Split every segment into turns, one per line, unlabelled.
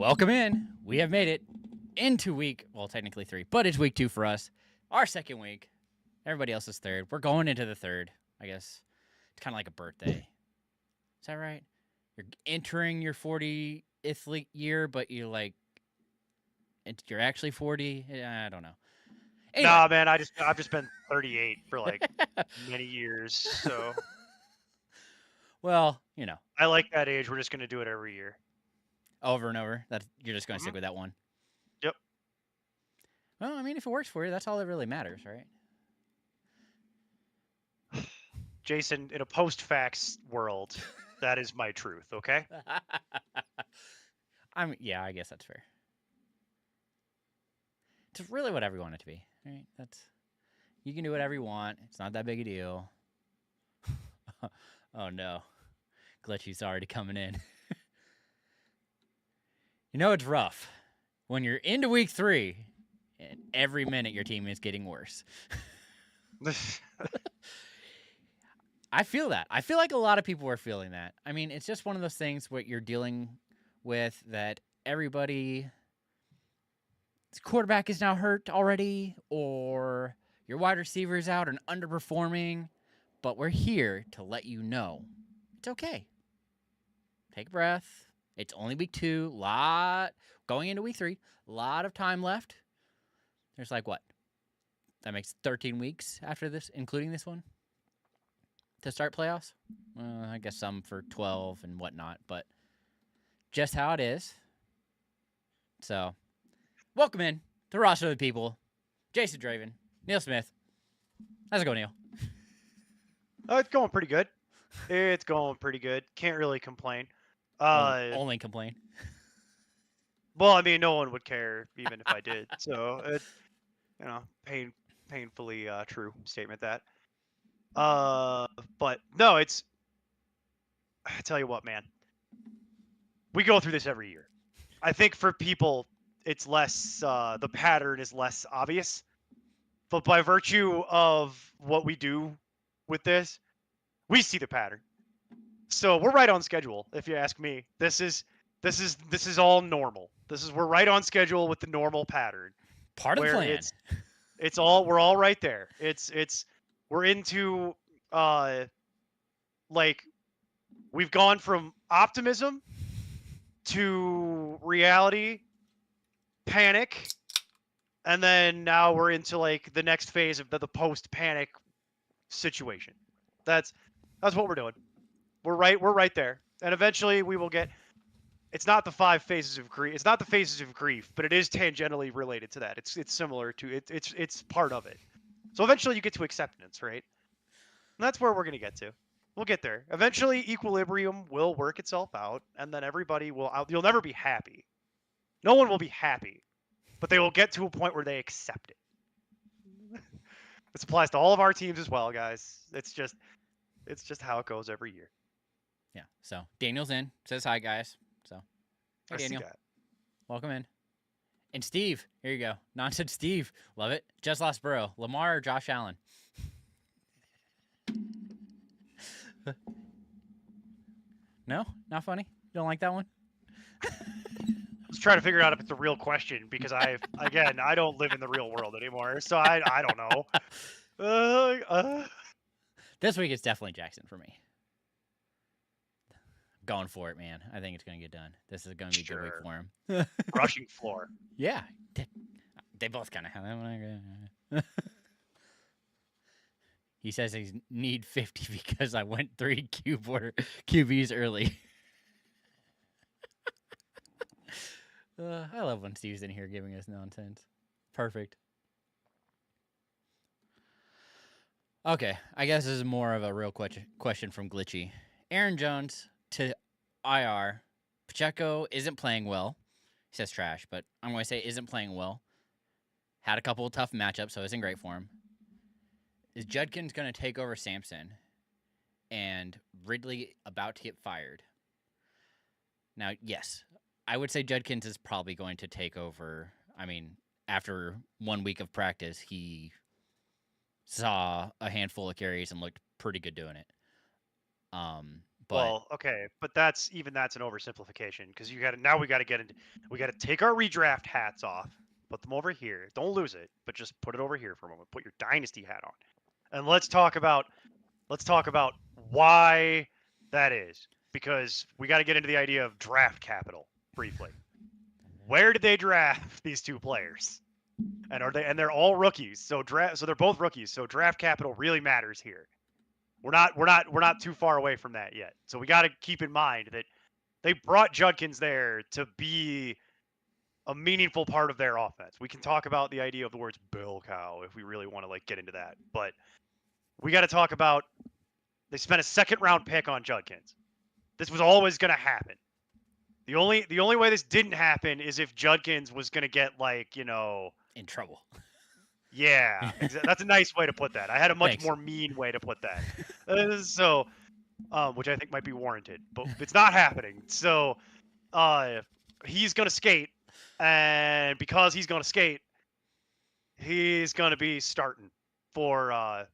Welcome in. We have made it into technically 3, but it's week 2 for us. Our second week. Everybody else's third. We're going into the third, I guess. It's kind of like a birthday. Is that right? You're entering your 40th year, but you're actually 40. I don't know. Anyway.
Nah, man, I've just been 38 for like many years, so
Well,
I like that age. We're just gonna do it every year.
over and over. You're just going to stick
Mhm.
with that one.
Yep.
Well, I mean, if it works for you, that's all that really matters, right?
Jason, in a post-facts world, that is my truth, okay?
Yeah, I guess that's fair. It's really whatever you want it to be, right? You can do whatever you want. It's not that big a deal. Oh no, Glitchy's already coming in. It's rough when you're into week 3, and every minute your team is getting worse. I feel that. I feel like a lot of people are feeling that. I mean, it's just one of those things what you're dealing with that everybody's quarterback is now hurt already, or your wide receiver's out and underperforming. But we're here to let you know it's okay. Take a breath. It's only week 2. Going into week 3. A lot of time left. There's what? That makes 13 weeks after this, including this one, to start playoffs. I guess some for 12 and whatnot, but just how it is. So, welcome in to Roster of the People. Jason Draven, Neil Smith. How's it going, Neil?
Oh, it's going pretty good. It's going pretty good. Can't really complain.
Only complain.
Well, I mean, no one would care even if I did. So, painfully true statement that. But no, I tell you what, man. We go through this every year. I think for people, it's less, the pattern is less obvious. But by virtue of what we do with this, we see the pattern. So we're right on schedule, if you ask me. This is all normal. We're right on schedule with the normal pattern.
Part of the plan.
We're all right there. We're into we've gone from optimism to reality, panic, and then now we're into the next phase of the post-panic situation. That's what we're doing. We're right there, and eventually we will get. It's not the 5 phases of grief. It's not the phases of grief, but it is tangentially related to that. It's similar to it. It's part of it. So eventually you get to acceptance, right? And that's where we're gonna get to. We'll get there. Eventually, equilibrium will work itself out, and then everybody will. You'll never be happy. No one will be happy, but they will get to a point where they accept it. This applies to all of our teams as well, guys. It's just how it goes every year.
Yeah. So Daniel's in. Says hi, guys. So hey, Daniel. Welcome in. And Steve, here you go. Nonsense Steve. Love it. Just lost Burrow. Lamar or Josh Allen? No? Not funny? You don't like that one?
Let's try to figure out if it's a real question because I don't live in the real world anymore, so I don't know.
This week it's definitely Jackson for me. Going for it, man. I think it's going to get done. This is going to be a good week for him.
Rushing floor.
Yeah. They both kind of have that one. He says he need 50 because I went 3 QBs early. I love when Steve's in here giving us nonsense. Perfect. Okay, I guess this is more of a real question from Glitchy. Aaron Jones to IR. Pacheco isn't playing well. He says trash, but I'm going to say isn't playing well. Had a couple of tough matchups, so isn't great for him. Is Judkins going to take over Sampson? And Ridley about to get fired? Now, yes, I would say Judkins is probably going to take over. I mean, after 1 week of practice, he saw a handful of carries and looked pretty good doing it. But
Well, okay, but that's an oversimplification because we got to get into we got to take our redraft hats off, put them over here. Don't lose it, but just put it over here for a moment. Put your dynasty hat on, and let's talk about why that is because we got to get into the idea of draft capital briefly. Where did they draft these two players? And they're all rookies. So they're both rookies. So draft capital really matters here. We're not too far away from that yet. So we got to keep in mind that they brought Judkins there to be a meaningful part of their offense. We can talk about the idea of the words bell cow if we really want to like get into that. But we got to talk about they spent a second round pick on Judkins. This was always going to happen. The only way this didn't happen is if Judkins was going to get like,
in trouble.
yeah, that's a nice way to put that. I had a much
Thanks.
more mean way to put that. Which I think might be warranted, but it's not happening. So, he's gonna skate, and because he's gonna skate, he's gonna be starting for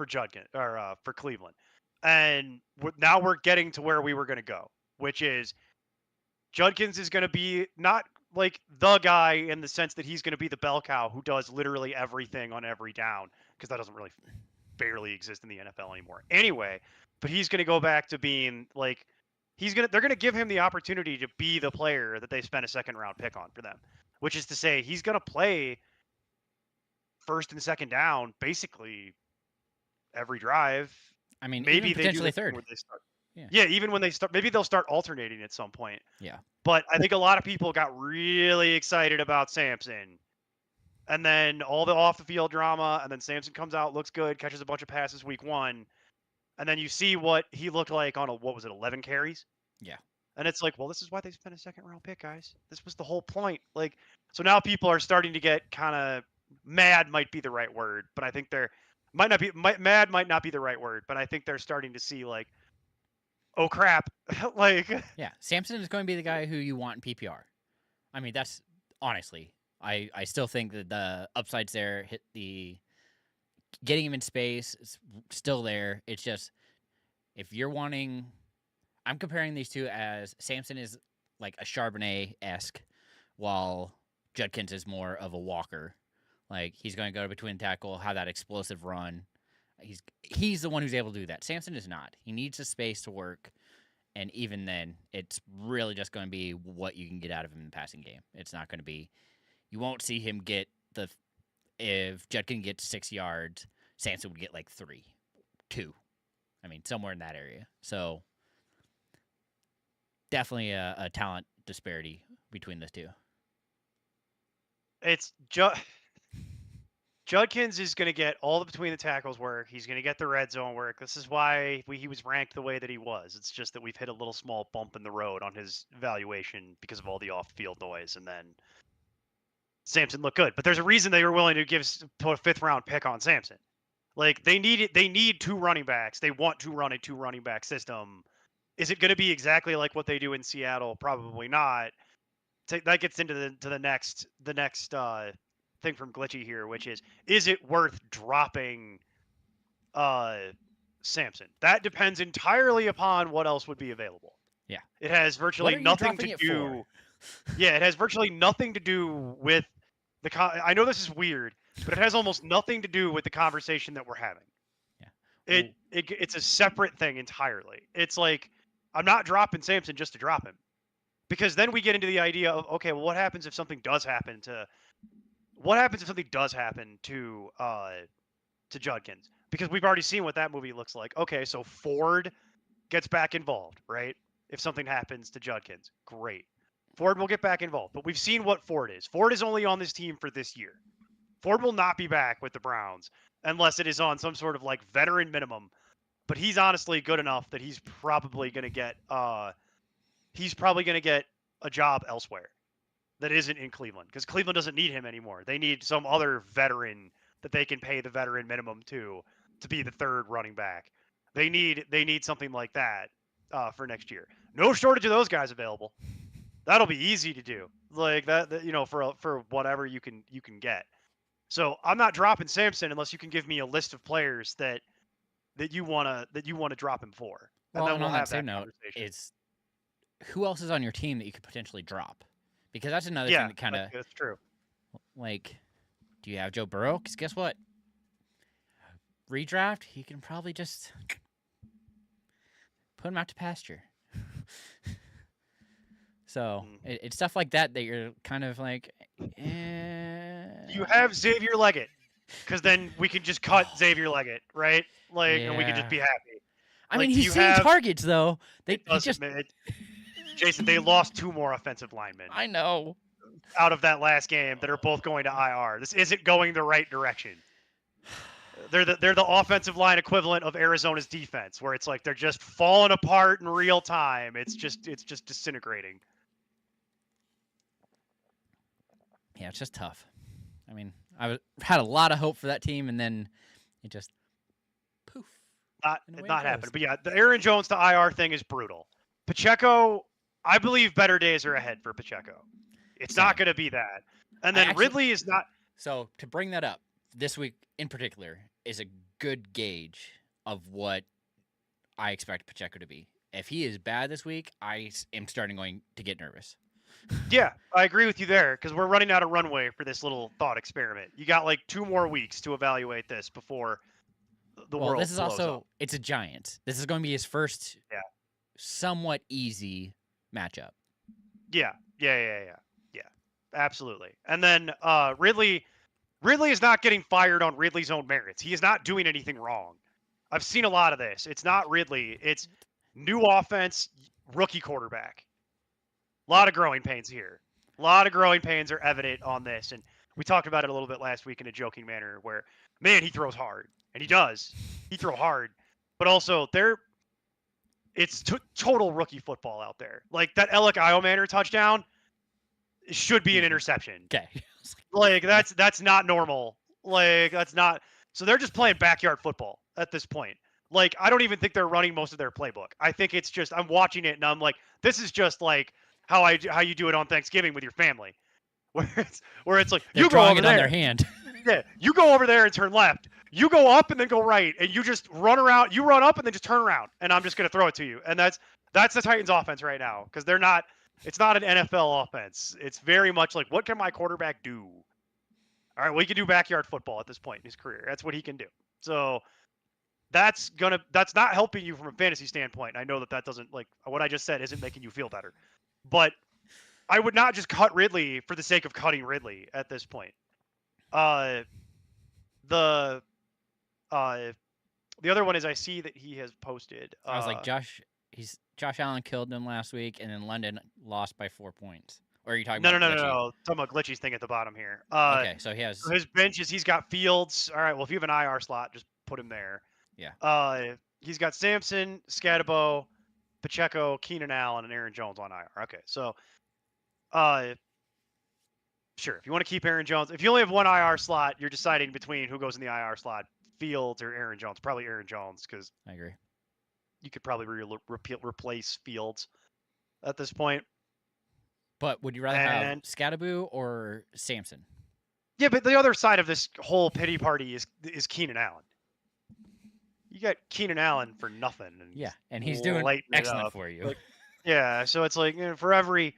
Judkins or for Cleveland, and now we're getting to where we were gonna go, which is Judkins is gonna be not like the guy in the sense that he's gonna be the bell cow who does literally everything on every down, because that doesn't really barely exist in the NFL anymore. Anyway, but he's going to go back to being like they're going to give him the opportunity to be the player that they spent a second round pick on for them, which is to say he's going to play first and second down basically every drive.
I mean,
Maybe
even
they do
potentially
this thing
third.
where they start.
Yeah.
Yeah, even when they start, maybe they'll start alternating at some point.
Yeah.
But I think a lot of people got really excited about Samson. And then all the off the field drama, and then Samson comes out, looks good, catches a bunch of passes week 1. And then you see what he looked like on 11 carries?
Yeah.
And it's like, well, this is why they spent a second round pick, guys. This was the whole point. Like, so now people are starting to get kind of mad, might be the right word, but I think mad might not be the right word, but I think they're starting to see like, oh crap. Like,
Yeah. Samson is going to be the guy who you want in PPR. I mean, that's honestly, I still think that the upsides there hit the getting him in space is still there. It's just if you're wanting, I'm comparing these two as Samson is like a Charbonnet-esque, while Judkins is more of a walker. Like he's going to go between tackle, have that explosive run. He's the one who's able to do that. Samson is not. He needs the space to work, and even then, it's really just going to be what you can get out of him in the passing game. It's not going to be. You won't see him get if Judkins gets 6 yards, Samson would get like 3, 2. I mean, somewhere in that area. So definitely a talent disparity between those two.
it's Judkins is going to get all the between the tackles work. He's going to get the red zone work. This is why he was ranked the way that he was. It's just that we've hit a little small bump in the road on his valuation because of all the off-field noise, and then Samson looked good. But there's a reason they were willing to put a 5th round pick on Samson. Like they need 2 running backs. They want to run a 2 running back system. Is it going to be exactly like what they do in Seattle? Probably not. That gets into the next thing from Glitchy here, which is it worth dropping Samson? That depends entirely upon what else would be available.
Yeah.
It has virtually nothing to do. Yeah, it has virtually nothing to do with I know this is weird, but it has almost nothing to do with the conversation that we're having.
Yeah.
It's a separate thing entirely. It's like I'm not dropping Samson just to drop him. Because then we get into the idea of, okay, well, what happens if something does happen to Judkins? Because we've already seen what that movie looks like. Okay, so Ford gets back involved, right? If something happens to Judkins, great. Ford will get back involved. But we've seen what Ford is. Ford is only on this team for this year. Ford will not be back with the Browns unless it is on some sort of like veteran minimum. But he's honestly good enough that he's probably going to get a job elsewhere that isn't in Cleveland, because Cleveland doesn't need him anymore. They need some other veteran that they can pay the veteran minimum to be the 3rd running back. They need something like that for next year. No shortage of those guys available. That'll be easy to do. Like that for whatever you can get. So I'm not dropping Samson unless you can give me a list of players that you wanna drop him for.
Well,
then
and
we'll
on that
have that
same note,
conversation.
is who else is on your team that you could potentially drop? Because that's another
Yeah,
thing that kind of
that's true.
like, do you have Joe Burrow? Because guess what? Redraft, he can probably just put him out to pasture. So it's stuff like that that you're kind of like,
You have Xavier Leggett, because then we can just cut Xavier Leggett, right? Like, and we can just
Yeah.
be happy.
I
Like,
mean,
do
he's
you
seeing
have?
targets though. They
It
he
doesn't.
just
Jason, they lost 2 more offensive linemen
I know.
out of that last game that are both going to IR. This isn't going the right direction. They're the offensive line equivalent of Arizona's defense, where it's like they're just falling apart in real time. It's just disintegrating.
Yeah, it's just tough. I mean, had a lot of hope for that team, and then it just poof.
Not
And away it
not
goes.
happening. But yeah, the Aaron Jones to IR thing is brutal. Pacheco, I believe better days are ahead for Pacheco. It's not
Same.
going to be that. And
I
then
actually-
Ridley is not.
So to bring that up, this week in particular is a good gauge of what I expect Pacheco to be. If he is bad this week, I am starting going to get nervous.
Yeah, I agree with you there because we're running out of runway for this little thought experiment. You got like 2 more weeks to evaluate this before the
Well,
world
this is
blows
also
up.
it's a Giants. This is going to be his first somewhat easy matchup.
Yeah, absolutely. And then Ridley is not getting fired on Ridley's own merits. He is not doing anything wrong. I've seen a lot of this. It's not Ridley. It's new offense, rookie quarterback. A lot of growing pains here. A lot of growing pains are evident on this. And we talked about it a little bit last week in a joking manner where, man, he throws hard. And he does. He throw hard. But also, it's total rookie football out there. Like that Alec Iomanner touchdown should be an interception.
Okay.
Like that's not normal. Like that's not. So they're just playing backyard football at this point. Like I don't even think they're running most of their playbook. I think it's just I'm watching it and I'm like, this is just like how you do it on Thanksgiving with your family, where it's like
They're
you go
drawing
over
it on
there,
their hand.
yeah, you go over there and turn left. You go up and then go right, and you just run around. You run up and then just turn around, and I'm just gonna throw it to you. And that's the Titans' offense right now because they're not. It's not an NFL offense. It's very much like, what can my quarterback do? All right, well, he can do backyard football at this point in his career. That's what he can do. So that's not helping you from a fantasy standpoint. I know that doesn't like what I just said isn't making you feel better, but I would not just cut Ridley for the sake of cutting Ridley at this point. The other one is I see that he has posted.
I was like, Josh Allen killed them last week, and then London lost by 4 points. Or are you talking about Glitchy?
No. Talking about Glitchy's thing at the bottom here.
Okay, so he has
his bench is he's got Fields. All right, well if you have an IR slot, just put him there.
Yeah.
He's got Sampson, Scatabo, Pacheco, Keenan Allen, and Aaron Jones on IR. Okay, so sure, if you want to keep Aaron Jones, if you only have one IR slot, you're deciding between who goes in the IR slot, Fields or Aaron Jones. Probably Aaron Jones because
I agree.
you could probably replace Fields at this point.
But would you rather have Scatabo or Sampson?
Yeah, but the other side of this whole pity party is Keenan Allen. You got Keenan Allen for nothing.
And he's doing excellent for you.
Like, yeah, so it's like for every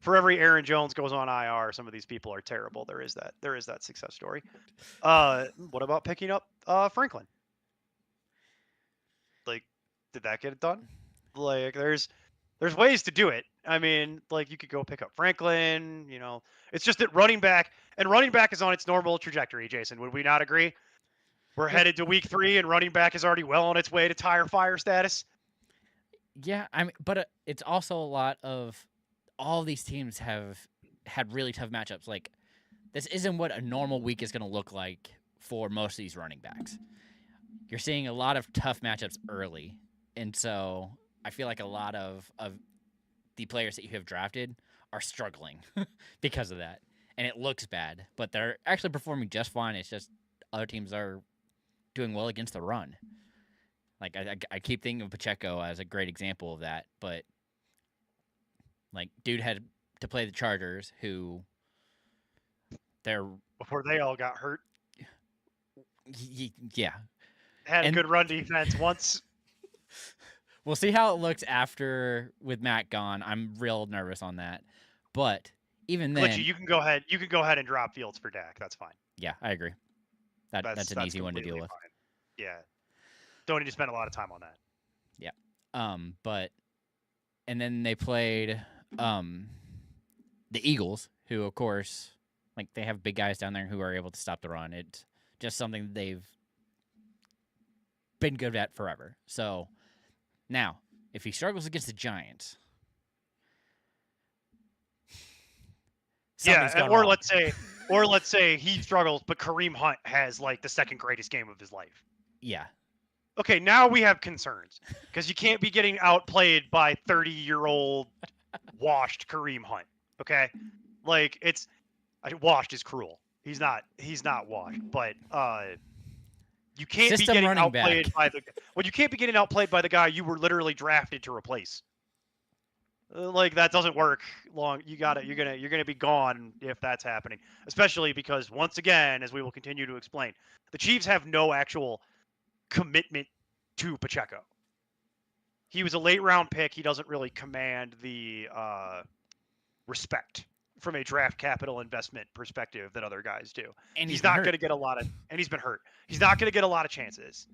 Aaron Jones goes on IR, some of these people are terrible. There is that success story. What about picking up Franklin? Like, did that get it done? Like, there's ways to do it. I mean, like you could go pick up Franklin. You know, it's just that running back is on its normal trajectory. Jason, would we not agree? We're headed to week 3, and running back is already well on its way to tire fire status.
Yeah, I mean, but it's also a lot of all these teams have had really tough matchups. Like, this isn't what a normal week is going to look like for most of these running backs. You're seeing a lot of tough matchups early, and so I feel like a lot of the players that you have drafted are struggling because of that, and it looks bad, but they're actually performing just fine. It's just other teams are doing well against the run. Like, I keep thinking of Pacheco as a great example of that, but like, dude had to play the Chargers, who
before they all got hurt.
Yeah,
had a good run defense once.
We'll see how it looks after with Matt gone. I'm real nervous on that. But even then,
Glitchy, you can go ahead. You can go ahead and drop Fields for Dak. That's fine.
yeah, I agree. That's an easy one to deal
completely
with.
fine. Yeah. Don't need to spend a lot of time on that.
Yeah. But and then they played the Eagles, who of course, like, they have big guys down there who are able to stop the run. It's just something that they've been good at forever. So now, if he struggles against the Giants, something's gone
or
wrong.
let's say he struggles, but Kareem Hunt has like the second greatest game of his life.
Yeah.
Okay, now we have concerns because you can't be getting outplayed by 30-year-old washed Kareem Hunt. Okay, like washed is cruel. He's not washed, but you can't be
System
getting
running
outplayed
back.
you can't be getting outplayed by the guy you were literally drafted to replace. Like, that doesn't work long. You're gonna be gone if that's happening. Especially because, once again, as we will continue to explain, the Chiefs have no actual commitment to Pacheco. He was a late round pick. He doesn't really command the respect from a draft capital investment perspective that other guys do.
And
He's not going to get a lot of, and he's been hurt. He's not going to get a lot of chances.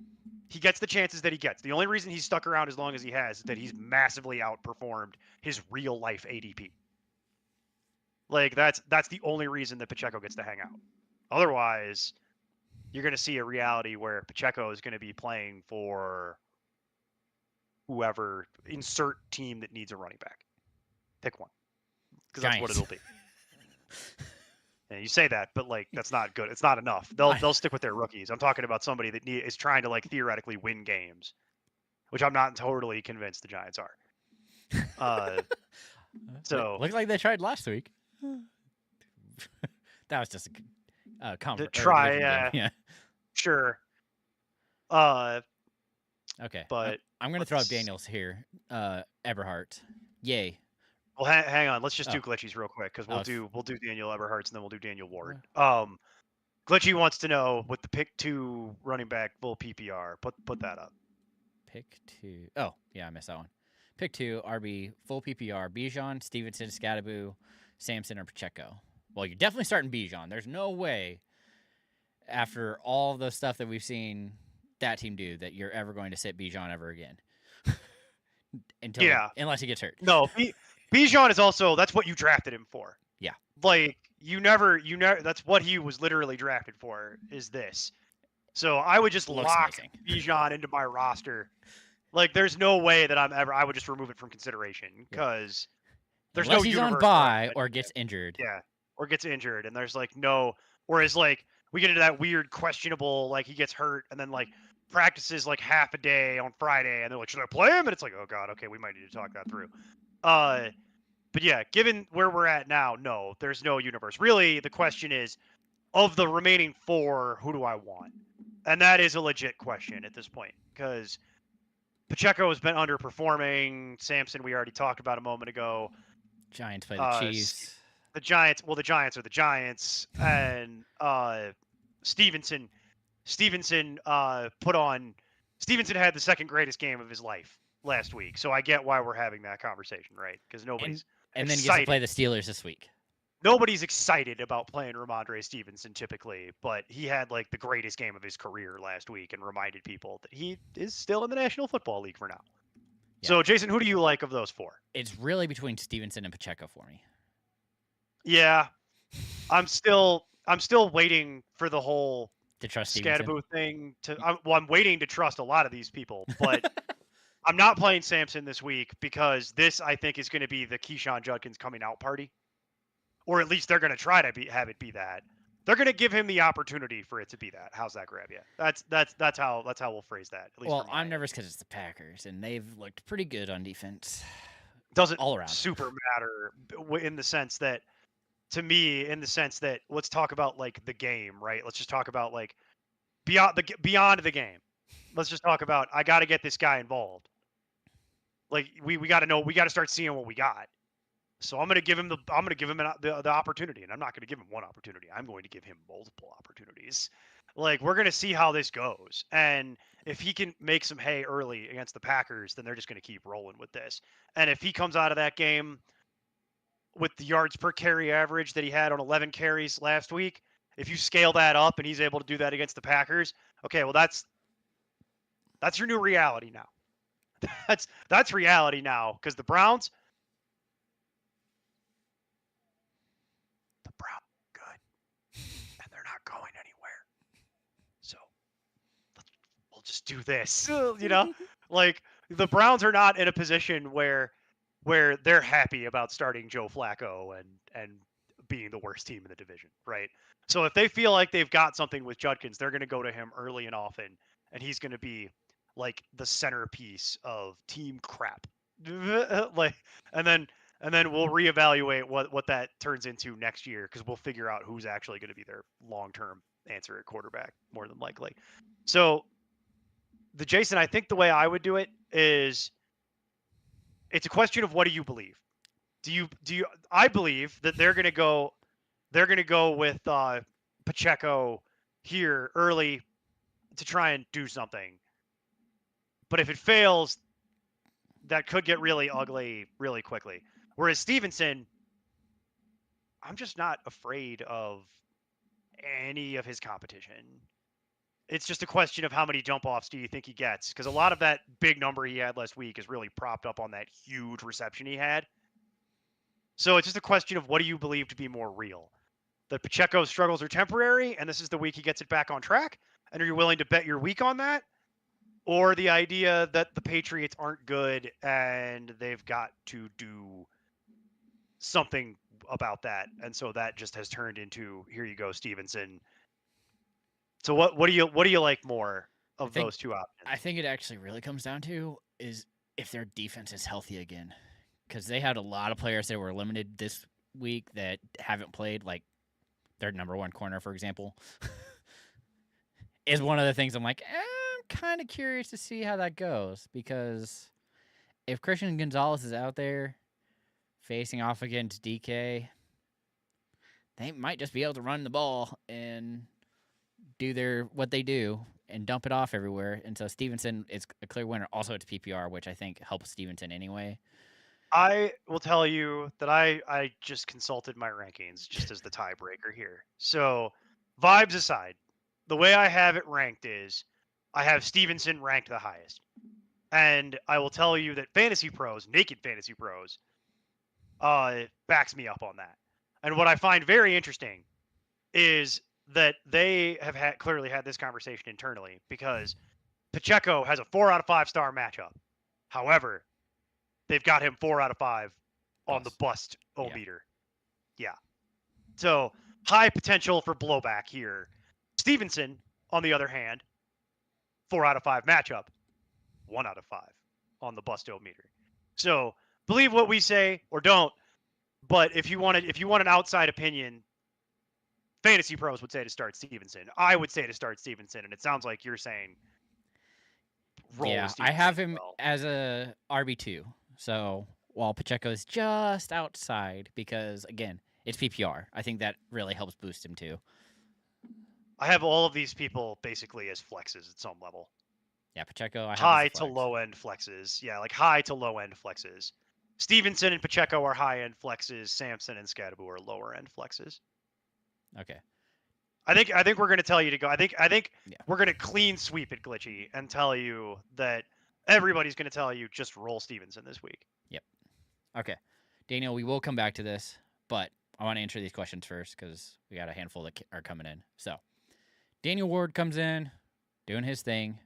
He gets the chances that he gets. The only reason he's stuck around as long as he has is that he's massively outperformed his real life ADP. Like, that's the only reason that Pacheco gets to hang out. Otherwise, you're going to see a reality where Pacheco is going to be playing for whoever, insert team that needs a running back. Pick one. Because that's what it'll be. And you say that, but like, that's not good. It's not enough. They'll stick with their rookies. I'm talking about somebody that is trying to, like, theoretically win games, which I'm not totally convinced the Giants are. So
looks like they tried last week. That was just a
to try.
Yeah.
Sure.
Okay.
But
I'm gonna throw up Daniels here. Eberhardt. Yay.
Well, hang on. Let's just do glitchies real quick, because we'll do Daniel Eberhardt, and then we'll do Daniel Ward. Glitchy wants to know, with the pick 2 running back full PPR. Put that up.
Pick 2. Oh yeah, I missed that one. Pick 2 RB full PPR. Bijan, Stevenson, Scadaboo, Samson, or Pacheco. Well, you're definitely starting Bijan. There's no way, after all the stuff that we've seen that team do, that you're ever going to sit Bijan ever again. Unless he gets hurt.
No, Bijan is also, that's what you drafted him for.
Yeah.
Like, you never that's what he was literally drafted for, is this. So I would just lock Bijan into my roster. Like, there's no way that I would just remove it from consideration, because there's
unless
no
he's on bye or gets injured.
Yeah. Or gets injured, and there's like no, whereas like we get into that weird questionable, like, he gets hurt and then like practices like half a day on Friday, and they're like, should I play him? And it's like, oh god, okay, we might need to talk that through. But yeah, given where we're at now, no, there's no universe. Really, the question is, of the remaining 4, who do I want? And that is a legit question at this point, because Pacheco has been underperforming. Samson, we already talked about a moment ago.
Giants play the Chiefs.
The Giants are the Giants, and Stevenson had the second greatest game of his life last week. So I get why we're having that conversation, right? Because nobody's
and then he gets to play the Steelers this week.
Nobody's excited about playing Ramondre Stevenson typically, but he had like the greatest game of his career last week and reminded people that he is still in the National Football League for now. Yeah. So Jason, who do you like of those 4?
It's really between Stevenson and Pacheco for me.
Yeah, I'm still waiting for the whole
to trust
Scadaboo thing. I'm waiting to trust a lot of these people, but I'm not playing Samson this week, because this, I think, is going to be the Keyshawn Judkins coming out party, or at least they're going to try to have it be that. They're going to give him the opportunity for it to be that. How's that grab you? That's how we'll phrase that. At least
I'm nervous because it's the Packers, and they've looked pretty good on defense.
Doesn't
all around
super matter in the sense that, to me, let's talk about like the game, right? Let's just talk about like beyond the game. Let's just talk about, I got to get this guy involved. Like, we got to know, we got to start seeing what we got. So I'm going to give him the opportunity, and I'm not going to give him one opportunity. I'm going to give him multiple opportunities. Like, we're going to see how this goes. And if he can make some hay early against the Packers, then they're just going to keep rolling with this. And if he comes out of that game with the yards per carry average that he had on 11 carries last week, if you scale that up and he's able to do that against the Packers, okay, well that's your new reality now. That's reality now, because the Browns good, and they're not going anywhere. So we'll just do this. Like, the Browns are not in a position where they're happy about starting Joe Flacco and being the worst team in the division, right? So if they feel like they've got something with Judkins, they're going to go to him early and often, and he's going to be like the centerpiece of team crap. Like, and then we'll reevaluate what that turns into next year, because we'll figure out who's actually going to be their long-term answer at quarterback, more than likely. So Jason, I think the way I would do it is, it's a question of, what do you believe? I believe that they're going to go with Pacheco here early to try and do something. But if it fails, that could get really ugly really quickly. Whereas Stevenson, I'm just not afraid of any of his competition. It's just a question of how many jump offs do you think he gets, because a lot of that big number he had last week is really propped up on that huge reception he had. So it's just a question of, what do you believe to be more real? That Pacheco's struggles are temporary, and this is the week he gets it back on track? And are you willing to bet your week on that? Or the idea that the Patriots aren't good and they've got to do something about that, and so that just has turned into, here you go, Stevenson. So what do you like more of those two options?
I think it actually really comes down to is if their defense is healthy again, because they had a lot of players that were limited this week that haven't played, like their number one corner, for example, is one of the things I'm like, I'm kind of curious to see how that goes, because if Christian Gonzalez is out there facing off against DK, they might just be able to run the ball and do what they do and dump it off everywhere. And so Stevenson is a clear winner. Also, it's PPR, which I think helps Stevenson anyway.
I will tell you that I just consulted my rankings just as the tiebreaker here. So, vibes aside, the way I have it ranked is, I have Stevenson ranked the highest. And I will tell you that Fantasy Pros, Naked Fantasy Pros, backs me up on that. And what I find very interesting is that they have clearly had this conversation internally, because Pacheco has a 4 out of 5 star matchup. However, they've got him 4 out of 5 on the bust O-meter. Yeah. So high potential for blowback here. Stevenson, on the other hand, 4 out of 5 matchup, 1 out of 5 on the bust O-meter. So believe what we say or don't. But if you want an outside opinion, Fantasy Pros would say to start Stevenson. I would say to start Stevenson, and it sounds like you're saying roll with Stevenson.
I have him as a RB2. So while Pacheco is just outside, because again, it's PPR. I think that really helps boost him too.
I have all of these people basically as flexes at some level.
Yeah, Pacheco, I have
high to low end flexes. Yeah, like high to low end flexes. Stevenson and Pacheco are high end flexes. Sampson and Scadaboo are lower end flexes.
Okay.
I think we're going to tell you to go. I think we're going to clean sweep it, Glitchy, and tell you that everybody's going to tell you just roll Stevenson this week.
Yep. Okay. Daniel, we will come back to this, but I want to answer these questions first because we got a handful that are coming in. So, Daniel Ward comes in, doing his thing.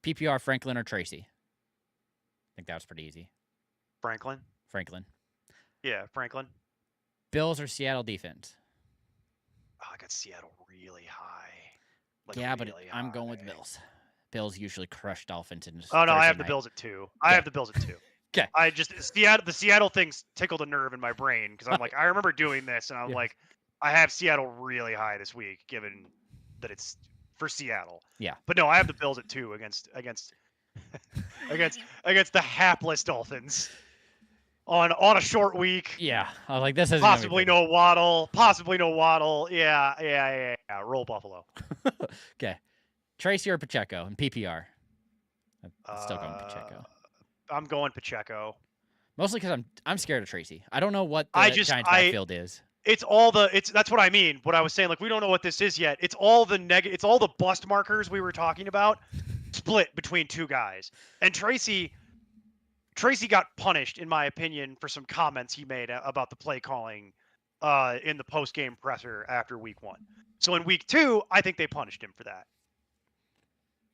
PPR, Franklin or Tracy? I think that was pretty easy.
Franklin. Yeah, Franklin.
Bills or Seattle defense?
Oh, I got Seattle really high.
But I'm going with Bills. Bills usually crush Dolphins in
Oh no, I have the Bills at 2. I have the Bills at 2.
Okay.
I just the Seattle things tickled a nerve in my brain, because I'm like, I remember doing this, and I'm like, I have Seattle really high this week, given that it's for Seattle.
Yeah.
But no, I have the Bills at 2 against the hapless Dolphins. on a short week.
Yeah, I was like, this isn't
Possibly no Waddle. Possibly no Waddle. Yeah. Roll Buffalo.
Okay, Tracy or Pacheco in PPR. I'm still going Pacheco.
I'm going Pacheco.
Mostly because I'm scared of Tracy. I don't know what the
I just
Giants backfield is.
It's that's what I mean. What I was saying, like we don't know what this is yet. It's all the it's all the bust markers we were talking about, split between two guys. And Tracy got punished, in my opinion, for some comments he made about the play calling in the post game presser after week 1. So in week 2, I think they punished him for that.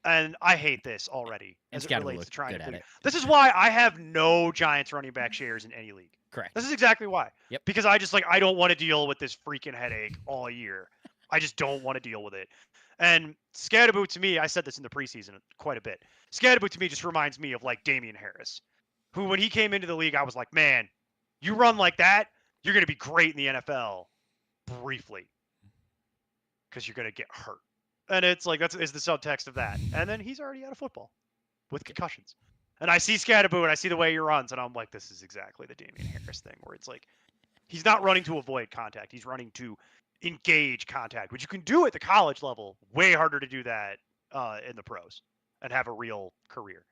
And I hate this already
And
as it
Scatterbo
relates
looked
to trying
good
to
at
do.
it.
This is why I have no Giants running back shares in any league.
Correct.
This is exactly why.
Yep.
Because I just I don't want to deal with this freaking headache all year. I just don't want to deal with it. And Scatterbo to me, I said this in the preseason quite a bit. Scatterbo to me just reminds me of like Damian Harris, who when he came into the league, I was like, man, you run like that, you're going to be great in the NFL briefly because you're going to get hurt. And it's like, is the subtext of that. And then he's already out of football with concussions. And I see Scatterbo and I see the way he runs, and I'm like, this is exactly the Damian Harris thing, where it's like, he's not running to avoid contact. He's running to engage contact, which you can do at the college level. Way harder to do that in the pros and have a real career.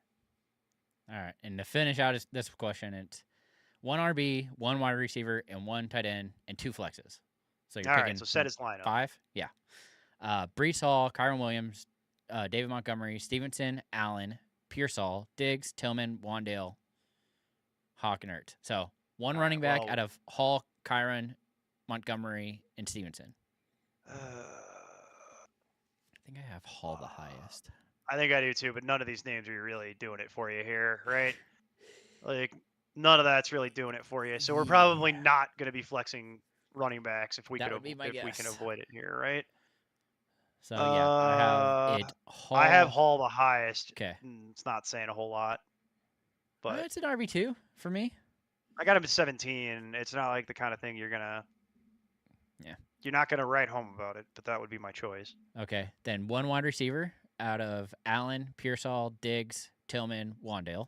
All right. And to finish out this question, it's 1 RB, 1 wide receiver, and 1 tight end, and 2 flexes. So you're
All
picking
right, so set his lineup.
5? Yeah. Brees Hall, Kyron Williams, David Montgomery, Stevenson, Allen, Pearsall, Diggs, Tillman, Wandale, Hawk, and Ertz. So 1 running back out of Hall, Kyron, Montgomery, and Stevenson. I think I have Hall the highest.
I think I do too, but none of these names are really doing it for you here, right? Like, none of that's really doing it for you. So we're probably not going to be flexing running backs if we can avoid it here, right?
So yeah, I have it. Hall.
I have Hall the highest.
Okay,
it's not saying a whole lot, but
it's an RB2 for me.
I got him at 17. It's not like the kind of thing you're gonna.
Yeah.
You're not gonna write home about it, but that would be my choice.
Okay, then 1 wide receiver out of Allen, Pearsall, Diggs, Tillman, Wandale.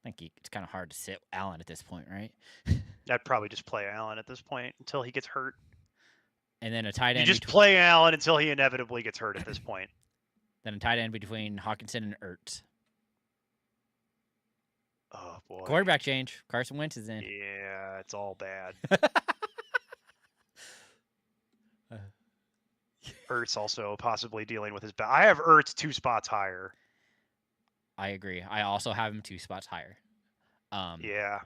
I think it's kind of hard to sit Allen at this point, right?
I'd probably just play Allen at this point until he gets hurt.
And then a tight end.
You just play Allen until he inevitably gets hurt at this point.
Then a tight end between Hawkinson and Ertz.
Oh boy.
Quarterback change. Carson Wentz is in.
Yeah, it's all bad. Ertz also possibly dealing with his back. I have Ertz 2 spots higher.
I agree. I also have him 2 spots higher.
Yeah.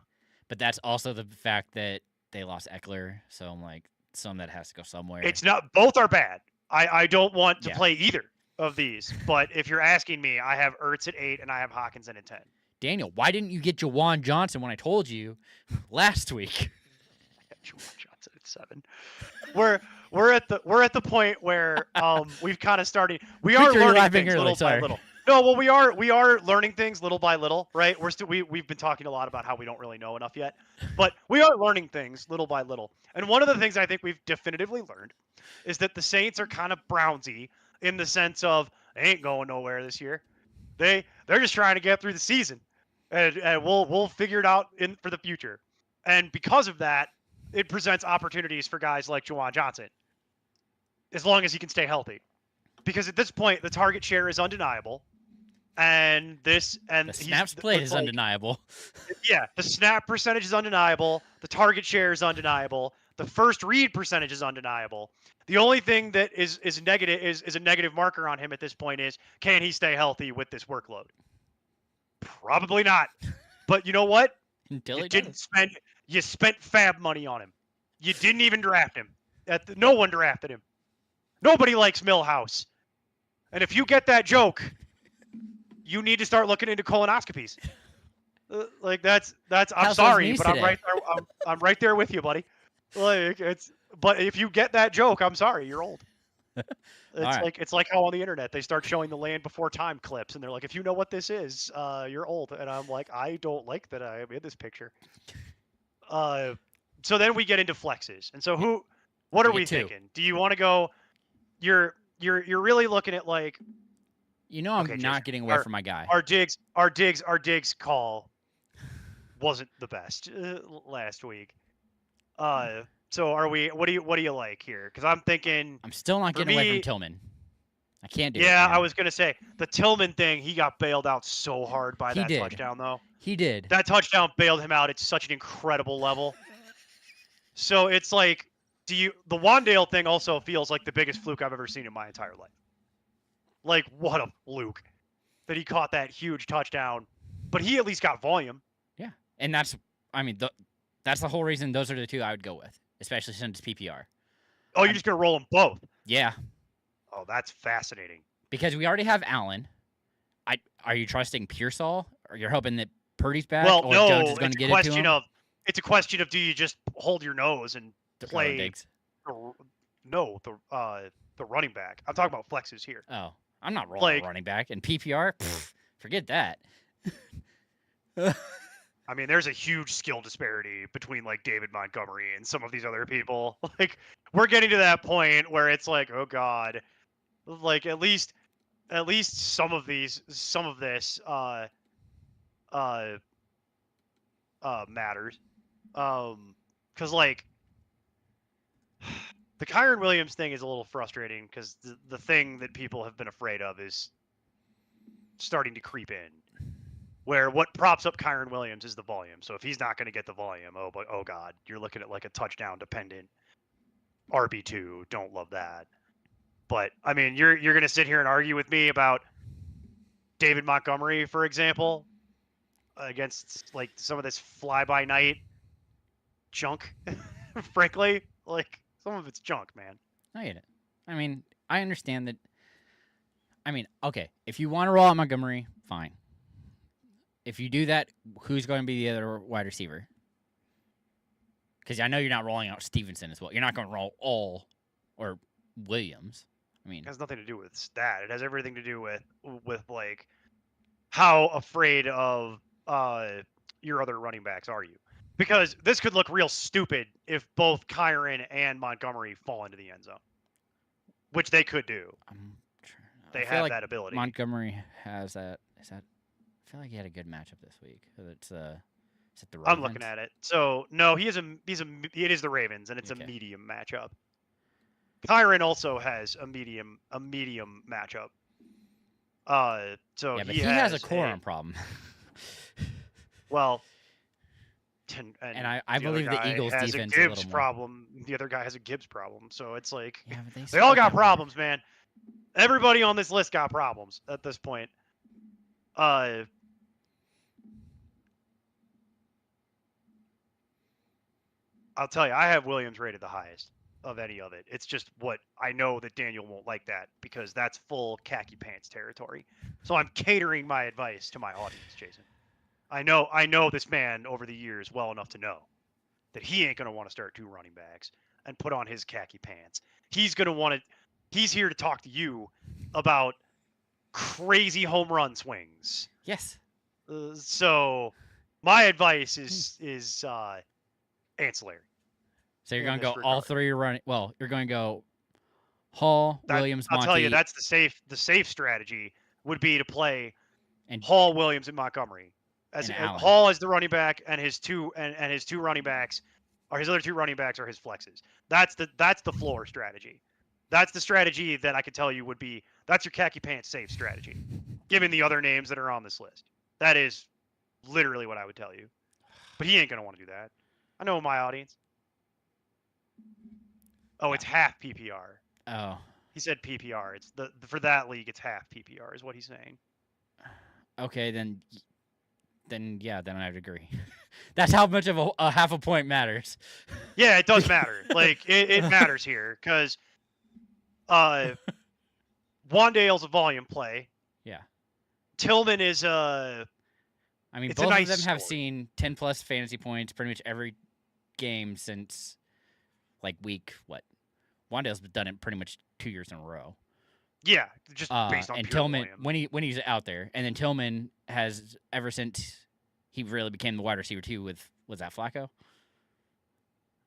But that's also the fact that they lost Eckler, so I'm like, some that has to go somewhere.
It's not. Both are bad. I don't want to play either of these. But if you're asking me, I have Ertz at 8 and I have Hawkinson at 10.
Daniel, why didn't you get Juwan Johnson when I told you last week?
I got Juwan Johnson at 7. We're at the point where we've kind of started. We are learning things little by little. No, well, we are learning things little by little, right? We've been talking a lot about how we don't really know enough yet, but we are learning things little by little. And one of the things I think we've definitively learned is that the Saints are kind of Brownsy in the sense of they ain't going nowhere this year. They're just trying to get through the season, and we'll figure it out for the future. And because of that, it presents opportunities for guys like Juwan Johnson, as long as he can stay healthy. Because at this point, the target share is undeniable. And the
snaps played is undeniable.
Yeah, the snap percentage is undeniable. The target share is undeniable. The first read percentage is undeniable. The only thing that is negative is a negative marker on him at this point is, can he stay healthy with this workload? Probably not. But you know what? You spent fab money on him. You didn't even draft him. No one drafted him. Nobody likes Millhouse. And if you get that joke, you need to start looking into colonoscopies. Like that's. I'm sorry, but I'm right there. I'm right there with you, buddy. But if you get that joke, I'm sorry, you're old. It's like how on the internet they start showing the Land Before Time clips, and they're like, if you know what this is, you're old. And I'm like, I don't like that I'm in this picture. So then we get into flexes, and so what are we thinking? Do you want to go? You're really looking at like.
I'm not getting away from my guy.
Our Diggs call. wasn't the best last week. So are we? What do you like here? Because I'm thinking
I'm still not
for
getting away from
me.
Tillman. I can't do it,
Yeah, I
man.
was gonna say the Tillman thing. He got bailed out so hard by
He
that
did.
touchdown, though.
He did.
That touchdown bailed him out at such an incredible level. So it's like, the Wandale thing also feels like the biggest fluke I've ever seen in my entire life. Like, what a fluke that he caught that huge touchdown, but he at least got volume.
Yeah, and that's, I mean, that's the whole reason those are the two I would go with, especially since it's PPR.
Oh, you're just gonna roll them both?
Yeah,
Oh, that's fascinating.
because we already have Allen. Are you trusting Pearsall, or you're hoping that Purdy's back,
Well,
or
no,
Jones is going to
it's a
get it to
question
him?
of do you just hold your nose and play?
Diggs.
No, the running back. I'm talking about flexes here.
Oh, I'm not rolling
Like-
a running back in PPR. Forget that.
I mean, there's a huge skill disparity between like David Montgomery and some of these other people. Like, we're getting to that point where it's like, oh god, like at least some of this matters. Because like the Kyron Williams thing is a little frustrating because the thing that people have been afraid of is starting to creep in. Where what props up Kyron Williams is the volume. So if he's not going to get the volume, oh god, you're looking at like a touchdown dependent RB2. Don't love that. But I mean, you're going to sit here and argue with me about David Montgomery, for example, against like some of this fly by night junk. Frankly, like some of it's junk, man.
I get it. I mean, I understand that. I mean, okay, if you want to roll out Montgomery, fine. If you do that, who's going to be the other wide receiver? Because I know you're not rolling out Stevenson as well. You're not going to roll all or Williams. I mean,
It has nothing to do with stat. It has everything to do with like how afraid of your other running backs are you? Because this could look real stupid if both Kyron and Montgomery fall into the end zone, which they could do. They
feel
have
like
that ability.
Montgomery has that. Is that? I feel like he had a good matchup this week. It's is it the Ravens?
I'm looking at it. So no, it is the Ravens, and it's
Okay.
a medium matchup. Kyron also has a medium matchup. So
Yeah, but
he
has a
has
quorum problem.
well,
And I
the other
believe the
guy
Eagles'
has
defense
a
a
Gibbs
little more.
problem. The other guy has a Gibbs problem. So it's like
Yeah, but
they all
split
got
that
problems, man. Everybody on this list got problems at this point. I'll tell you, I have Williams rated the highest of any of it. It's just what I know that Daniel won't like that because that's full khaki pants territory. So I'm catering my advice to my audience, Jason. I know this man over the years well enough to know that he ain't going to want to start two running backs and put on his khaki pants. He's going to want to he's here to talk to you about crazy home run swings.
Yes.
So my advice is ancillary.
So you're
in
going to
this
go all
regard.
three running. Well, you're going to go Hall, Williams,
I'll
Monty.
tell you, that's the safe strategy would be to play
And-
Hall, Williams, and Montgomery as
And Allen.
Hall as the running back, and his two running backs, or his other two running backs are his flexes. That's the floor strategy. That's the strategy that I could tell you would be. That's your khaki pants safe strategy, given the other names that are on this list. That is literally what I would tell you. But he ain't gonna want to do that. I know my audience. Oh, it's half PPR.
Oh,
He said PPR. It's for that league, it's half PPR, is what he's saying.
okay. Then I would agree. That's how much of a half a point matters.
Yeah, it does matter. Like it matters here because Wandale's a volume play.
Yeah.
Tillman is a
I mean,
It's a
both
nice
of them have
story.
seen 10 plus fantasy points pretty much every game since like week what? Wandale's done it pretty much 2 years in a row.
yeah, just based on
And
pure
Tillman
volume.
when he's out there, and then Tillman has ever since he really became the wide receiver too. With was that Flacco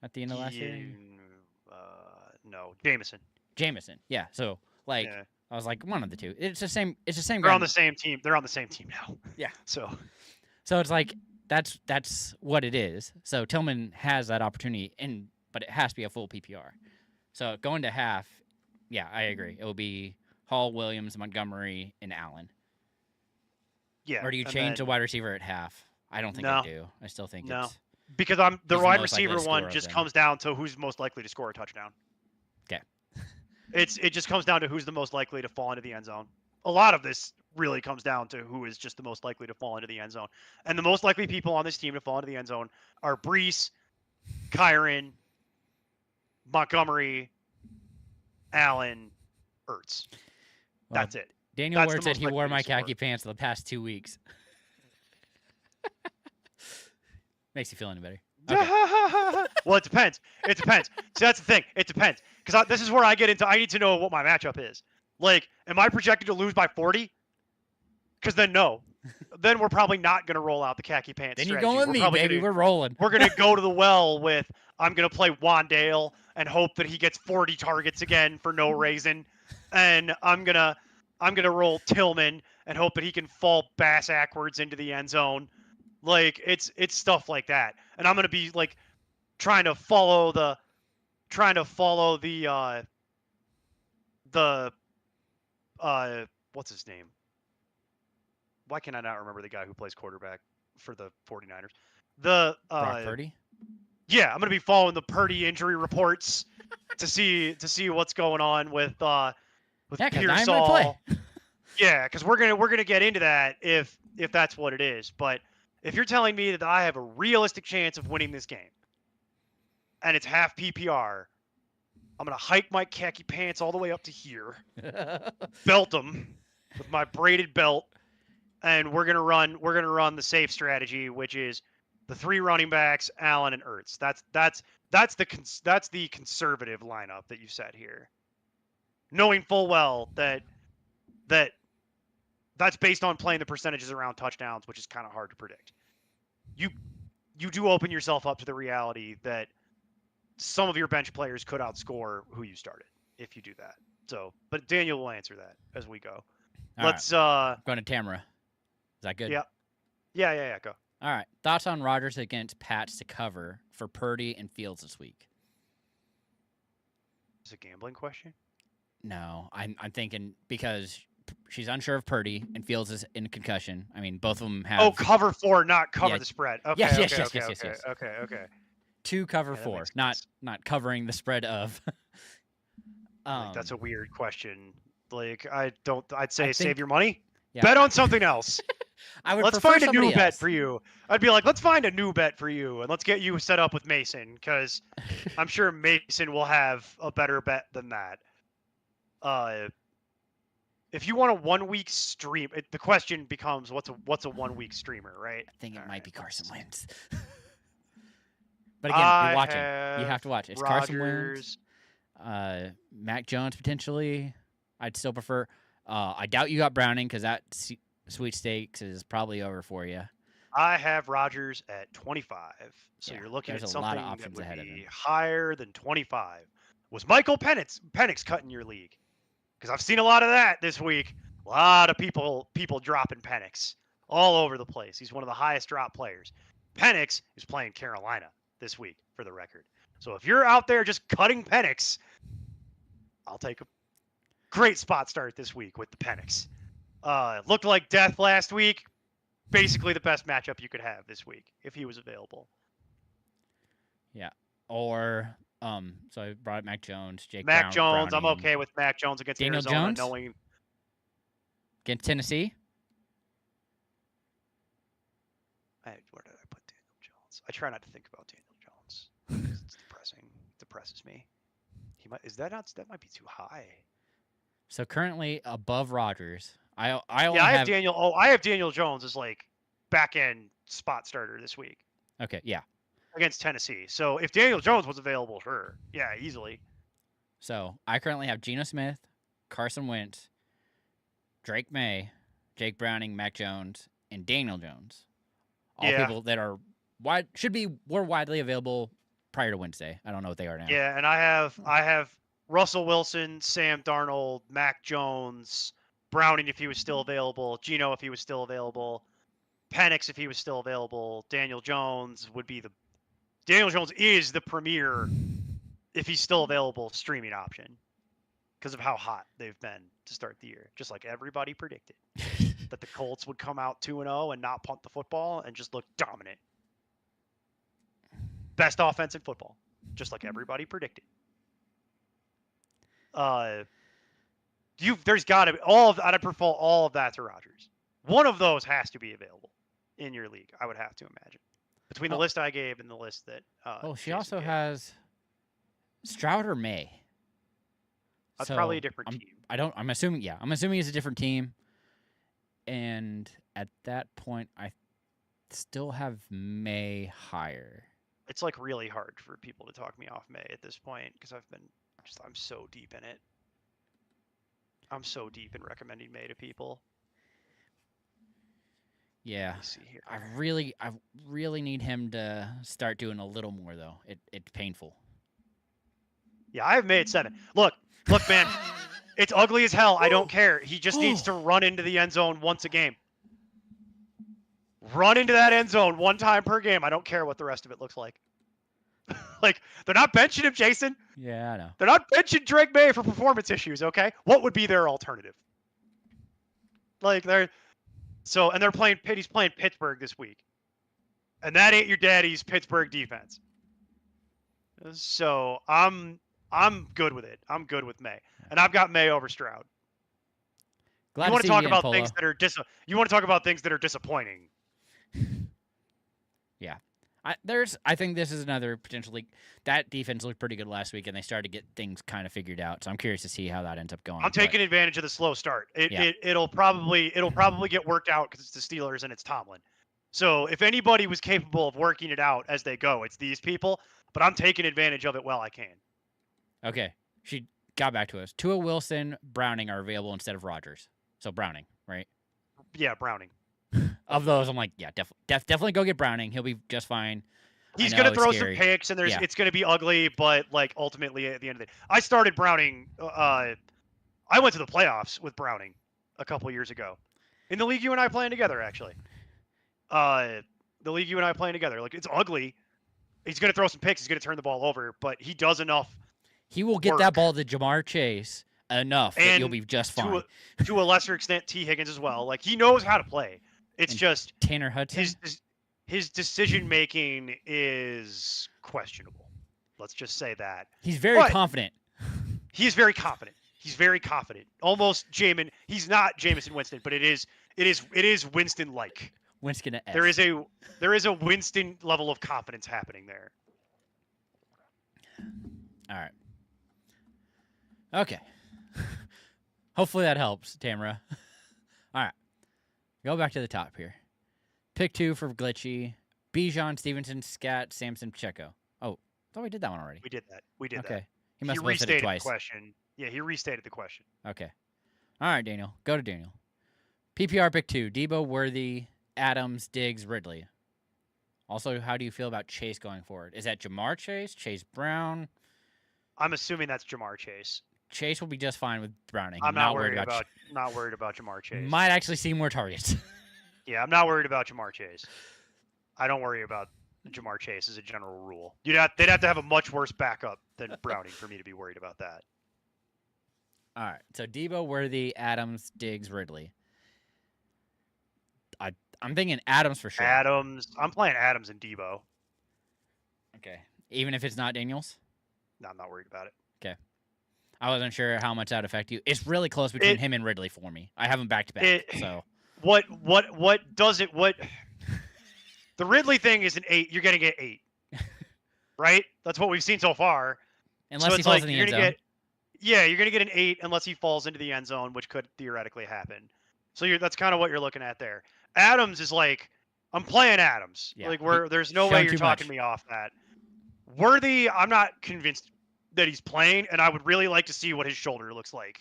at the end of last year?
No, Jameson.
Yeah. So like
Yeah.
I was like one of the two. It's the same. It's the same
They're
guy.
on the same team. They're on the same team now.
Yeah.
So
So it's like that's what it is. So Tillman has that opportunity, but it has to be a full PPR. So going to half, yeah, I agree. It will be Hall, Williams, Montgomery, and Allen.
Yeah.
Or do you
and
change the
then-
wide receiver at half? I don't think
No.
I do. I still think
No.
it's
Because the
He's the
wide
most likely to
receiver
score
one
of
just
them.
comes down to who's most likely to score a touchdown.
'Kay.
It just comes down to who's the most likely to fall into the end zone. A lot of this really comes down to who is just the most likely to fall into the end zone. And the most likely people on this team to fall into the end zone are Brees, Kyron, Montgomery, Allen, Ertz.
Well,
That's it.
Daniel
That's the
Ward said
most
he
likely
wore
to
my
score.
khaki pants the past 2 weeks. Makes you feel any better. Okay.
Well, it depends. It depends. So that's the thing. It depends. Because this is where I get into. I need to know what my matchup is. Like, am I projected to lose by 40? Because then no. Then we're probably not going to roll out the khaki pants.
Then you're
strategy.
going with
We're
me,
probably
baby.
Gonna,
We're rolling.
we're going to go to the well with I'm going to play Wandale and hope that he gets 40 targets again for no reason, and I'm gonna roll Tillman and hope that he can fall bass backwards into the end zone. Like it's stuff like that, and I'm gonna be like trying to follow the what's his name? Why can I not remember the guy who plays quarterback for the 49ers? The
Brock Purdy?
Yeah, I'm gonna be following the Purdy injury reports to see what's going on with
Yeah, 'cause I ain't gonna
Pearsall.
play.
Yeah, because we're gonna get into that if that's what it is. But if you're telling me that I have a realistic chance of winning this game, and it's half PPR, I'm gonna hike my khaki pants all the way up to here, belt them with my braided belt, and we're gonna run the safe strategy, which is the 3 running backs, Allen and Ertz. That's the conservative lineup that you set here, knowing full well that that's based on playing the percentages around touchdowns, which is kind of hard to predict. You do open yourself up to the reality that some of your bench players could outscore who you started if you do that. So, but Daniel will answer that as we go.
All
Let's
right. Going to Tamara. Is that good?
Yeah, go.
All right. Thoughts on Rodgers against Pats to cover for Purdy and Fields this week?
Is it a gambling question?
No, I'm thinking because she's unsure of Purdy and Fields is in concussion. I mean, both of them have.
Oh, cover 4, not cover
Yeah.
the spread. Okay,
Yes,
okay,
yes, yes,
okay,
yes, yes,
okay,
yes.
okay.
to cover
Yeah, that
4,
makes
not
sense.
covering the spread of.
Like, that's a weird question. Like, I'd say
I
save
think-
your money.
yeah.
Bet on something else.
I would
Let's
prefer
find a new
somebody
bet
else.
for you. I'd be like, let's find a new bet for you, and let's get you set up with Mason, because I'm sure Mason will have a better bet than that. If you want a 1 week stream, the question becomes, what's a 1 week streamer, right?
I think it
All
might
right,
be Carson
let's
Wentz. But again,
I
you're watching. You have to watch. It's Carson
Rodgers.
Wentz, Mac Jones potentially. I'd still prefer. I doubt you got Browning because that sweepstakes is probably over for you.
I have Rodgers at 25. So
Yeah,
you're looking at
there's a lot
something
of
that
options
would
ahead of
be
him.
higher than 25. Was Michael Penix cutting your league? Because I've seen a lot of that this week. A lot of people dropping Penix all over the place. He's one of the highest drop players. Penix is playing Carolina this week, for the record. So if you're out there just cutting Penix, I'll take a great spot start this week with the Penix. Looked like death last week. Basically the best matchup you could have this week if he was available.
Or so I brought up Mac Jones,
Mac Jones, I'm
Browning.
okay with Mac Jones against
Daniel
Arizona,
Jones?
knowing
Against Tennessee.
where did I put Daniel Jones? I try not to think about Daniel Jones. It's depressing. It depresses me. That might be too high.
So currently above Rodgers. I only
I
have
have Daniel Jones as like back end spot starter this week
Okay, yeah.
against Tennessee. So if Daniel Jones was available, sure. Yeah, easily.
So I currently have Geno Smith, Carson Wentz, Drake May, Jake Browning, Mac Jones, and Daniel Jones. All
Yeah.
people that are were widely available prior to Wednesday. I don't know what they are now.
Yeah, and I have Russell Wilson, Sam Darnold, Mac Jones, Browning if he was still available, Geno if he was still available. Penix, if he was still available. Daniel Jones would be the. Daniel Jones is the premier, if he's still available, streaming option because of how hot they've been to start the year. Just like everybody predicted that the Colts would come out 2-0 and not punt the football and just look dominant. Best offense in football, just like everybody predicted. There's got to be I'd prefer all of that to Rodgers. One of those has to be available in your league, I would have to imagine. Between the list I gave and the list that.
Well, she
Jason
also
gave.
has Stroud or May.
That's
So,
probably a different team.
I'm assuming. Yeah, I'm assuming it's a different team. And at that point, I still have May higher.
It's like really hard for people to talk me off May at this point because I'm so deep in it. I'm so deep in recommending May to people.
Yeah,
Let me see here.
I really need him to start doing a little more though. It's painful.
Yeah, I have May at 7. Look, man, it's ugly as hell. I don't care. He just needs to run into the end zone once a game. Run into that end zone one time per game. I don't care what the rest of it looks like. Like, they're not benching him, Jason.
Yeah, I know.
They're not benching Drake May for performance issues, okay? What would be their alternative? Like, they're playing he's playing Pittsburgh this week. And that ain't your daddy's Pittsburgh defense. So I'm good with it. I'm good with May. And I've got May over Stroud.
Glad
You want to
see
talk
you
about
again,
things
Polo.
that are you want to talk about things that are disappointing.
Yeah. I think this is another potentially that defense looked pretty good last week, and they started to get things kind of figured out. So I'm curious to see how that ends up going.
I'm taking advantage of the slow start.
Yeah.
It'll probably get worked out because it's the Steelers and it's Tomlin. So if anybody was capable of working it out as they go, it's these people. But I'm taking advantage of it while I can.
Okay. She got back to us. Tua Wilson, Browning are available instead of Rodgers. So Browning, right?
Yeah, Browning.
Of those, I'm like, yeah, definitely go get Browning. He'll be just fine.
He's
I
gonna
know,
throw
it's
some
scary.
picks, and
Yeah.
it's gonna be ugly, but like ultimately at the end of the day, I started Browning. I went to the playoffs with Browning a couple years ago, in the league you and I playing together, actually. The league you and I playing together, like it's ugly. He's gonna throw some picks. He's gonna turn the ball over, but he does enough.
He will get that ball to Jamar Chase enough that you'll
And
be just fine.
To a lesser extent, T. Higgins as well. Like he knows how to play. It's
And
just
Tanner Hudson.
his decision making is questionable. Let's just say that.
He's very confident.
He's very confident. He's very confident. Almost Jamin. He's not Jameson Winston, but it is Winston like.
Winston.
There is a Winston level of confidence happening there.
All right. Okay. Hopefully that helps, Tamara. All right. Go back to the top here. Pick 2 for Glitchy. Bijan, Stevenson, Scat, Samson, Pacheco. Oh, I thought we did that one already.
We did that.
Okay. He
He
must have said it
restated
twice.
the question. Yeah, he restated the question.
Okay. All right, Daniel. Go to Daniel. PPR pick 2. Debo, Worthy, Adams, Diggs, Ridley. Also, how do you feel about Chase going forward? Is that Jamar Chase? Chase Brown?
I'm assuming that's Jamar Chase.
Chase will be just fine with Browning.
I'm not worried about Jamar Chase.
Might actually see more targets.
Yeah, I'm not worried about Jamar Chase. I don't worry about Jamar Chase as a general rule. They'd have to have a much worse backup than Browning for me to be worried about that.
All right. So Debo, Worthy, Adams, Diggs, Ridley. I'm thinking Adams for sure.
Adams. I'm playing Adams and Debo.
Okay. Even if it's not Daniels?
No, I'm not worried about it.
Okay. I wasn't sure how much that would affect you. It's really close between him and Ridley for me. I have them back to back. So
what does it the Ridley thing is an 8. You're gonna get 8. Right? That's what we've seen so far.
Unless he falls in the end zone.
You're gonna get an 8 unless he falls into the end zone, which could theoretically happen. So that's kind of what you're looking at there. Adams is like, I'm playing Adams.
Yeah.
Like there's no way you're talking me off that. Worthy, I'm not convinced that he's playing, and I would really like to see what his shoulder looks like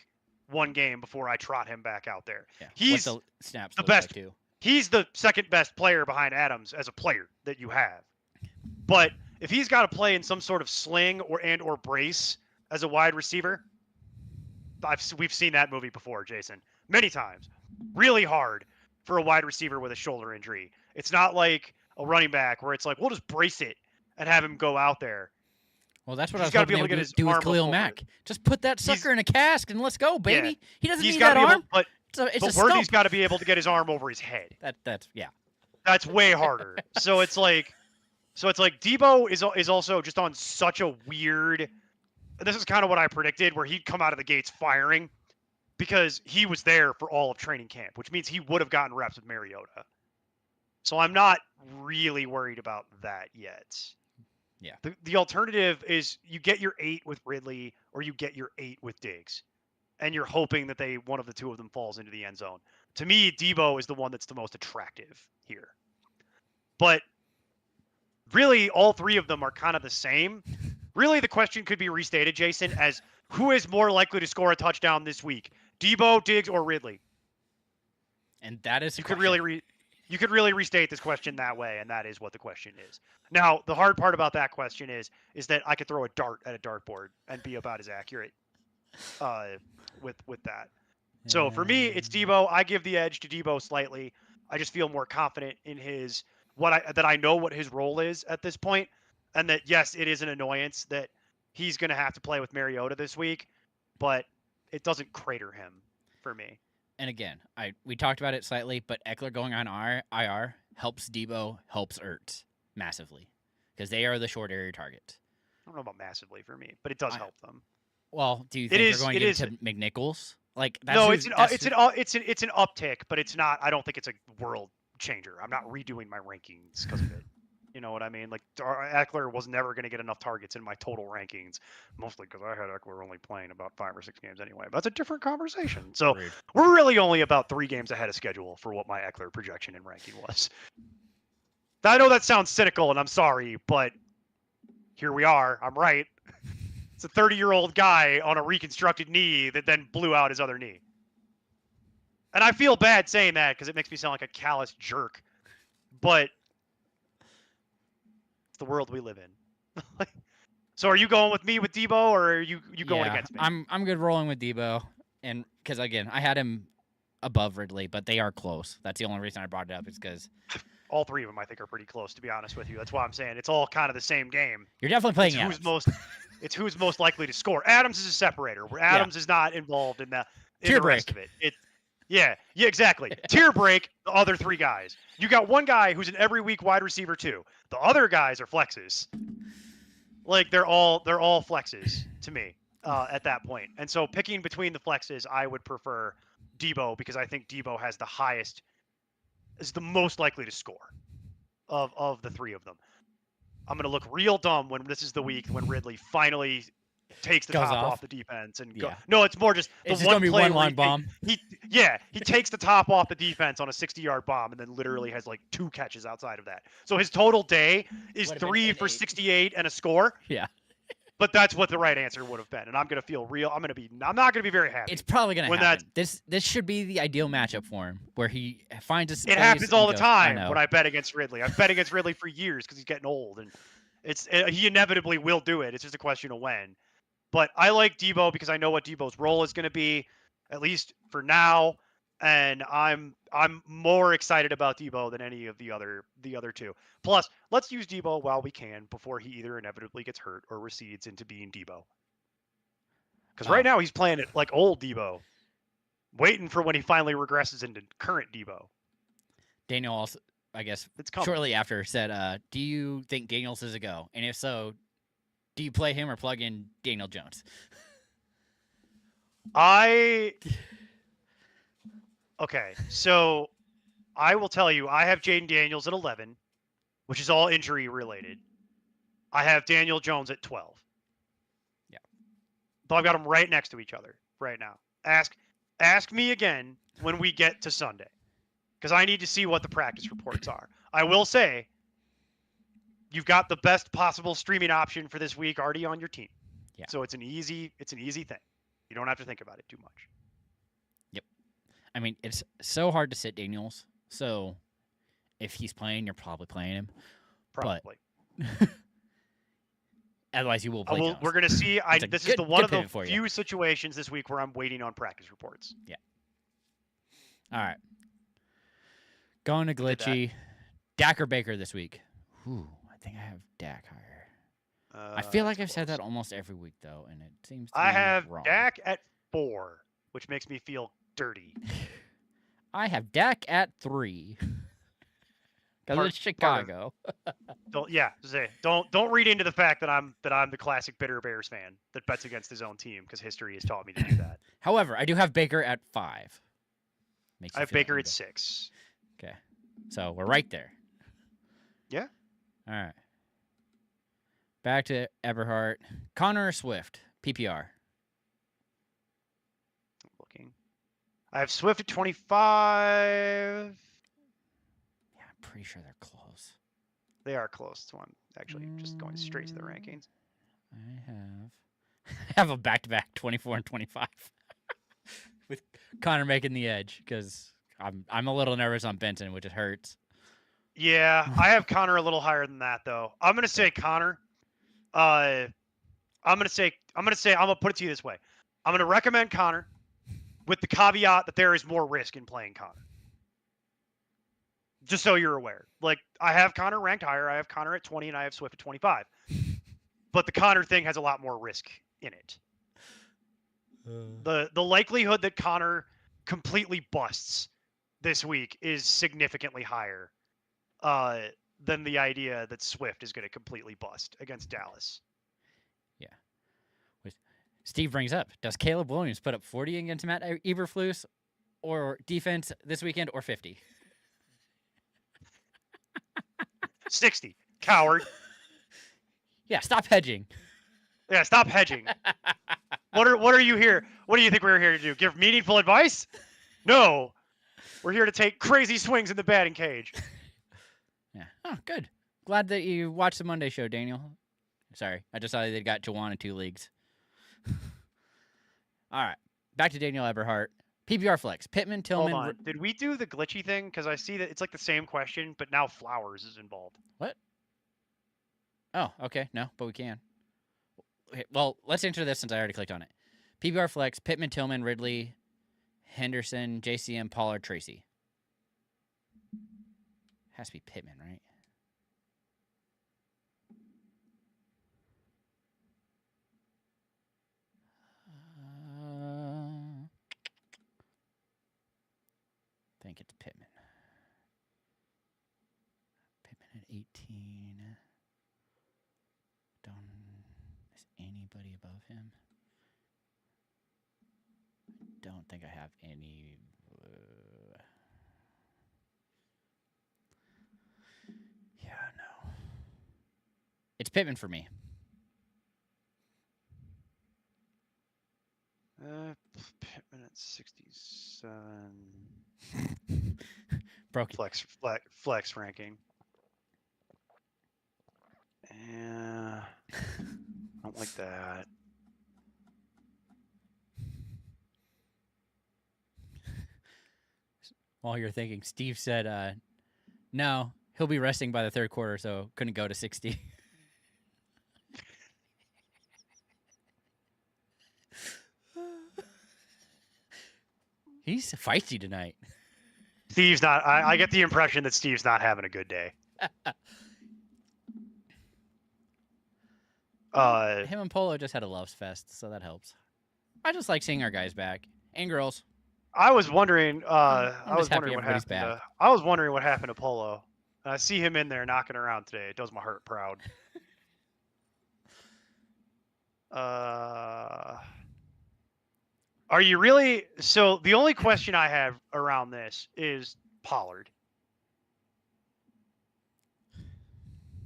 one game before I trot him back out there.
Yeah.
He's
what the snaps
the
look
best.
Like too.
He's the second best player behind Adams as a player that you have. But if he's got to play in some sort of sling or brace as a wide receiver, we've seen that movie before, Jason, many times. Really hard for a wide receiver with a shoulder injury It's not like a running back where it's like, we'll just brace it and have him go out there.
Well, that's what
He's
I was
gotta be
hoping
able
they
to
would
get his
do with
arm
Khalil
over
Mack.
it.
Just put that
He's-
sucker in a cask and let's go, baby. He doesn't
He's
need
got to
that
be
arm.
able,
It's
but
a
Worthy's
stump.
got to be able to get his arm over his head.
That's yeah.
That's way harder. So it's like Debo is also just on such a weird. This is kind of what I predicted, where he'd come out of the gates firing, because he was there for all of training camp, which means he would have gotten reps with Mariota. So I'm not really worried about that yet.
Yeah.
The alternative is you get your 8 with Ridley or you get your 8 with Diggs, and you're hoping that one of the two of them falls into the end zone. To me, Debo is the one that's the most attractive here. But really, all three of them are kind of the same. Really, the question could be restated, Jason, as who is more likely to score a touchdown this week, Debo, Diggs, or Ridley?
And that is
You could really restate this question that way, and that is what the question is. Now, the hard part about that question is that I could throw a dart at a dartboard and be about as accurate with that. So for me, it's Debo. I give the edge to Debo slightly. I just feel more confident in that I know what his role is at this point, and that yes, it is an annoyance that he's going to have to play with Mariota this week, but it doesn't crater him for me.
And again, we talked about it slightly, but Eckler going on IR helps Debo, helps Ertz massively, because they are the short area target.
I don't know about massively for me, but it does help them.
Well, do you think they're going to give it to McNichols? Like that's
no, it's an uptick, but it's not. I don't think it's a world changer. I'm not redoing my rankings because of it. You know what I mean? Like Eckler was never going to get enough targets in my total rankings, mostly because I had Eckler only playing about 5 or 6 games anyway. But that's a different conversation. So
Rude.
We're really only about 3 games ahead of schedule for what my Eckler projection and ranking was. I know that sounds cynical, and I'm sorry, but here we are. I'm right. It's a 30-year-old guy on a reconstructed knee that then blew out his other knee. And I feel bad saying that because it makes me sound like a callous jerk. But it's the world we live in. So are you going with me with Debo, or are you going against me?
I'm good rolling with Debo, and because again, I had him above Ridley, but they are close. That's the only reason I brought it up, is because
all 3 of them I think are pretty close, to be honest with you. That's why I'm saying it's all kind of the same game.
You're definitely playing Adams.
It's who's most likely to score. Adams is a separator, where Adams is not involved in the rest of it. Yeah, exactly. Tier break, the other 3 guys. You got one guy who's an every week wide receiver too. The other guys are flexes. Like they're all flexes to me at that point. And so picking between the flexes, I would prefer Debo, because I think Debo has is the most likely to score of the 3 of them. I'm going to look real dumb when this is the week when Ridley finally takes the top off the defense and go. No, it's more just the
it's
one
gonna be
play
one line bomb.
He takes the top off the defense on a 60-yard bomb and then literally has like 2 catches outside of that. So his total day is 3 for 68 and a score.
Yeah.
But that's what the right answer would have been, and I'm gonna feel real. I'm not gonna be very happy.
It's probably gonna happen. This should be the ideal matchup for him, where he finds a.
It happens all the time when I bet against Ridley. I've bet against Ridley for years because he's getting old, and he inevitably will do it. It's just a question of when. But I like Debo because I know what Debo's role is going to be, at least for now, and I'm more excited about Debo than any of the other 2. Plus, let's use Debo while we can before he either inevitably gets hurt or recedes into being Debo. Because right now he's playing it like old Debo, waiting for when he finally regresses into current Debo.
Daniel also, I guess, shortly after said, "Do you think Daniels is a go? And if so, do you play him or plug in Daniel Jones?"
Okay, so I will tell you, I have Jaden Daniels at 11, which is all injury related. I have Daniel Jones at 12.
Yeah.
But I've got them right next to each other right now. Ask me again when we get to Sunday, because I need to see what the practice reports are. I will say, you've got the best possible streaming option for this week already on your team.
Yeah.
So it's an easy thing. You don't have to think about it too much.
Yep. I mean, it's so hard to sit Daniels. So if he's playing, you're probably playing him.
Probably.
But otherwise, you will play Jones.
We're going to see. This is one of the few situations this week where I'm waiting on practice reports.
Yeah. All right. Going to glitchy. Dak or Baker this week? Ooh, I think I have Dak higher. I feel like
That's
I've said that
close.
almost every week though, and it seems to
I
be
have
wrong.
Dak at 4, which makes me feel dirty.
I have Dak at 3 because it's Chicago.
Don't read into the fact that I'm the classic bitter Bears fan that bets against his own team because history has taught me to do that.
However, I do have Baker at 5. Makes
I
you
have
feel
Baker
any
at
better.
6.
Okay, so we're right there.
Yeah.
All right. Back to Eberhardt. Connor or Swift? PPR.
Looking. I have Swift at 25.
Yeah, I'm pretty sure they're close.
They are close to one. Actually, just going straight to the rankings.
I have a back-to-back 24 and 25 with Connor making the edge because I'm a little nervous on Benton, which it hurts.
Yeah, I have Connor a little higher than that though. I'm gonna say Connor. I'm gonna put it to you this way. I'm gonna recommend Connor with the caveat that there is more risk in playing Connor. Just so you're aware. Like, I have Connor ranked higher. I have Connor at 20 and I have Swift at 25. But the Connor thing has a lot more risk in it. The likelihood that Connor completely busts this week is significantly higher than the idea that Swift is going to completely bust against Dallas.
Yeah. Steve brings up, does Caleb Williams put up 40 against Matt Eberflus or defense this weekend or 50?
60. Coward.
Yeah, stop hedging.
Yeah, stop hedging. What are you here? What do you think we're here to do? Give meaningful advice? No. We're here to take crazy swings in the batting cage.
Yeah. Oh, good. Glad that you watched the Monday show, Daniel. Sorry, I just saw they got Jawan in 2 leagues. All right, back to Daniel Eberhardt. PPR flex. Pittman, Tillman.
Hold on. Did we do the glitchy thing? Because I see that it's like the same question, but now Flowers is involved.
What? Oh, okay. No, but we can. Okay, well, let's answer this since I already clicked on it. PPR flex. Pittman, Tillman, Ridley, Henderson, JCM, Pollard, Tracy. Has to be Pittman, right? I think it's Pittman. Pittman at 18. Is anybody above him? Don't think I have any. Yeah, no. It's Pittman for me.
Pittman at 67.
Broke it.
Flex ranking. Yeah. I don't like that.
While you're thinking, Steve said, no, he'll be resting by the 3rd quarter, so couldn't go to 60. He's feisty tonight.
Steve's not. I get the impression that Steve's not having a good day.
Him and Polo just had a loves fest, so that helps. I just like seeing our guys back and girls.
I was wondering.
I'm
I was
just happy
wondering what
everybody's
happened.
back.
I was wondering what happened to Polo. I see him in there knocking around today. It does my heart proud. Are you really? So the only question I have around this is Pollard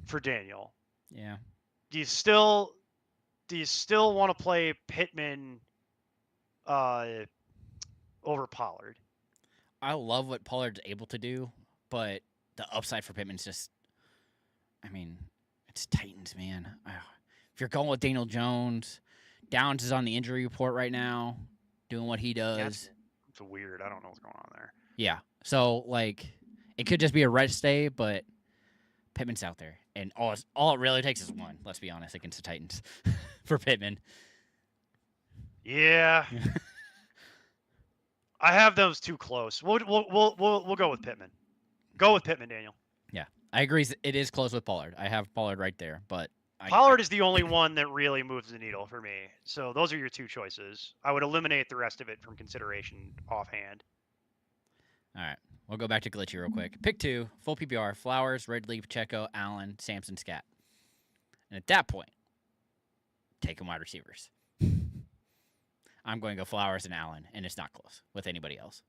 for Daniel.
Yeah.
Do you still want to play Pittman over Pollard?
I love what Pollard's able to do, but the upside for Pittman's just, I mean, it's Titans, man. If you're going with Daniel Jones, Downs is on the injury report right now, doing what he does.
Yeah, it's weird. I don't know what's going on there.
Yeah. So, like, it could just be a rest day, but Pittman's out there. And all it really takes is one, let's be honest, against the Titans for Pittman.
Yeah. I have those two close. We'll go with Pittman. Go with Pittman, Daniel.
Yeah. I agree. It is close with Pollard. I have Pollard right there, but
Pollard is the only one that really moves the needle for me. So those are your two choices. I would eliminate the rest of it from consideration offhand.
All right. We'll go back to Glitchy real quick. Pick 2, full PPR, Flowers, Ridley, Pacheco, Allen, Sampson, Scat. And at that point, taking wide receivers. I'm going to go Flowers and Allen, and it's not close with anybody else.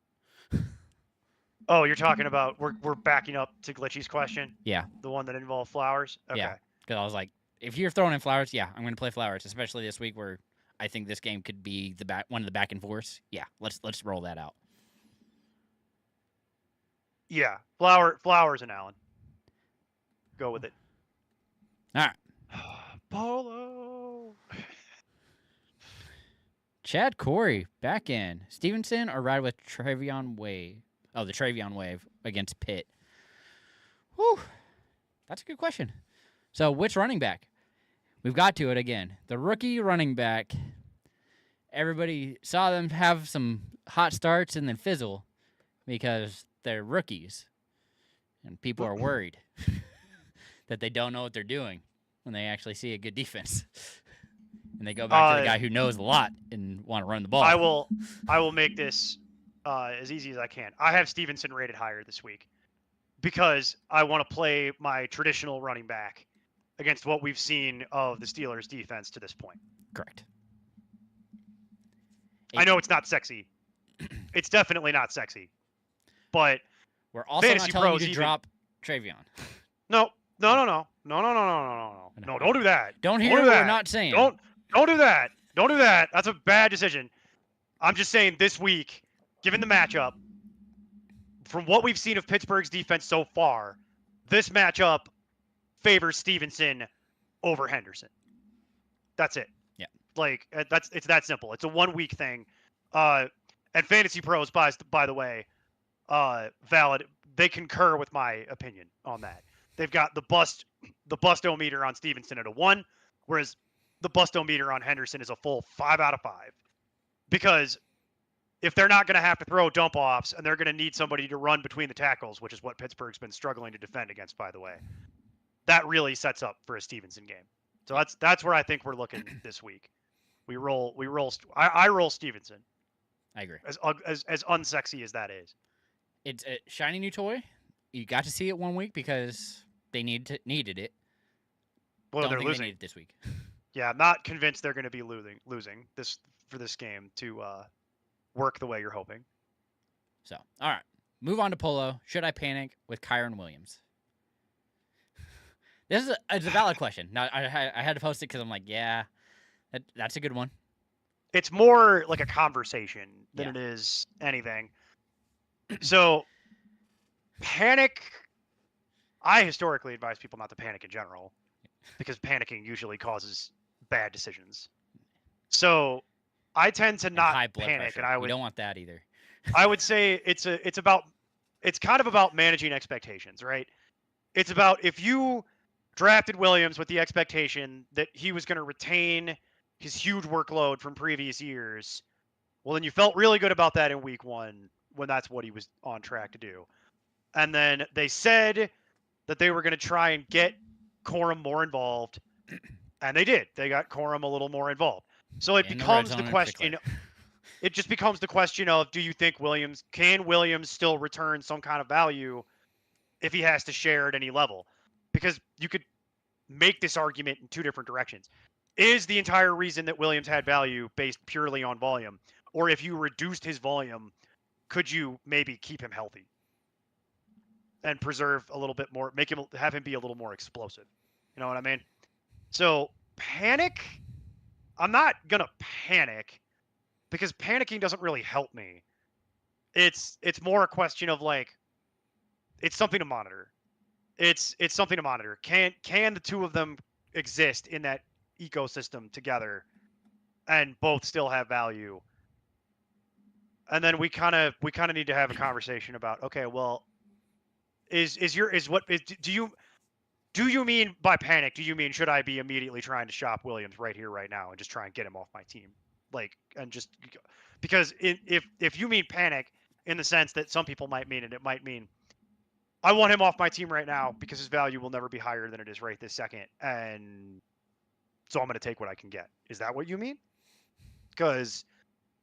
Oh, you're talking about we're backing up to Glitchy's question?
Yeah.
The one that involved Flowers? Okay.
Yeah. Because I was like, if you're throwing in Flowers, yeah, I'm going to play Flowers, especially this week where I think this game could be one of the back and forths. Yeah, let's roll that out.
Yeah, Flowers and Allen. Go with it.
All right.
Polo.
Chad Corey back in. Stevenson or ride with Travion Wave? Oh, the Travion Wave against Pitt. Whew. That's a good question. So, which running back? We've got to it again. The rookie running back. Everybody saw them have some hot starts and then fizzle because they're rookies. And people are worried that they don't know what they're doing when they actually see a good defense. And they go back to the guy who knows a lot and want to run the ball.
I will make this as easy as I can. I have Stevenson rated higher this week because I want to play my traditional running back against what we've seen of the Steelers' defense to this point.
Correct.
I know it's not sexy. It's definitely not sexy. But
we're also not telling you to drop Travion.
No, don't do that.
Don't hear what we're not saying.
Don't do that. Don't do that. That's a bad decision. I'm just saying this week, given the matchup, from what we've seen of Pittsburgh's defense so far, this matchup favors Stevenson over Henderson. That's it.
Yeah.
Like it's that simple. It's a 1 week thing. And Fantasy Pros, by the way, valid. They concur with my opinion on that. They've got the bustometer on Stevenson at a 1, whereas the bustometer on Henderson is a full 5 out of 5. Because if they're not going to have to throw dump offs and they're going to need somebody to run between the tackles, which is what Pittsburgh's been struggling to defend against, by the way, that really sets up for a Stevenson game. So that's where I think we're looking this week. I roll Stevenson.
I agree.
As unsexy as that is.
It's a shiny new toy. You got to see it 1 week because they needed it.
Well, they're
They
losing.
need it this week.
Yeah, I'm not convinced they're going to be losing this game to work the way you're hoping.
So, all right. Move on to Polo. Should I panic with Kyron Williams? This is a valid question. Now, I had to post it because I'm like, yeah, that's a good one.
It's more like a conversation than it is anything. So, panic. I historically advise people not to panic in general because panicking usually causes bad decisions. So, I tend to not
high blood
panic,
pressure.
and
We don't want that either.
I would say it's kind of about managing expectations, right? It's about if you drafted Williams with the expectation that he was going to retain his huge workload from previous years, well, then you felt really good about that in week 1 when that's what he was on track to do. And then they said that they were going to try and get Corum more involved, and they did. They got Corum a little more involved. So it becomes the question. It just becomes the question of, do you think can Williams still return some kind of value if he has to share at any level? Because you could make this argument in 2 different directions. Is the entire reason that Williams had value based purely on volume? Or if you reduced his volume, could you maybe keep him healthy and preserve a little bit more, have him be a little more explosive? You know what I mean? So panic, I'm not going to panic because panicking doesn't really help me. It's more a question of like, it's something to monitor. It's something to monitor. Can the two of them exist in that ecosystem together and both still have value? And then we kind of need to have a conversation about, okay, well, do you mean by panic? Do you mean should I be immediately trying to shop Williams right here, right now, and just try and get him off my team? Like, and just because if you mean panic in the sense that some people might mean it might mean I want him off my team right now because his value will never be higher than it is right this second, and so I'm going to take what I can get. Is that what you mean? Because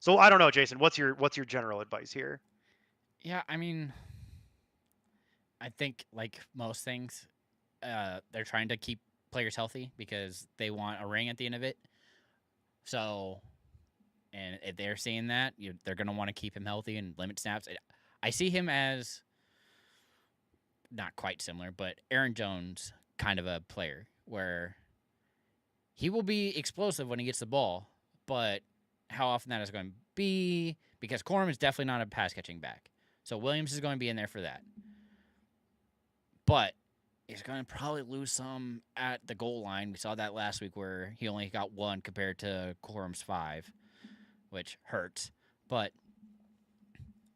so I don't know, Jason. What's your general advice here?
Yeah, I mean, I think like most things, they're trying to keep players healthy because they want a ring at the end of it. So, and if they're seeing that, they're going to want to keep him healthy and limit snaps. I see him as not quite similar, but Aaron Jones kind of a player where he will be explosive when he gets the ball, but how often that is going to be, because Corum is definitely not a pass catching back. So Williams is going to be in there for that. But he's going to probably lose some at the goal line. We saw that last week where he only got 1 compared to Corum's 5, which hurts. But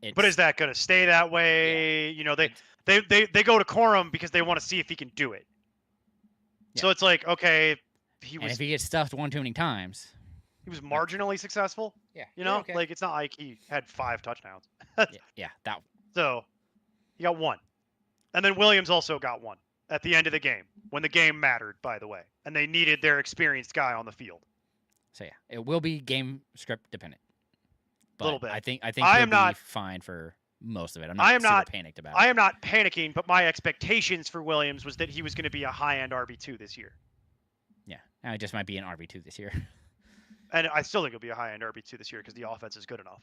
is that going to stay that way?
Yeah.
You know, they go to Corum because they want to see if he can do it. Yeah. So it's like, okay,
if he gets stuffed one too many times,
he was marginally successful.
Yeah,
you know,
okay.
Like it's not like he had 5 touchdowns.
yeah, that.
So he got 1, and then Williams also got 1 at the end of the game when the game mattered, by the way, and they needed their experienced guy on the field.
So yeah, it will be game script dependent. But
a little bit.
I think he'll be fine for most of it. I'm not panicked about it.
I am not panicking, but my expectations for Williams was that he was going to be a high-end RB2 this year.
Yeah, it just might be an RB2 this year.
And I still think he'll be a high-end RB2 this year because the offense is good enough.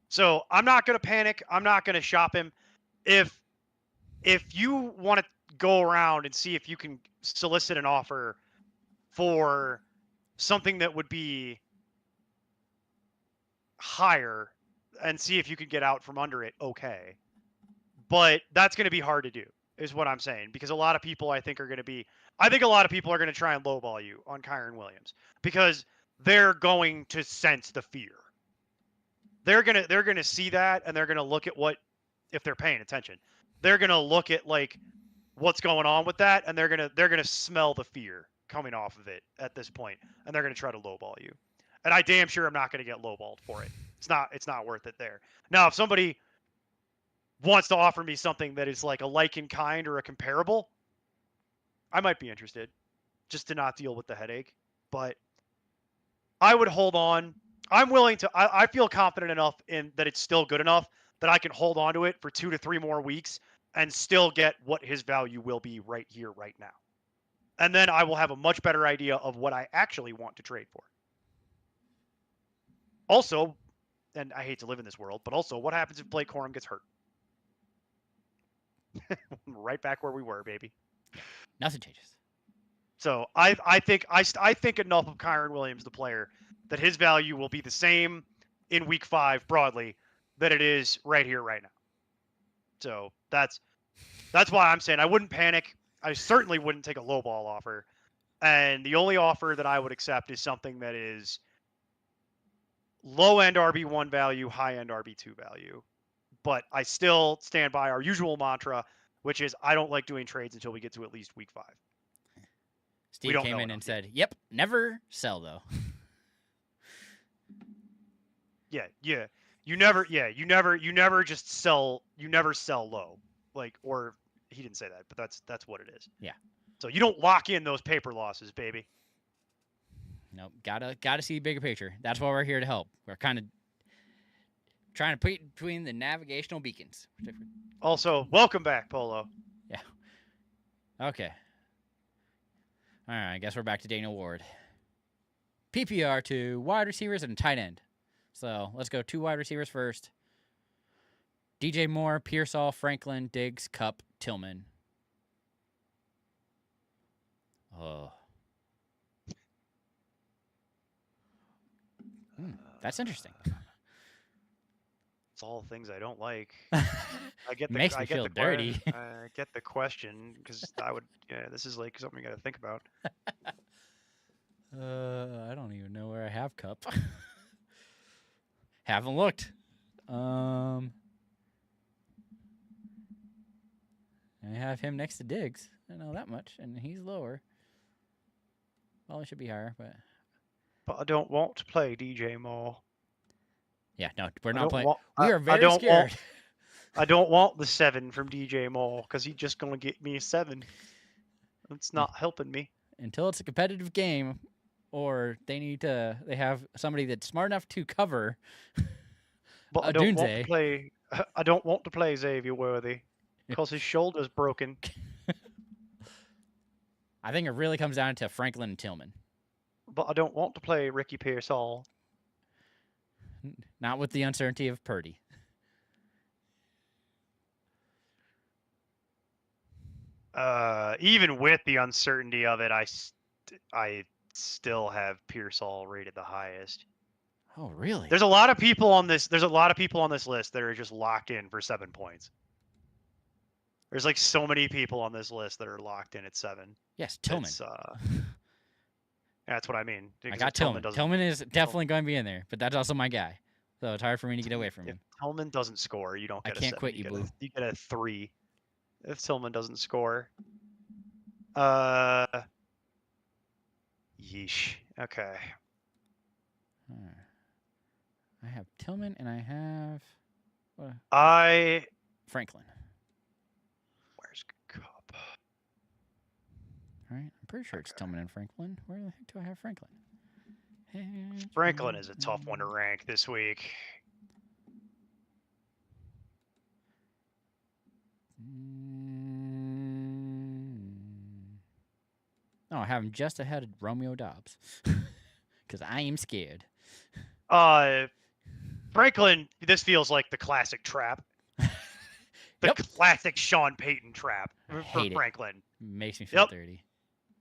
So I'm not going to panic. I'm not going to shop him. If you want to go around and see if you can solicit an offer for something that would be higher and see if you could get out from under it, okay. But that's going to be hard to do, is what I'm saying, because a lot of people I think a lot of people are going to try and lowball you on Kyren Williams because they're going to sense the fear. They're going to see that, and they're going to look at what, if they're paying attention, they're going to look at like what's going on with that, and they're going to smell the fear coming off of it at this point, and they're going to try to lowball you. And I damn sure I'm not going to get lowballed for it. It's not worth it there. Now, if somebody wants to offer me something that is like a like in kind or a comparable, I might be interested just to not deal with the headache. But I would hold on. I'm willing to, I feel confident enough in that it's still good enough that I can hold on to it for 2 to 3 more weeks and still get what his value will be right here, right now. And then I will have a much better idea of what I actually want to trade for. Also, and I hate to live in this world, but also what happens if Blake Corum gets hurt? Right back where we were, baby.
Nothing changes.
So I think enough of Kyren Williams, the player, that his value will be the same in week 5 broadly that it is right here, right now. So that's why I'm saying I wouldn't panic. I certainly wouldn't take a lowball offer. And the only offer that I would accept is something that is low-end RB1 value, high-end RB2 value. But I still stand by our usual mantra, which is I don't like doing trades until we get to at least week 5.
Steve came in and said, "Yep, never sell though."
Yeah. You never just sell. You never sell low, like, or he didn't say that, but that's what it is.
Yeah.
So you don't lock in those paper losses, baby.
Nope. Gotta see the bigger picture. That's why we're here to help. We're kind of trying to put between the navigational beacons.
Also, welcome back, Polo.
Yeah. Okay. All right, I guess we're back to Daniel Ward. PPR to wide receivers and tight end. So let's go 2 wide receivers first. DJ Moore, Pearsall, Franklin, Diggs, Kupp, Tillman. Oh. That's interesting.
It's all things I don't like. I get the,
Makes me feel dirty.
I get the question because this is like something you got to think about.
I don't even know where I have Kupp. Haven't looked. I have him next to Diggs. I know that much, and he's lower. Well, it should be higher, but
I don't want to play DJ Moore.
Yeah, no, we're not playing. We are very scared.
I don't want the 7 from DJ Moore because he's just gonna get me a 7. It's not helping me.
Until it's a competitive game, or they have somebody that's smart enough to cover
But
a
I don't want
Dunze.
to play. I don't want to play Xavier Worthy because his shoulder's broken.
I think it really comes down to Franklin and Tillman.
But I don't want to play Ricky Pearsall.
Not with the uncertainty of Purdy.
Even with the uncertainty of it, I still have Pearsall rated the highest.
Oh, really?
There's a lot of people on this. There's a lot of people on this list that are just locked in for 7 points. There's like so many people on this list that are locked in at 7.
Yes, Tillman.
It's, that's what I mean.
I
because
got
if
Tillman.
doesn't-
Tillman is definitely going to be in there, but that's also my guy. So it's hard for me to get away from
If
him.
Tillman doesn't score, you don't
I
get a
can't
7.
quit you,
get
Blue.
you get a 3 if Tillman doesn't score. Yeesh. Okay.
I have Tillman and I have Franklin.
Where's Cup?
All right, I'm pretty sure it's Tillman and Franklin. Where the heck do I have Franklin?
Franklin is a tough one to rank this week.
Oh, I have him just ahead of Romeo Dobbs because I am scared.
Franklin, this feels like the classic trap. The
Yep.
classic Sean Payton trap for
hate it.
Franklin.
Makes me feel
Yep.
dirty.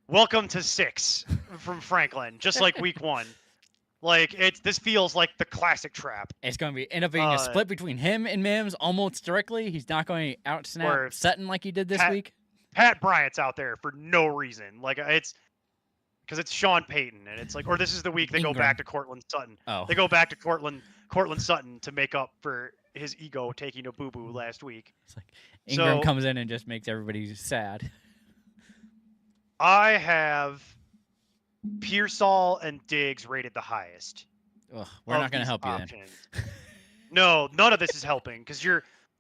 Welcome to 6 from Franklin, just like week 1. Like this feels like the classic trap.
It's going to end up being a split between him and Mims almost directly. He's not going to out snap Sutton like he did this week.
Pat Bryant's out there for no reason. Like it's because it's Sean Payton, and it's like, or this is the week they go back to Cortland Sutton.
Oh.
They go back to Cortland Sutton to make up for his ego taking a boo-boo last week.
It's like Ingram comes in and just makes everybody sad.
I have Pearsall and Diggs rated the highest.
Ugh, we're not going to help you then.
No, none of this is helping because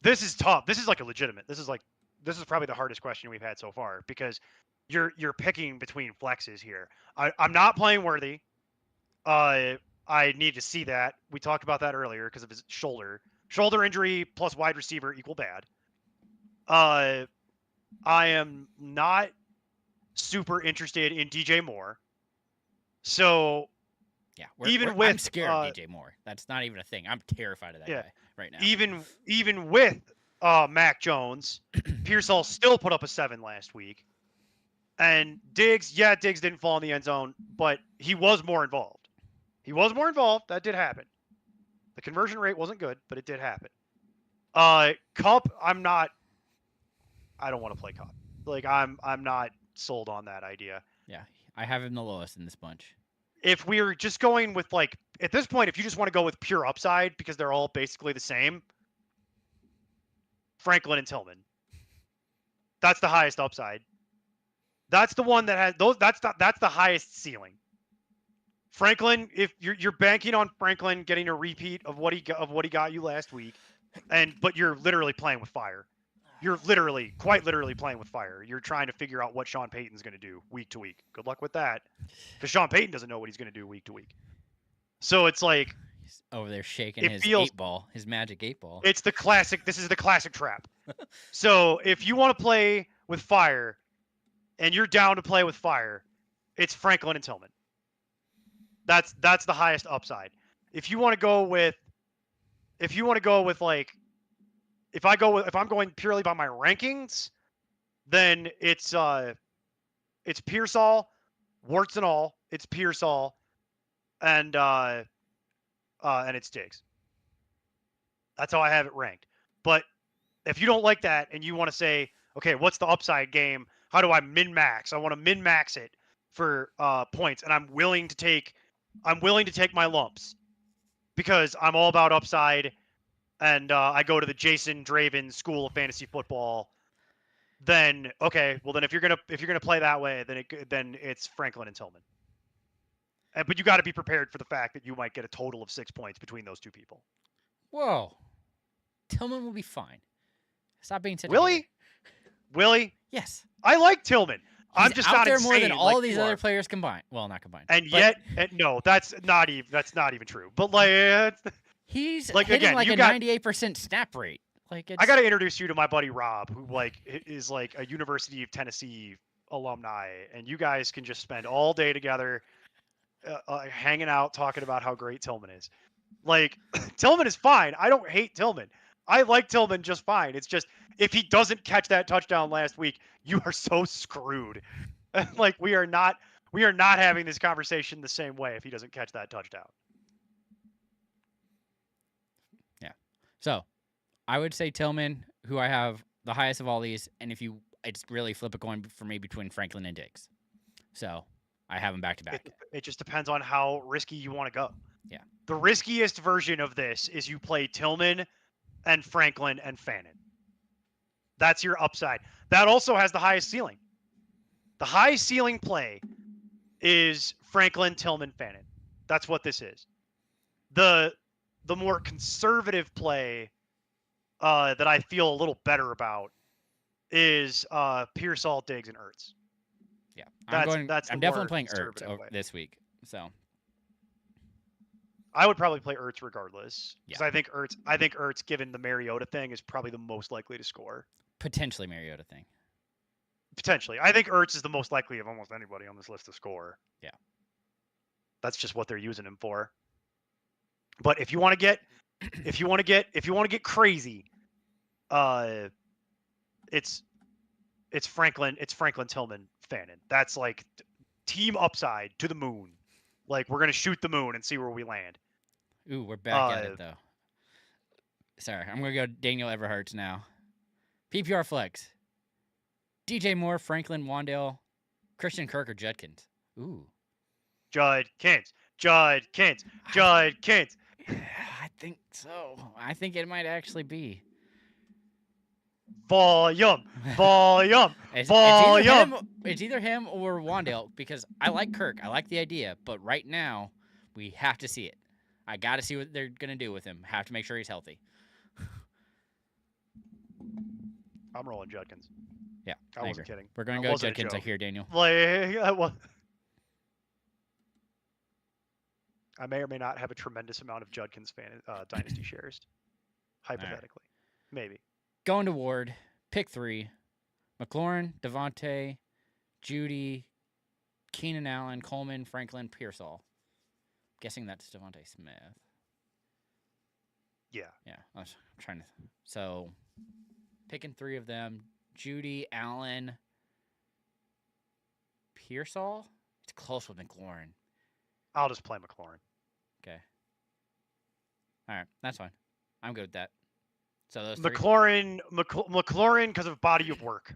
this is tough. This is like a legitimate. This is probably the hardest question we've had so far because you're picking between flexes here. I'm not playing Worthy. I need to see that. We talked about that earlier because of his shoulder injury plus wide receiver equal bad. I am not super interested in DJ Moore. So
yeah, I'm scared of DJ Moore. That's not even a thing. I'm terrified of that guy right now.
Even with Mac Jones, Pearsall still put up a 7 last week. And Diggs didn't fall in the end zone, but he was more involved. That did happen. The conversion rate wasn't good, but it did happen. Kupp, I don't want to play Kupp. Like I'm not sold on that idea.
Yeah, I have him the lowest in this bunch.
If we're just going with like at this point, if you just want to go with pure upside because they're all basically the same, Franklin and Tillman. That's the highest upside. That's the one that has those. That's the highest ceiling. Franklin, if you're banking on Franklin getting a repeat of what he got you last week, but you're literally playing with fire. You're quite literally playing with fire. You're trying to figure out what Sean Payton's going to do week to week. Good luck with that, because Sean Payton doesn't know what he's going to do week to week. So it's like
he's over there shaking his 8-ball, his magic 8-ball.
It's the classic. This is the classic trap. So if you want to play with fire, and you're down to play with fire, it's Franklin and Tillman. That's the highest upside. If you want to go with like, if I'm going purely by my rankings, then it's Pearsall, warts and all. It's Pearsall, and it's Diggs. That's how I have it ranked. But if you don't like that and you want to say, okay, what's the upside game? How do I min-max? I want to min-max it for points, and I'm willing to take my lumps because I'm all about upside, and I go to the Jason Draven School of Fantasy Football. Then okay, well then if you're gonna play that way, then it's Franklin and Tillman. But you got to be prepared for the fact that you might get a total of 6 points between those two people.
Whoa, Tillman will be fine. Stop being such a
Willie?
hater.
Willie?
Yes.
I like Tillman. I'm
He's
just
out
not
there more than
insane
all
like
these
you
other
are.
players combined. Well, not combined.
And
but
yet, no, that's not even true. But like,
he's
like,
hitting
again,
like
you
a
got-
98% snap rate. Like it's
I got to introduce you to my buddy Rob, who like is like a University of Tennessee alumni, and you guys can just spend all day together, hanging out, talking about how great Tillman is. Like, Tillman is fine. I don't hate Tillman. I like Tillman just fine. It's just if he doesn't catch that touchdown last week, you are so screwed. Like we are not having this conversation the same way if he doesn't catch that touchdown.
So, I would say Tillman, who I have the highest of all these, and if you, it's really flip a coin for me between Franklin and Diggs. So, I have them back to back.
It just depends on how risky you want to go.
Yeah.
The riskiest version of this is you play Tillman and Franklin and Fannin. That's your upside. That also has the highest ceiling. The high ceiling play is Franklin, Tillman, Fannin. That's what this is. The more conservative play that I feel a little better about is Pearsall, Diggs, and Ertz.
Yeah,
That's
I'm
the
definitely
more
playing Ertz
conservative way.
this week. So
I would probably play Ertz regardless because
Yeah.
I think Ertz, given the Mariota thing, is probably the most likely to score.
potentially Mariota thing.
Potentially, I think Ertz is the most likely of almost anybody on this list to score.
Yeah.
That's just what they're using him for. But if you want to get crazy, it's Franklin Tillman Fannin. That's like team upside to the moon. Like we're gonna shoot the moon and see where we land.
Ooh, we're back at it though. Sorry, I'm gonna go Daniel Everhart's now. PPR flex. DJ Moore, Franklin, Wandale, Christian Kirk, or Judkins. Ooh.
Judkins.
I think so. I think it might actually be.
Volume.
It's either him or Wandale because I like Kirk. I like the idea, but right now we have to see it. I got to see what they're gonna do with him. Have to make sure he's healthy.
I'm rolling Judkins.
Yeah,
I wasn't kidding.
We're gonna
That
go
wasn't a
Judkins. I
joke.
hear Daniel.
I may or may not have a tremendous amount of Judkins dynasty shares. Hypothetically. Maybe.
Going to Ward. Pick 3. McLaurin, Devontae, Judy, Keenan Allen, Coleman, Franklin, Pearsall. Guessing that's Devontae Smith.
Yeah.
Yeah, I'm trying to. So, picking 3 of them: Judy, Allen, Pearsall. It's close with McLaurin.
I'll just play McLaurin.
Okay. All right, that's fine. I'm good with that. So those 3.
McLaurin because of body of work.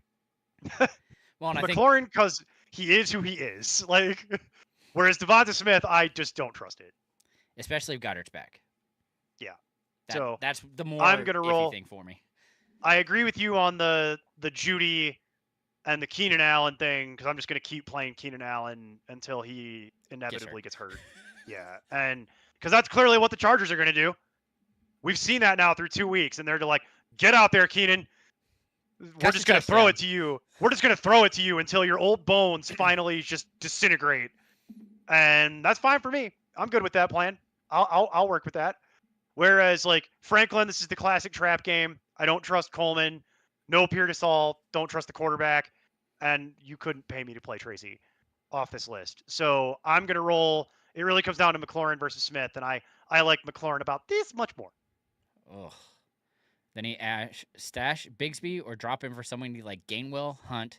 Well, and I think
McLaurin because he is who he is. Like, whereas Devonta Smith, I just don't trust it.
especially if Goddard's back.
Yeah.
So that's the more
I'm gonna
iffy
roll-
thing for me.
I agree with you on the Judy and the Keenan Allen thing because I'm just gonna keep playing Keenan Allen until he inevitably gets hurt. Yeah, and because that's clearly what the Chargers are gonna do. We've seen that now through 2 weeks, and they're like, "Get out there, Keenan. We're
Catch
just
the
gonna throw
touchdown."
it to you. We're just gonna throw it to you until your old bones finally just disintegrate." And that's fine for me. I'm good with that plan. I'll work with that. Whereas like Franklin, this is the classic trap game. I don't trust Coleman. No Pearsall. Don't trust the quarterback. And you couldn't pay me to play Tracy off this list. So I'm gonna roll. It really comes down to McLaurin versus Smith, and I like McLaurin about this much more.
Ugh. Then he stash Bigsby or drop him for someone like Gainwell, Hunt,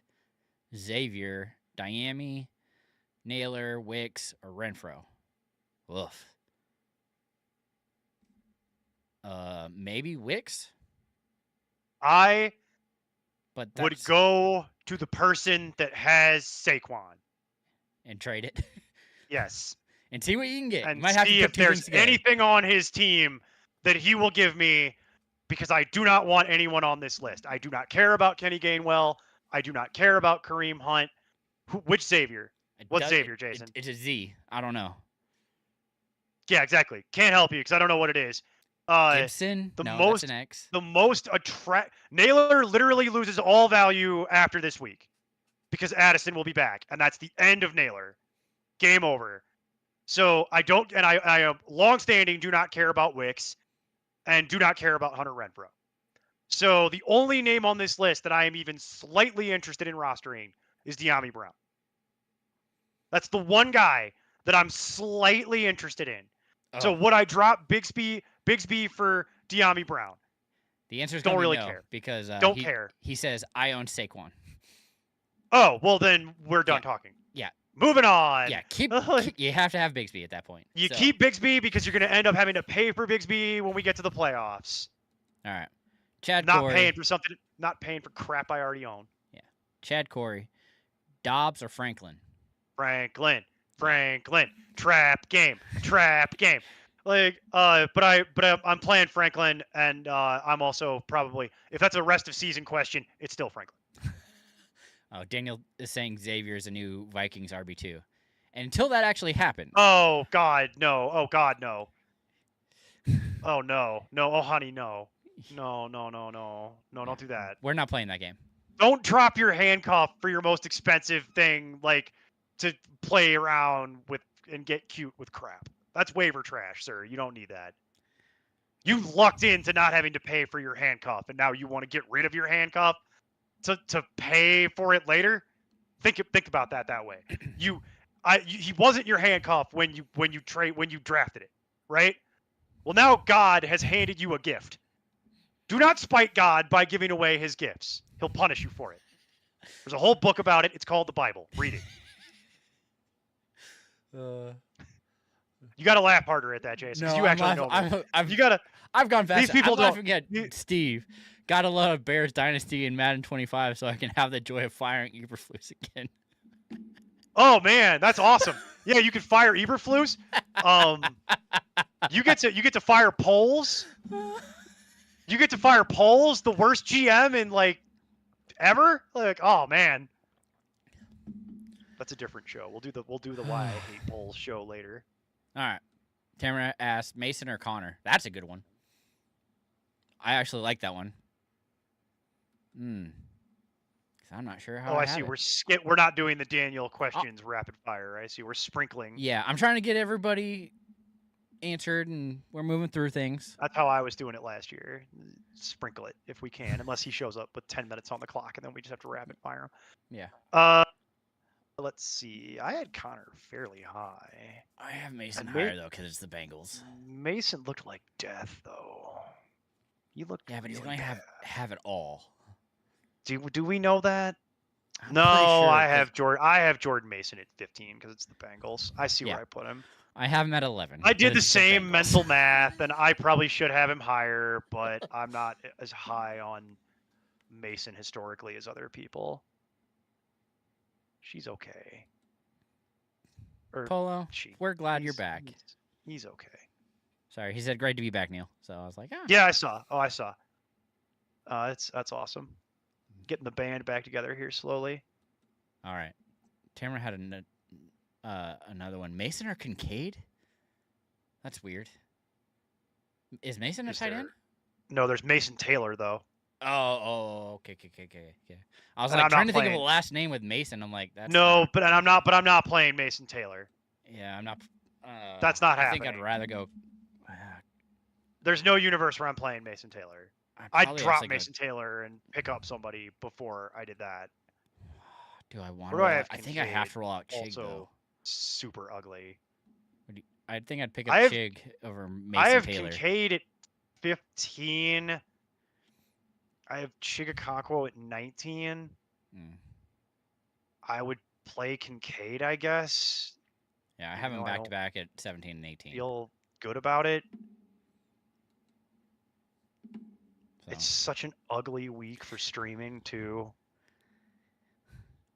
Xavier, Diami, Naylor, Wicks, or Renfro. Oof. Maybe Wicks,
I
but
would
that's-
go to the person that has Saquon.
and trade it
Yes.
and see what you can get.
And
you might have
see
to
if
put 2 things
there's
together.
anything on his team that he will give me because I do not want anyone on this list. I do not care about Kenny Gainwell. I do not care about Kareem Hunt. Which Xavier?
It
What's
does-
Xavier,
it-
Jason?
it's a Z. I don't know.
Yeah, exactly. Can't help you because I don't know what it is.
Gibson?
the
No, that's
most
an X.
the most attract Naylor literally loses all value after this week because Addison will be back, and that's the end of Naylor. Game over. So I don't, and I am longstanding do not care about Wicks, and do not care about Hunter Renfro. So the only name on this list that I am even slightly interested in rostering is De'Ami Brown. That's the one guy that I'm slightly interested in. So
Oh,
would I drop Bigsby for De'Ami Brown?
the answer is
Don't
going to be
really
no
care.
because
Don't care.
he says I own Saquon.
Oh, well then we're done
Yeah.
talking.
Yeah.
Moving on.
Yeah, you have to have Bigsby at that point.
You
So,
keep Bigsby because you're going to end up having to pay for Bigsby when we get to the playoffs.
all right. Chad
Not
Corey.
paying for something, not paying for crap I already own.
Chad Corey. Dobbs or Franklin?
Franklin. Trap game. Like, but I'm playing Franklin, and I'm also probably, if that's a rest of season question, it's still Franklin.
Oh, Daniel is saying Xavier is a new Vikings RB2. And until that actually happens.
Oh God, no. Oh God, no. Oh no. Oh honey, no. No, don't do that.
We're not playing that game.
Don't drop your handcuff for your most expensive thing, like to play around with and get cute with crap. That's waiver trash, sir. You don't need that. You lucked into not having to pay for your handcuff, and now you want to get rid of your handcuff to pay for it later. Think about that way. He wasn't your handcuff when you drafted it, right? Well, now God has handed you a gift. Do not spite God by giving away his gifts. He'll punish you for it. There's a whole book about it. It's called the Bible. Read it. You got to laugh harder at that, Jason, because you actually know me.
I've gone past
These
it.
people
I'm laughing at Steve. Gotta love Bears Dynasty and Madden 25 so I can have the joy of firing Eberflus again.
Oh man, that's awesome. Yeah, you can fire Eberflus. You get to fire Poles. You get to fire Poles, the worst GM in like ever. Like, oh man, that's a different show. We'll do the why I hate Poles show later.
All right. Tamara asked Mason or Connor. That's a good one. I actually like that one. I'm not sure how.
Oh, I see. We're not doing the Daniel questions rapid fire. I see. We're sprinkling.
Yeah, I'm trying to get everybody answered, and we're moving through things.
That's how I was doing it last year. Sprinkle it if we can, unless he shows up with 10 minutes on the clock, and then we just have to rapid fire him.
Yeah.
Let's see. I had Connor fairly high.
I have Mason higher though because it's the Bengals.
Mason looked like death though. He looked.
Yeah, but he's
really
going to have it all.
Do we know that?
I'm
No,
pretty sure,
I have Jordan Mason at 15 because it's the Bengals. I see where I put him.
I have him at 11.
I did the
because it's
same
Bengals.
mental math, and I probably should have him higher, but I'm not as high on Mason historically as other people. She's okay.
Polo, we're glad you're back.
He's okay.
Sorry, he said great to be back, Neil. So I was like, ah.
Yeah, I saw. Oh, I saw. That's awesome. Getting the band back together here slowly.
All right. Tamara had another one. Mason or Kincaid? That's weird. Is Mason a tight end?
No, there's Mason Taylor though.
Oh, okay. I was
And
like
I'm
trying
not
to think of
playing.
a last name with Mason. I'm like, that's
No,
not,
but I'm not playing Mason Taylor.
yeah, I'm not.
That's not
I
happening.
think I'd rather go.
There's no universe where I'm playing Mason Taylor. I'd drop Mason Taylor and pick up somebody before I did that.
Do I want?
Where do I have
I think I have to roll out Chig
Also,
though.
super ugly.
I think I'd pick up
I have-
Chig over Mason
I have
Taylor.
Kincaid at 15. I have Chigakonkwo at 19.
Mm.
I would play Kincaid, I guess.
Yeah, I have him
No, I
back
don't
to back at 17 and 18.
Feel good about it.
So.
It's such an ugly week for streaming too.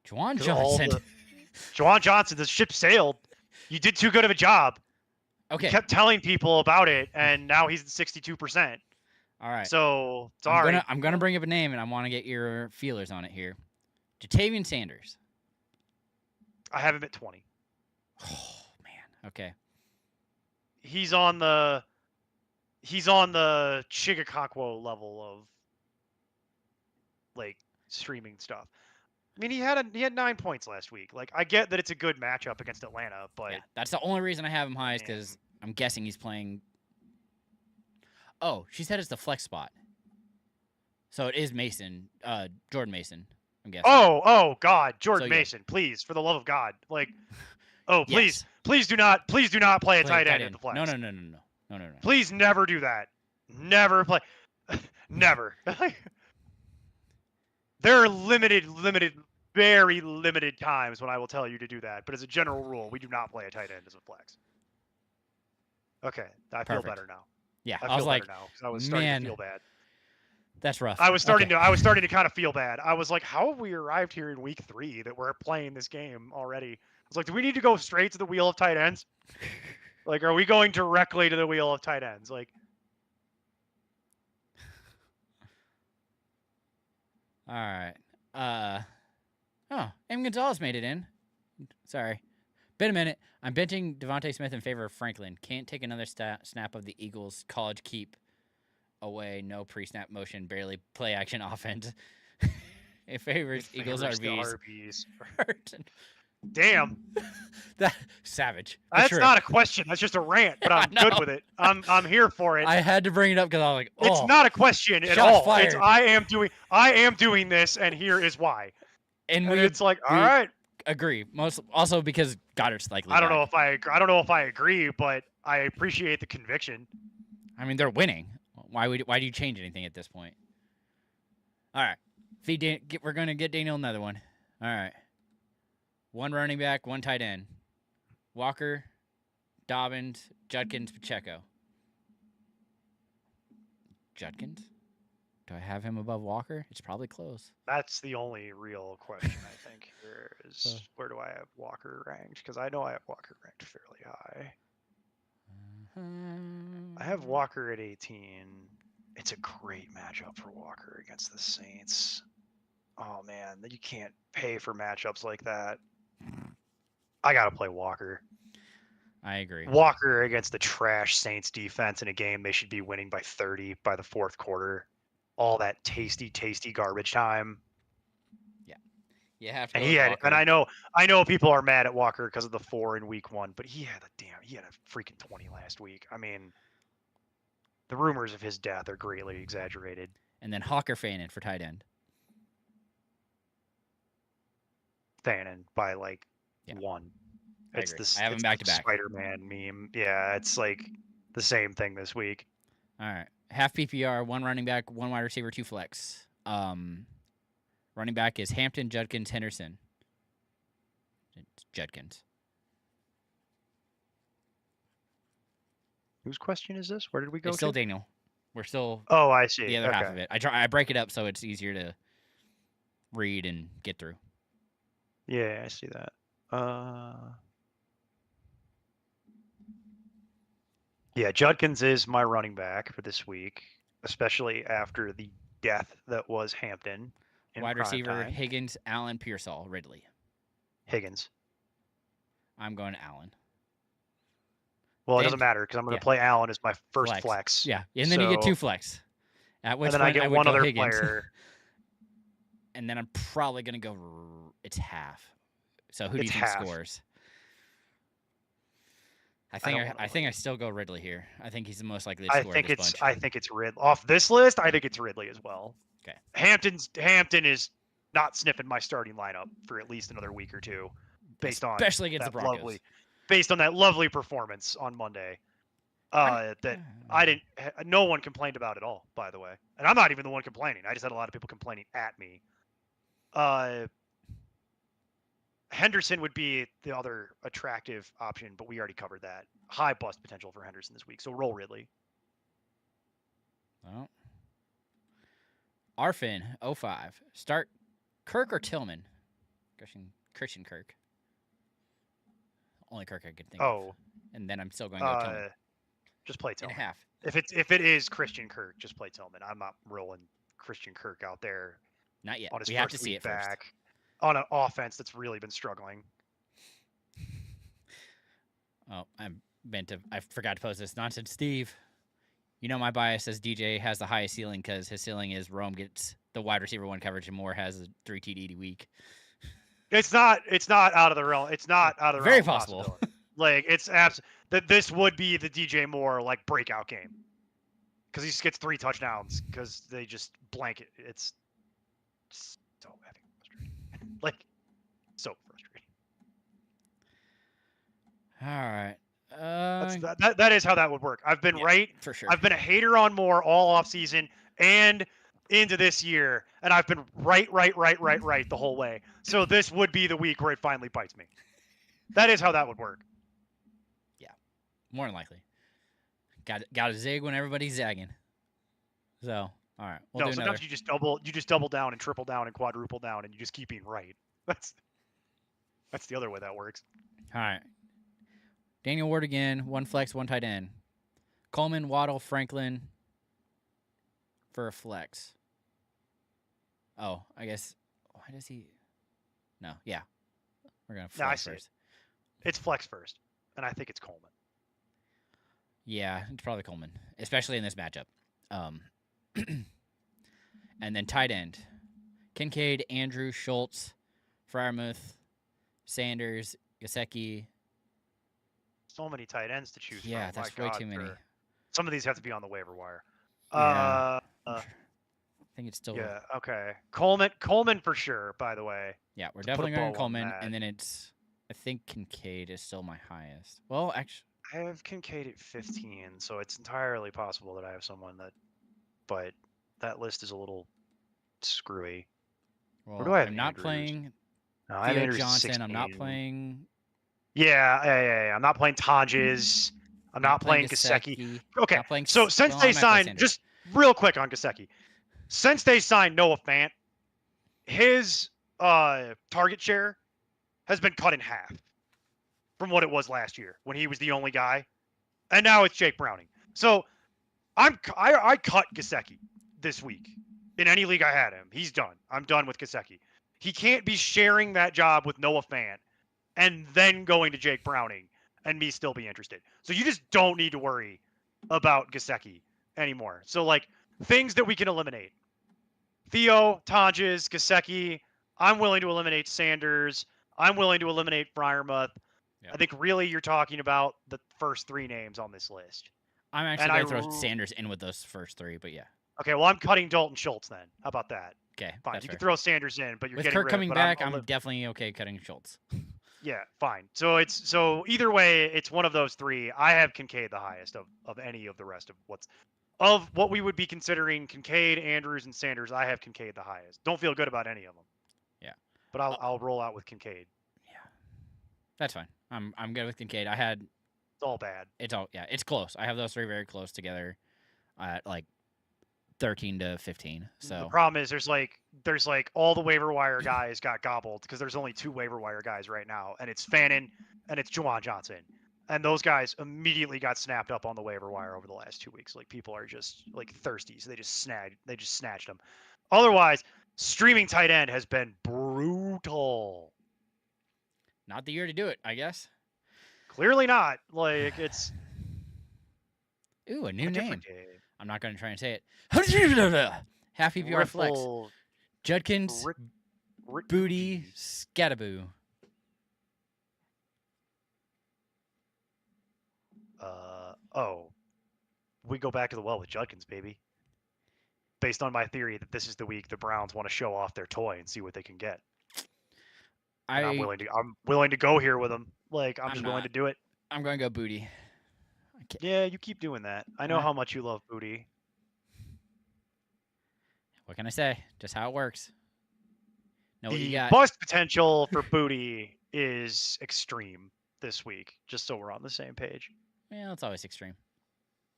Juwan
'Cause
Johnson.
Juwan Johnson, the ship sailed. You did too good of a job.
Okay.
You kept telling people about it, and now he's at 62%.
All right.
So sorry.
I'm gonna bring up a name, and I want to get your feelers on it here. Jatavian Sanders.
I have him at 20.
Oh man. Okay.
He's on the he's on the Chigakakwo level of like streaming stuff. I mean, he had 9 points last week. Like, I get that it's a good matchup against Atlanta, but
Yeah, that's the only reason I have him high is
man.
because I'm guessing he's playing. Oh, she said it's the flex spot. So it is Mason, Jordan Mason. I'm guessing.
Oh God, Jordan
So, yeah.
Mason, please, for the love of God, like, oh
Yes.
please do not play a
Play
tight end at the flex.
No.
Please never do that. Never play. Never. There are very limited times when I will tell you to do that. But as a general rule, we do not play a tight end as a flex. Okay, I feel
Perfect.
better now.
Yeah,
I
I was
feel
like,
better now because I was starting
man,
to feel bad.
that's rough.
I was starting
Okay.
to kind of feel bad. I was like, how have we arrived here in week 3 that we're playing this game already? I was like, do we need to go straight to the wheel of tight ends? Like, are we going directly to the wheel of tight ends? Like,
All right. Oh, M. Gonzalez made it in. Sorry. Been a minute. I'm benching Devontae Smith in favor of Franklin. Can't take another snap of the Eagles' college keep away. No pre-snap motion. Barely play action offense. It favors Eagles
the
RBs.
RBs. Damn.
That savage. for
That's
sure.
not a question. That's just a rant, but I'm good
know.
with it. I'm here for it.
I had to bring it up because I was like, oh,
It's not a question at
shots
all.
fired.
It's I am doing this, and here is why.
and
And it's like, all right.
agree. Also because Goddard's likely.
I don't know
back.
if I agree, but I appreciate the conviction.
I mean, they're winning. Why do you change anything at this point? All right, we're gonna get Daniel another one. All right, one running back, one tight end. Walker, Dobbins, Judkins, Pacheco. Judkins? Do I have him above Walker? It's probably close.
That's the only real question I think here is where do I have Walker ranked? Because I know I have Walker ranked fairly high. I have Walker at 18. It's a great matchup for Walker against the Saints. Oh man, you can't pay for matchups like that. I gotta play Walker.
I agree.
Walker against the trash Saints defense in a game they should be winning by 30 by the fourth quarter. All that tasty garbage time.
Yeah, you have to.
And I know people are mad at Walker because of the 4 in week 1, but he had a freaking 20 last week. I mean, the rumors of his death are greatly exaggerated.
And then Hawker Fannin for tight end.
Fannin by like 1.
It's I have him back to back.
Spider-Man meme. Yeah, it's like the same thing this week.
All right. Half PPR, 1 running back, 1 wide receiver, 2 flex. Running back is Hampton, Judkins, Henderson. It's Judkins.
Whose question is this? Where did we go?
It's still Daniel. We're still.
Oh, I see.
The other half of it. I break it up so it's easier to read and get through.
Yeah, I see that. Yeah, Judkins is my running back for this week, especially after the death that was Hampton.
Wide receiver, Higgins, Allen, Pearsall, Ridley.
Higgins.
I'm going to Allen.
Well, it doesn't matter because I'm going to play Allen as my first flex.
Yeah, and then you get 2 flex. At which
and then I get one other
Higgins.
player.
And then I'm probably going to go. It's half. So who do you think scores? I think I still go Ridley here. I think he's the most likely to score.
I think it's Ridley off this list. I think it's Ridley as well.
Okay.
Hampton is not sniffing my starting lineup for at least another week or two,
especially against the Broncos.
Based on that lovely performance on Monday, that no one complained about at all. By the way, and I'm not even the one complaining. I just had a lot of people complaining at me. Henderson would be the other attractive option, but we already covered that. High bust potential for Henderson this week, so roll Ridley.
Well, Arfin 05. Start Kirk or Tillman? Christian Kirk. Only Kirk I could think of. And then I'm still going to go Tillman.
Just play Tillman.
In half.
If it is Christian Kirk, just play Tillman. I'm not rolling Christian Kirk out there.
Not yet.
On his
we have to see it back. First.
On an offense that's really been struggling.
Oh, I forgot to post this nonsense. Steve, You know, my bias says DJ has the highest ceiling because his ceiling is Rome gets the wide receiver one coverage and Moore has a 3 TD week.
It's not out of the realm. It's not out of the
Very
realm of
possible.
possibility. Like it's that this would be the DJ Moore like breakout game because he just gets 3 touchdowns because they just blanket. It's so effing frustrating. Like so frustrating.
All right.
That is how that would work. I've been
Yeah,
right.
for sure.
I've been a hater on Moore all off season and into this year, and I've been right the whole way. So this would be the week where it finally bites me. That is how that would work.
More than likely. Got to zig when everybody's zagging. So, all right, we'll do another.
Sometimes you just double down and triple down and quadruple down, and you just keep being right. That's the other way that works.
All right. Daniel Ward again, 1 flex, 1 tight end. Coleman, Waddle, Franklin for a flex. Oh, I guess. Why does he? No, yeah. We're going to flex
I see
first.
It's flex first, and I think it's Coleman.
Yeah, it's probably Coleman, especially in this matchup. And then tight end. Kincaid, Andrew, Schultz, Freiermuth, Sanders, Gesicki.
So many tight ends to choose
Yeah,
from.
that's
My
way
God,
too many.
Some of these have to be on the waiver wire.
Yeah. I think it's still.
Yeah. Okay. Coleman for sure. By the way.
Yeah, we're
to put a
definitely going
bow on
Coleman,
that.
and then it's. I think Kincaid is still my highest. Well, actually,
I have Kincaid at 15, so it's entirely possible that I have someone that. But that list is a little screwy.
well,
Where do I have
I'm not
Andrews?
playing
No, I have
Theo
Andrews at
Johnson. I'm not
16.
playing.
Yeah. I'm not playing Tonjes. I'm not playing Gesicki. Okay,
Not playing,
so since
well,
they
I might play
signed,
Sanders.
just real quick on Gesicki, since they signed Noah Fant, his target share has been cut in half from what it was last year when he was the only guy, and now it's Jake Browning. So I cut Gesicki this week in any league I had him. He's done. I'm done with Gesicki. He can't be sharing that job with Noah Fant and then going to Jake Browning and me still be interested. So you just don't need to worry about Gesicki anymore. So like things that we can eliminate. Theo, Tonjes, Gesicki. I'm willing to eliminate Sanders. I'm willing to eliminate Freiermuth.
Yeah.
I think really you're talking about the first 3 names on this list.
I'm actually going to throw Sanders in with those first 3, but yeah.
Okay, well I'm cutting Dalton Schultz then. How about that?
Okay,
fine. You can throw Sanders in, but you're
with
getting
Kirk
rid
coming
of,
back. I'm definitely okay cutting Schultz.
Yeah, fine. So either way, it's one of those 3. I have Kincaid the highest of any of the rest of what we would be considering Kincaid, Andrews, and Sanders. I have Kincaid the highest. Don't feel good about any of them.
Yeah,
but I'll roll out with Kincaid.
Yeah, that's fine. I'm good with Kincaid.
It's all bad.
It's close. I have those 3 very close together, at like 13 to 15. So
the problem is there's like all the waiver wire guys got gobbled because there's only 2 waiver wire guys right now, and it's Fannin and it's Juwan Johnson, and those guys immediately got snapped up on the waiver wire over the last 2 weeks. Like people are just like thirsty, so they just snatched them. Otherwise, streaming tight end has been brutal.
Not the year to do it, I guess.
Clearly not. Like it's.
Ooh, a new name.
Game.
I'm not going to try and say it. Half PPR flex. Judkins, Booty, Scattaboo.
We go back to the well with Judkins, baby. Based on my theory that this is the week the Browns want to show off their toy and see what they can get. I'm willing to go here with them. Like I'm just willing to do it.
I'm going to go Booty.
Yeah, you keep doing that. I know how much you love Booty.
What can I say? Just how it works. Know what you
The
got.
bust potential for Booty is extreme this week, just so we're on the same page.
Yeah, it's always extreme.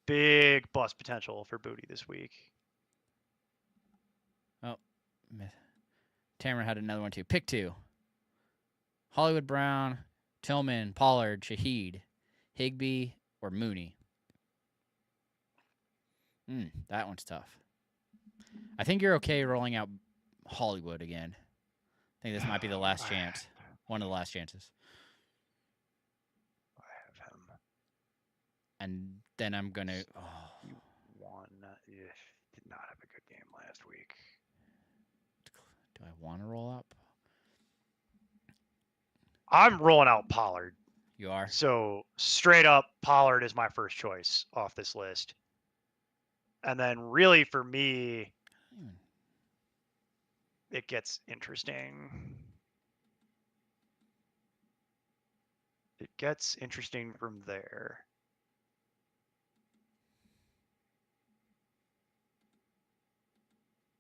Big bust potential for Booty this week.
Oh, Tamara had another one too. Pick 2. Hollywood Brown, Tillman, Pollard, Shaheed, Higbee, or Mooney. That one's tough. I think you're okay rolling out Hollywood again. I think this might be the last chance. One of the last chances.
I have him.
And then I'm going to...
You game last week.
Do I want to roll up?
I'm rolling out Pollard.
You are?
So straight up, Pollard is my first choice off this list. And then really for me, it gets interesting. It gets interesting from there.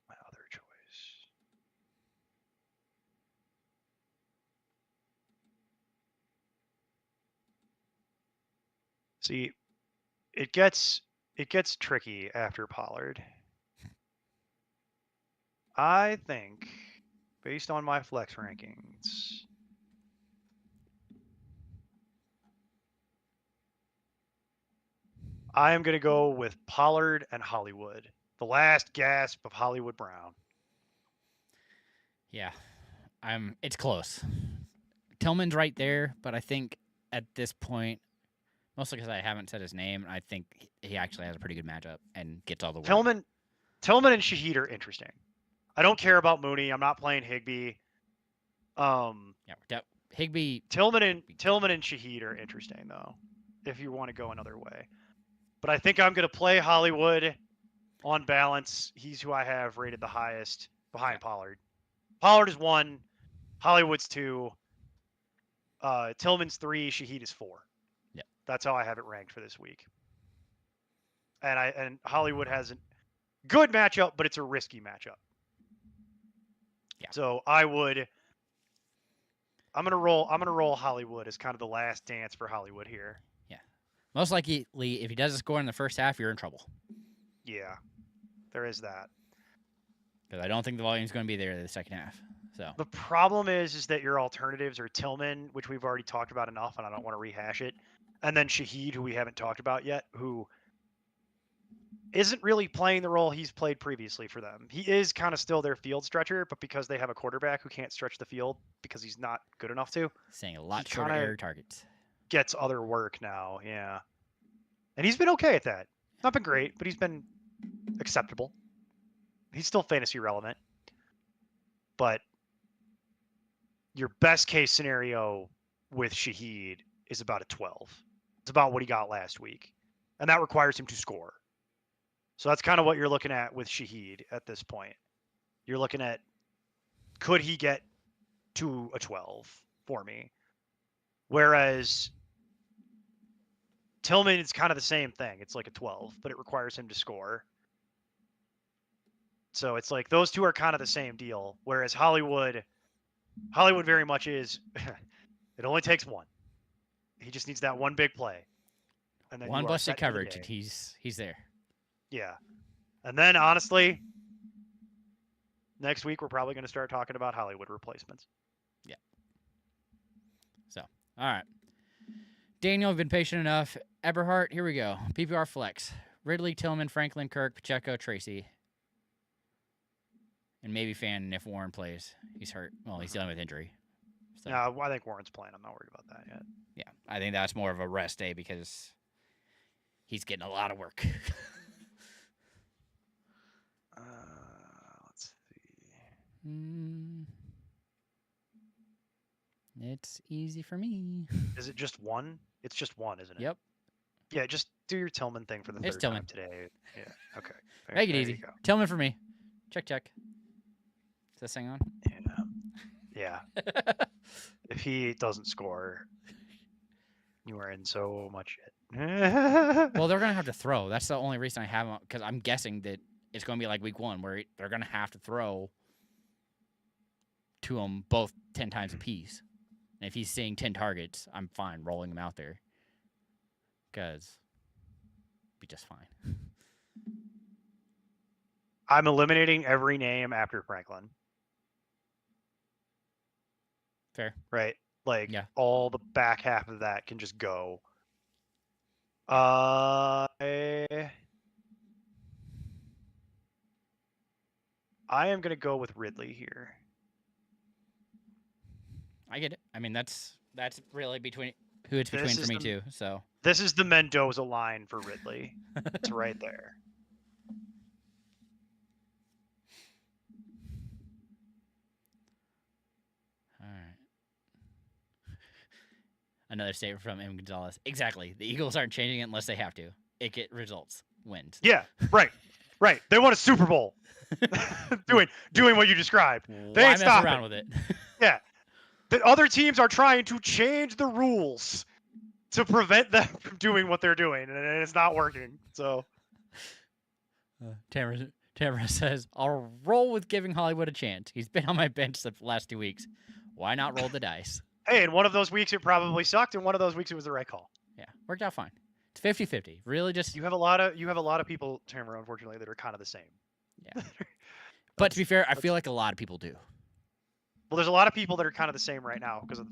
My other choice. See, it gets tricky after Pollard. I think, based on my flex rankings, I am going to go with Pollard and Hollywood. The last gasp of Hollywood Brown.
Yeah. It's close. Tillman's right there, but I think at this point, mostly because I haven't said his name, I think he actually has a pretty good matchup and gets all the work.
Tillman and Shaheed are interesting. I don't care about Mooney. I'm not playing Higbee.
Yeah, Higbee.
Tillman and Shaheed are interesting though, if you want to go another way. But I think I'm going to play Hollywood on balance. He's who I have rated the highest behind Pollard. Pollard is 1, Hollywood's 2, Tillman's 3, Shaheed is 4.
Yeah,
that's how I have it ranked for this week. And Hollywood has a good matchup, but it's a risky matchup.
Yeah.
So I'm gonna roll Hollywood as kind of the last dance for Hollywood here.
Yeah. Most likely, if he doesn't score in the first half, you're in trouble.
Yeah, there is that.
Because I don't think the volume is going to be there in the second half. So
the problem is that your alternatives are Tillman, which we've already talked about enough, and I don't want to rehash it, and then Shaheed, who we haven't talked about yet, who isn't really playing the role he's played previously for them. He is kind of still their field stretcher, but because they have a quarterback who can't stretch the field because he's not good enough to,
saying a lot shorter air targets.
Gets other work now, yeah. And he's been okay at that. Not been great, but he's been acceptable. He's still fantasy relevant. But your best case scenario with Shaheed is about a 12. It's about what he got last week. And that requires him to score. So that's kind of what you're looking at with Shaheed at this point. You're looking at, could he get to a 12 for me? Whereas Tillman is kind of the same thing. It's like a 12, but it requires him to score. So it's like those two are kind of the same deal. Whereas Hollywood very much is, it only takes one. He just needs that one big play.
And then one busted coverage, and he's there.
Yeah. And then, honestly, next week we're probably going to start talking about Hollywood replacements.
Yeah. So, all right. Daniel, you've been patient enough. Eberhardt, here we go. PPR flex. Ridley, Tillman, Franklin, Kirk, Pacheco, Tracy. And maybe Fan if Warren plays. He's hurt. Well, he's dealing with injury.
So. No, I think Warren's playing. I'm not worried about that yet.
Yeah, I think that's more of a rest day because he's getting a lot of work.
Let's see.
It's easy for me.
Is it just one? It's just one, isn't it?
Yep.
Yeah, just do your Tillman thing for the third time today. Yeah, okay.
Make it easy. Tillman for me. Check. Is this thing on?
Yeah. If he doesn't score, you are in so much shit.
Well, they're going to have to throw. That's the only reason I have him, because I'm guessing that it's going to be like week 1 where they're going to have to throw to them both 10 times apiece. And if he's seeing 10 targets, I'm fine rolling him out there because be just fine.
I'm eliminating every name after Franklin.
Fair.
Right? Like,
yeah.
All the back half of that can just go. I am going to go with Ridley here.
I get it. I mean, that's really who it's between for me too. So
this is the Mendoza line for Ridley. It's right there.
Another statement from M. Gonzalez. Exactly. The Eagles aren't changing it unless they have to. It get results, wins.
Yeah, right. They won a Super Bowl. doing what you described. They
Why
ain't
mess around with it?
Yeah. The other teams are trying to change the rules to prevent them from doing what they're doing, and it's not working. So
Tamara says, I'll roll with giving Hollywood a chance. He's been on my bench the last 2 weeks. Why not roll the dice?
hey, in one of those weeks it probably sucked, and one of those weeks it was the right call.
Yeah, worked out fine. It's 50-50. Really just
You have a lot of people, Tamara, unfortunately, that are kind of the same.
Yeah. But to be fair, I feel like a lot of people do.
Well, there's a lot of people that are kind of the same right now because of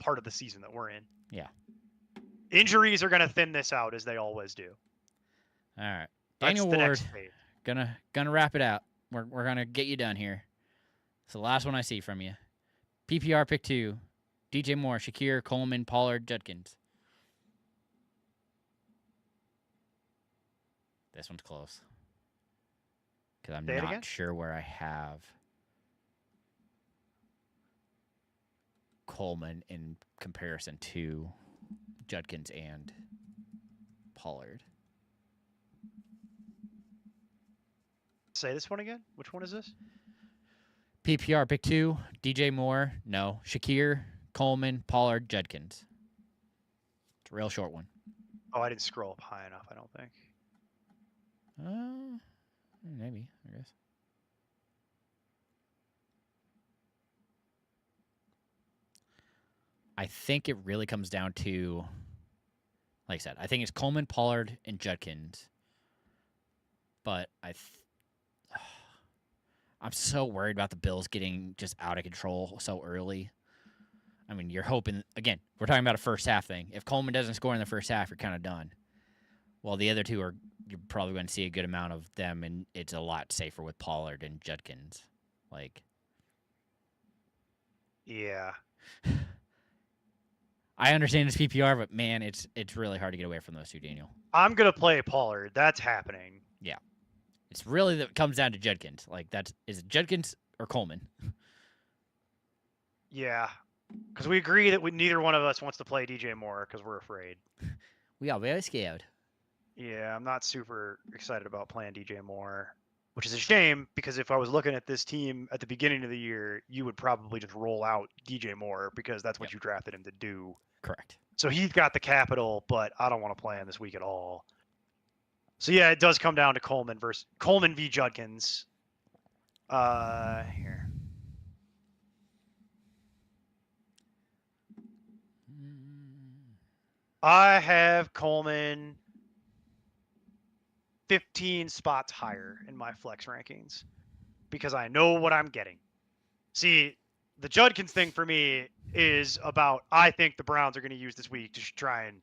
part of the season that we're in.
Yeah.
Injuries are going to thin this out as they always do.
All right.
That's
Daniel
the
Ward,
next phase.
gonna wrap it out. We're gonna get you done here. It's the last one I see from you. PPR pick 2. DJ Moore, Shakir, Coleman, Pollard, Judkins. This one's close. Because I'm
Say it again?
not sure where I have Coleman in comparison to Judkins and Pollard.
Say this one again. Which one is this?
PPR pick 2, DJ Moore, no. Shakir, Coleman, Pollard, Judkins. It's a real short one.
Oh, I didn't scroll up high enough, I don't think.
Maybe, I guess. I think it really comes down to, like I said, I think it's Coleman, Pollard, and Judkins. But I'm so worried about the Bills getting just out of control so early. I mean, you're hoping, again, we're talking about a first half thing. If Coleman doesn't score in the first half, you're kind of done. Well, the other two you're probably going to see a good amount of them, and it's a lot safer with Pollard and Judkins.
Yeah.
I understand it's PPR, but man, it's really hard to get away from those two, Daniel.
I'm going to play Pollard. That's happening.
Yeah. It's really that comes down to Judkins. Is it Judkins or Coleman?
Yeah. Because we agree that neither one of us wants to play DJ Moore because we're afraid.
We are very scared.
Yeah, I'm not super excited about playing DJ Moore, which is a shame because if I was looking at this team at the beginning of the year, you would probably just roll out DJ Moore because that's what you drafted him to do.
Correct.
So he's got the capital, but I don't want to play him this week at all. So yeah, it does come down to Coleman v. Judkins. Here. I have Coleman 15 spots higher in my flex rankings because I know what I'm getting. See, the Judkins thing for me is about I think the Browns are going to use this week to try and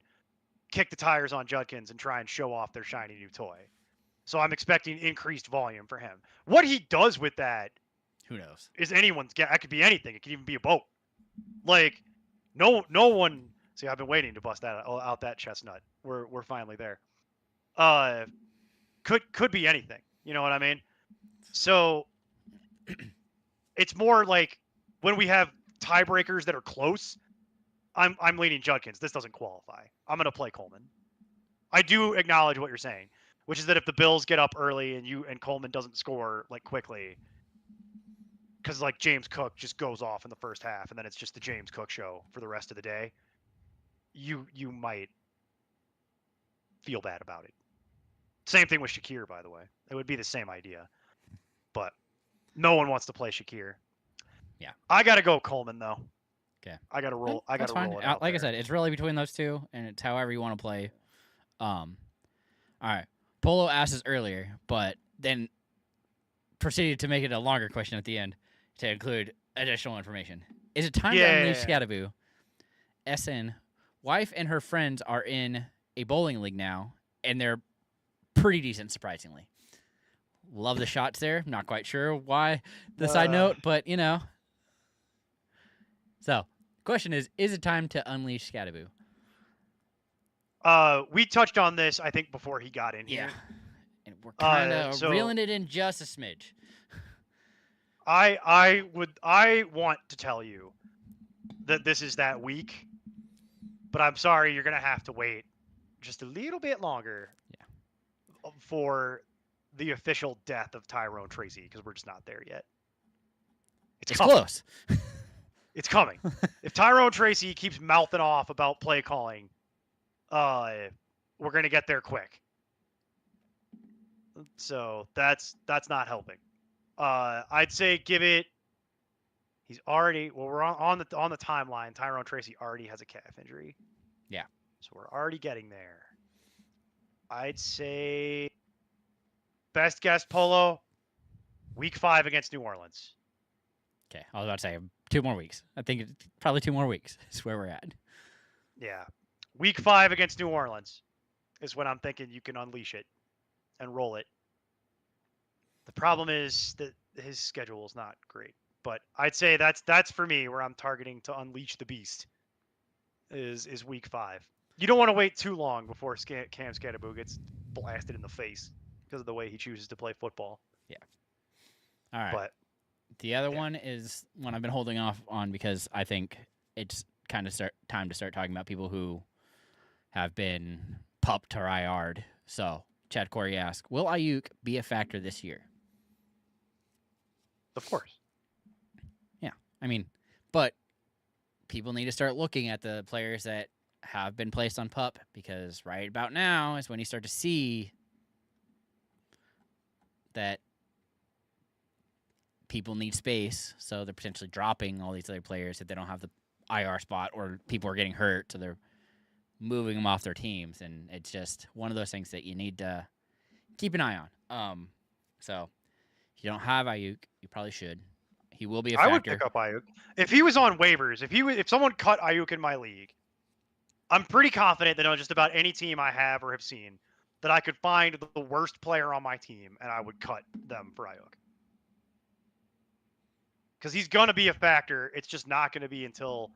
kick the tires on Judkins and try and show off their shiny new toy. So I'm expecting increased volume for him. What he does with that,
who knows?
Is anyone's guess. It could be anything. It could even be a boat. Like no one. See, I've been waiting to bust out that chestnut. We're finally there. Could be anything. You know what I mean? So it's more like when we have tiebreakers that are close, I'm leaning Judkins. This doesn't qualify. I'm gonna play Coleman. I do acknowledge what you're saying, which is that if the Bills get up early and Coleman doesn't score quickly, because James Cook just goes off in the first half and then it's just the James Cook show for the rest of the day, you might feel bad about it. Same thing with Shakir, by the way. It would be the same idea, but no one wants to play Shakir.
Yeah,
I gotta go Coleman though.
Okay,
I gotta roll.
I
roll it out
like
there.
I said, it's really between those two, and it's however you want to play. All right. Polo asked this earlier, but then proceeded to make it a longer question at the end to include additional information. Is it time to unleash Scattaboo? SN, wife and her friends are in a bowling league now, and they're pretty decent, surprisingly. Love the shots there. Not quite sure why the side note, but you know. So, question is it time to unleash Scattaboo?
We touched on this, I think, before he got in here.
And we're kind of reeling it in just a smidge.
I want to tell you that this is that week, But I'm sorry, you're gonna have to wait just a little bit longer. For the official death of Tyrone Tracy, because we're just not there yet.
It's
coming.
close.
It's coming. If Tyrone Tracy keeps mouthing off about play calling, we're gonna get there quick. So that's not helping. I'd say give it. He's already we're on the timeline. Tyrone Tracy already has a calf injury.
Yeah.
So we're already getting there. I'd say best guess, Polo, week 5 against New Orleans.
Okay, I was about to say 2 more weeks. I think it's probably 2 more weeks is where we're at.
Yeah. Week 5 against New Orleans is when I'm thinking you can unleash it and roll it. The problem is that his schedule is not great. But I'd say that's for me where I'm targeting to unleash the beast is week 5. You don't want to wait too long before Cam Scatterboo gets blasted in the face because of the way he chooses to play football.
Yeah. All right.
But
the other one is one I've been holding off on because I think it's kind of time to start talking about people who have been pupped or IR'd. So Chad Corey asks, will Ayuk be a factor this year?
Of course.
Yeah. I mean, but people need to start looking at the players that have been placed on PUP because right about now is when you start to see that people need space, so they're potentially dropping all these other players if they don't have the IR spot or people are getting hurt, so they're moving them off their teams, and it's just one of those things that you need to keep an eye on. So if you don't have Ayuk, you probably should. He will be a factor.
I would pick up Ayuk. If he was on waivers, if someone cut Ayuk in my league, I'm pretty confident that on just about any team I have or have seen that I could find the worst player on my team and I would cut them for Ayuk. Because he's going to be a factor. It's just not going to be until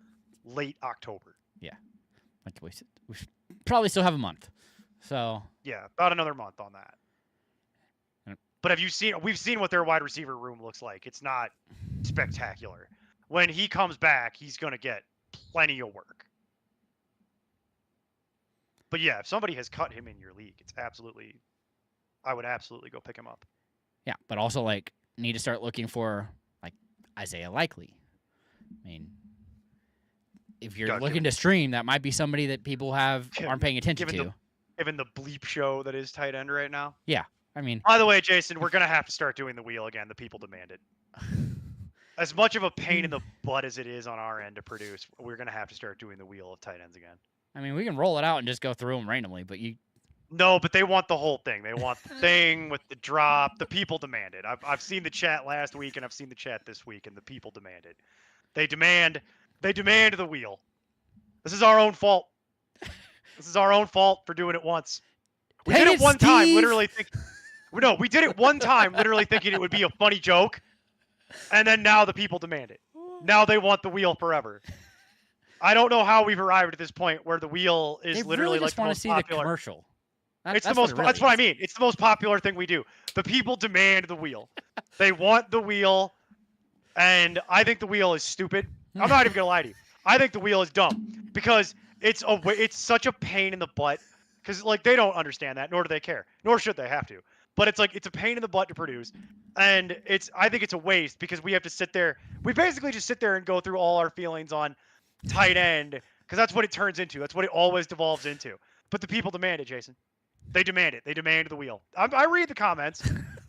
late October.
Yeah. We probably still have a month. So
yeah, about another month on that. But we've seen what their wide receiver room looks like. It's not spectacular. When he comes back, he's going to get plenty of work. But yeah, if somebody has cut him in your league, I would absolutely go pick him up.
Yeah, but also need to start looking for Isaiah Likely. I mean, if you're looking to stream, that might be somebody that people aren't paying attention to.
Given the bleep show that is tight end right now.
Yeah, I mean.
By the way, Jason, we're gonna have to start doing the wheel again. The people demand it. As much of a pain in the butt as it is on our end to produce, we're gonna have to start doing the wheel of tight ends again.
I mean, we can roll it out and just go through them randomly, but you.
No, but they want the whole thing. They want the thing with the drop. The people demand it. I've seen the chat last week and I've seen the chat this week, and the people demand it. They demand the wheel. This is our own fault. This is our own fault for doing it once. We did it one time, literally thinking. No, we did it one time, literally thinking it would be a funny joke, and then now the people demand it. Now they want the wheel forever. I don't know how we've arrived at this point where the wheel is literally
just
the most
see
popular.
The commercial.
That's what I mean. It's the most popular thing we do. The people demand the wheel. They want the wheel, and I think the wheel is stupid. I'm not even gonna lie to you. I think the wheel is dumb because it's such a pain in the butt. Because they don't understand that, nor do they care, nor should they have to. But it's a pain in the butt to produce, and I think it's a waste because we have to sit there. We basically just sit there and go through all our feelings on tight end because that's what it turns into. That's what it always devolves into. But the people demand it, Jason. They demand it. They demand the wheel. I read the comments.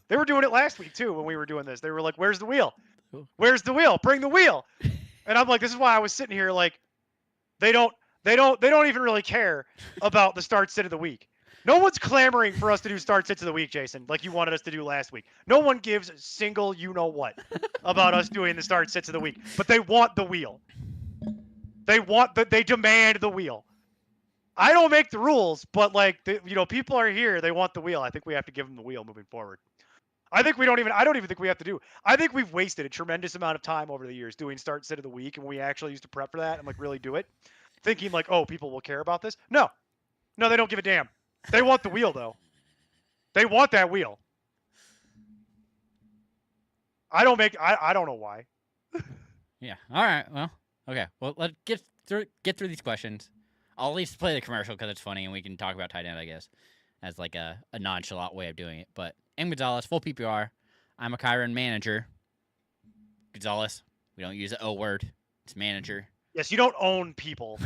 They were doing it last week too when we were doing this. They were like, "Where's the wheel? Where's the wheel? Bring the wheel!" And I'm like, "This is why I was sitting here they don't even really care about the start sit of the week. No one's clamoring for us to do start sits of the week, Jason, like you wanted us to do last week. No one gives a single you-know-what about us doing the start sits of the week. But they want the wheel. They demand the wheel. I don't make the rules, but people are here. They want the wheel. I think we have to give them the wheel moving forward. I don't even think we have to do. I think we've wasted a tremendous amount of time over the years doing start sit of the week, and we actually used to prep for that and really do it. Thinking oh, people will care about this. No, they don't give a damn. They want the wheel though. They want that wheel. I don't know why.
Yeah. All right. Well. Okay. Well, let's get through these questions. I'll at least play the commercial because it's funny and we can talk about tight end, I guess, as like a nonchalant way of doing it. But M. Gonzalez, full PPR. I'm a Chiron manager. Gonzalez, we don't use the O word. It's manager.
Yes, you don't own people.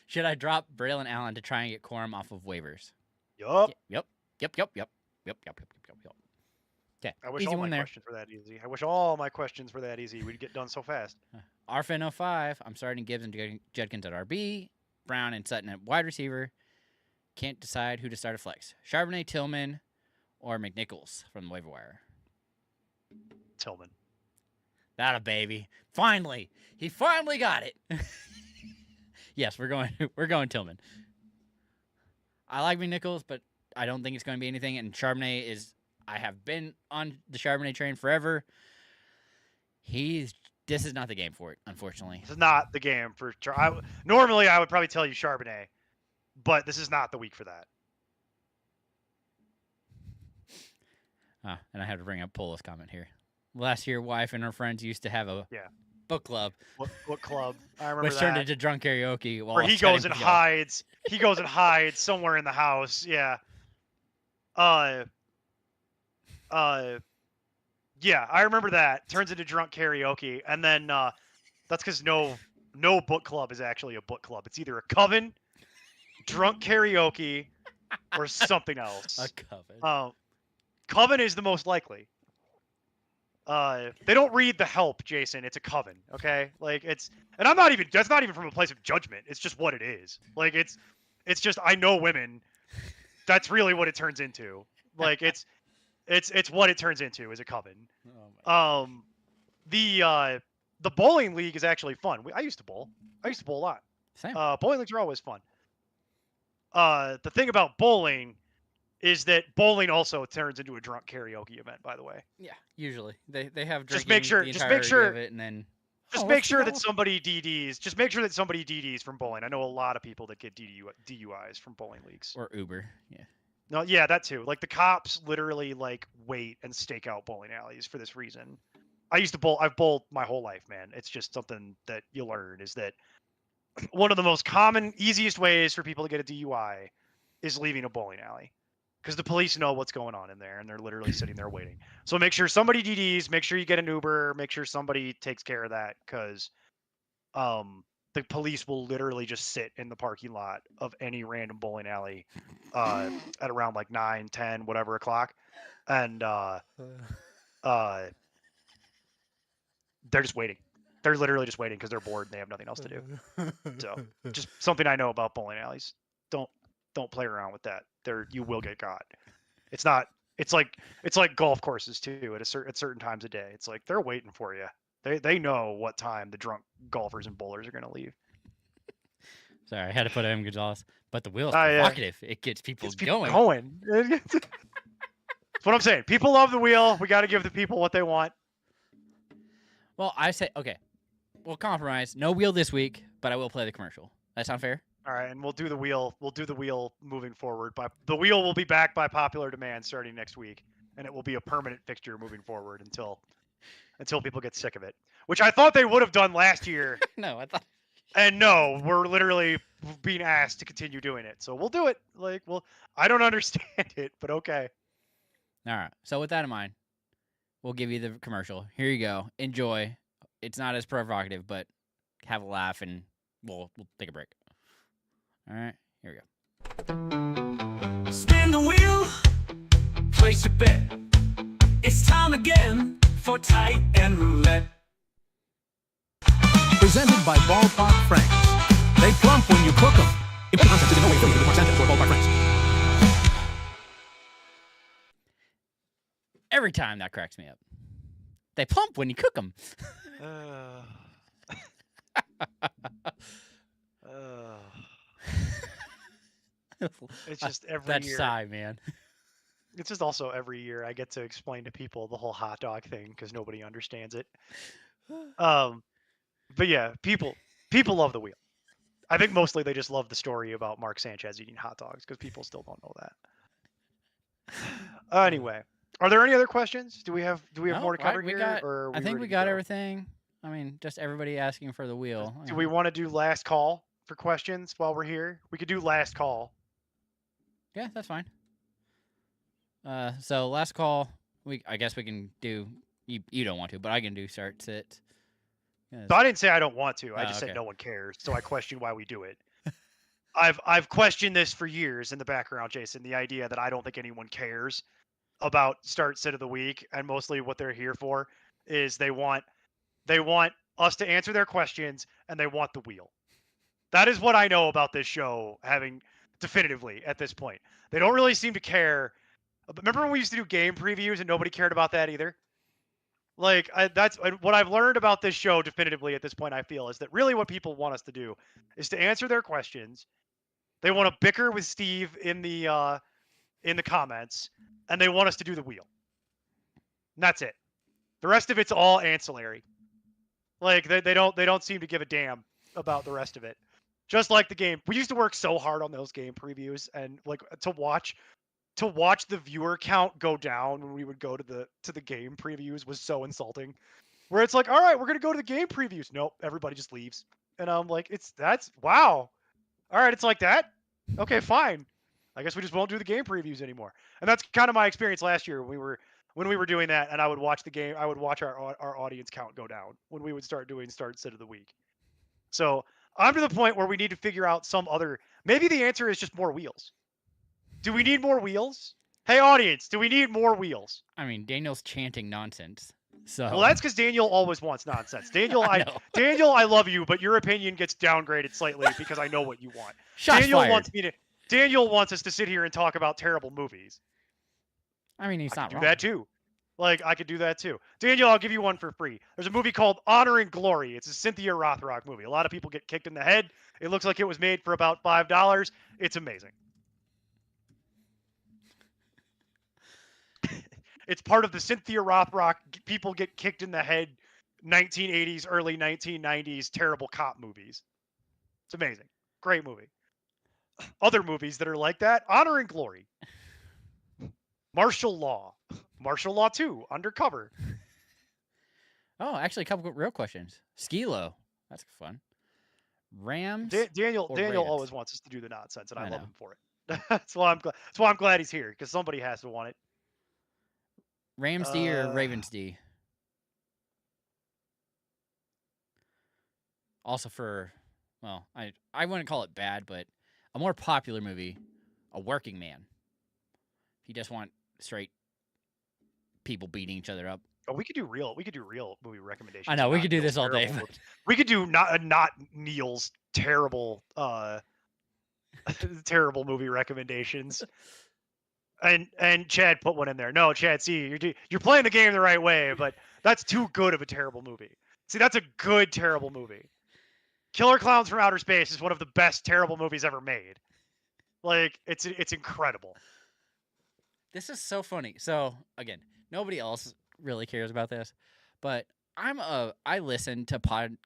Should I drop Braylon Allen to try and get Corum off of waivers?
Yup.
Yep. Okay.
I wish
Easy
all
one
my
there.
questions were that easy. I wish all my questions were that easy. We'd get done so fast.
Arfin 05. I'm starting Gibbs and Judkins at RB. Brown and Sutton at wide receiver. Can't decide who to start a flex. Charbonnet, Tillman, or McNichols from the waiver wire.
Tillman.
That a baby. Finally. He finally got it. Yes, we're going Tillman. I like McNichols, but I don't think it's going to be anything. And Charbonnet is, I have been on the Charbonnet train forever. This is not the game for it, unfortunately.
This is not the game for normally I would probably tell you Charbonnet, but this is not the week for that.
And I have to bring up Polo's comment here. Last year, wife and her friends used to have a book club.
What club? I remember
which
that.
turned into drunk karaoke.
Where he goes and hides. He goes and hides somewhere in the house. Yeah. Yeah, I remember that. Turns into drunk karaoke, and then that's because no book club is actually a book club. It's either a coven, drunk karaoke, or something else.
A coven.
Coven is the most likely. They don't read The Help, Jason. It's a coven, okay? Like that's not even from a place of judgment. It's just what it is. Like it's just I know women. That's really what it turns into. Like it's what it turns into is a coven.
Oh
the bowling league is actually fun. I used to bowl. I used to bowl a lot.
Same.
Bowling leagues are always fun. The thing about bowling is that bowling also turns into a drunk karaoke event, by the way.
Yeah, usually they have drinking
Just make sure-
the
just
entirety
make sure-
of it, and then
Just make sure that somebody DDs. Just make sure that somebody DDs from bowling. I know a lot of people that get DUIs from bowling leagues.
or Uber. Yeah.
No, yeah, that too. Like the cops literally like wait and stake out bowling alleys for this reason. I used to bowl. I've bowled my whole life, man. It's just something that you learn is that one of the most common, easiest ways for people to get a DUI is leaving a bowling alley. Because the police know what's going on in there, and they're literally sitting there waiting. So make sure somebody DDs, make sure you get an Uber, make sure somebody takes care of that, because the police will literally just sit in the parking lot of any random bowling alley at around like 9, 10, whatever o'clock, and they're just waiting. They're literally just waiting because they're bored and they have nothing else to do. So just something I know about bowling alleys. Don't play around with that. You will get caught. It's like golf courses too. At certain times of day, it's like they're waiting for you. They know what time the drunk golfers and bowlers are gonna leave.
Sorry, I had to put M. Gonzalez, but the wheel's
Yeah.
provocative. It gets people going.
That's what I'm saying. People love the wheel. We got to give the people what they want.
Well, I say okay. We'll compromise. No wheel this week, but I will play the commercial. That sound fair?
All right, and we'll do the wheel. We'll do the wheel moving forward. The wheel will be back by popular demand starting next week, and it will be a permanent fixture moving forward until people get sick of it. Which I thought they would have done last year.
No, I thought.
And no, we're literally being asked to continue doing it, so we'll do it. Like, I don't understand it, but okay.
All right. So with that in mind, we'll give you the commercial. Here you go. Enjoy. It's not as provocative, but have a laugh, and we'll take a break. All right. Here we go.
Spin the wheel, place your bet. It's time again for tight end roulette.
Presented by Ballpark Franks. They plump when you cook them. Important concept is in no way affiliated with Mark Sanchez or Ballpark Franks.
Every time that cracks me up. They plump when you cook them.
It's just every
that
year.
sigh, man.
It's just also every year I get to explain to people the whole hot dog thing because nobody understands it. But yeah, people love the wheel. I think mostly they just love the story about Mark Sanchez eating hot dogs because people still don't know that. Anyway, are there any other questions? Do we have
No,
more to cover
we
here?
got-
or are
I think
ready
we
to
got
go?
everything. I mean, just everybody asking for the wheel.
Do we want to do last call? for questions while we're here? We could do last call.
Yeah, that's fine. So last call. I guess we can do. You don't want to, but I can do start sit.
So I didn't say I don't want to. I
Oh,
just
okay.
said no one cares. So I question why we do it. I've questioned this for years in the background, Jason. The idea that I don't think anyone cares about start sit of the week, and mostly what they're here for is they want us to answer their questions, and they want the wheel. That is what I know about this show, having definitively at this point. They don't really seem to care. Remember when we used to do game previews and nobody cared about that either? Like that's what I've learned about this show definitively at this point. I feel is that really what people want us to do is to answer their questions. They want to bicker with Steve in the comments, and they want us to do the wheel. And that's it. The rest of it's all ancillary. Like they don't seem to give a damn about the rest of it. Just like the game, we used to work so hard on those game previews, and like to watch the viewer count go down when we would go to the game previews was so insulting. Where it's like, all right, we're gonna go to the game previews. Nope, everybody just leaves, and I'm like, that's wow. All right, it's like that. Okay, fine. I guess we just won't do the game previews anymore. And that's kind of my experience last year when we were doing that, and I would watch the game. I would watch our audience count go down when we would start doing start sit of the week. So I'm to the point where we need to figure out some other. Maybe the answer is just more wheels. Do we need more wheels? Hey, audience, do we need more wheels?
I mean, Daniel's chanting nonsense. So
Well, that's because Daniel always wants nonsense. Daniel,
I know.
Daniel, I love you, but your opinion gets downgraded slightly because I know what you want.
Shots
Daniel
fired.
Daniel wants us to sit here and talk about terrible movies.
I mean, he's
I
not
could do
wrong.
that too. Like I could do that too. Daniel, I'll give you one for free. There's a movie called Honor and Glory. It's a Cynthia Rothrock movie. A lot of people get kicked in the head. It looks like it was made for about $5. It's amazing. It's part of the Cynthia Rothrock people get kicked in the head 1980s, early 1990s terrible cop movies. It's amazing. Great movie. Other movies that are like that, Honor and Glory. Martial Law. Martial Law 2, Undercover.
Oh, actually, a couple real questions. Skilo. That's fun. Rams.
Daniel
or
Daniel
Ravens?
always wants us to do the nonsense, and I
I
love
know.
him for it. That's why I'm glad he's here, because somebody has to want it.
Rams D or Ravens D? Also for, well, I wouldn't call it bad, but a more popular movie, A Working Man. If you just want straight people beating each other up.
Oh, we could do real movie recommendations.
I know, we
not
could do
Neil's
this all day.
terrible movies. We could do not Neil's terrible terrible movie recommendations. And Chad put one in there. No, Chad, see, you're playing the game the right way, but that's too good of a terrible movie. See, that's a good terrible movie. Killer Clowns from Outer Space is one of the best terrible movies ever made. Like, it's incredible.
This is so funny. So again, nobody else really cares about this, but I listen to Pod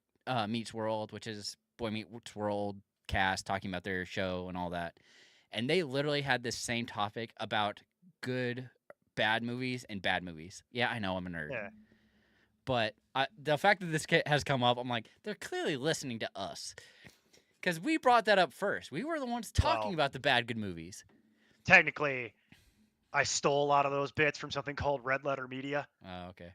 Meets World, which is Boy Meets World cast talking about their show and all that, and they literally had this same topic about good, bad movies and bad movies. Yeah, I know I'm a nerd.
Yeah.
But the fact that this has come up, I'm like, they're clearly listening to us. Because we brought that up first. We were the ones talking
Well,
about the bad, good movies.
Technically, I stole a lot of those bits from something called Red Letter Media.
Oh, okay.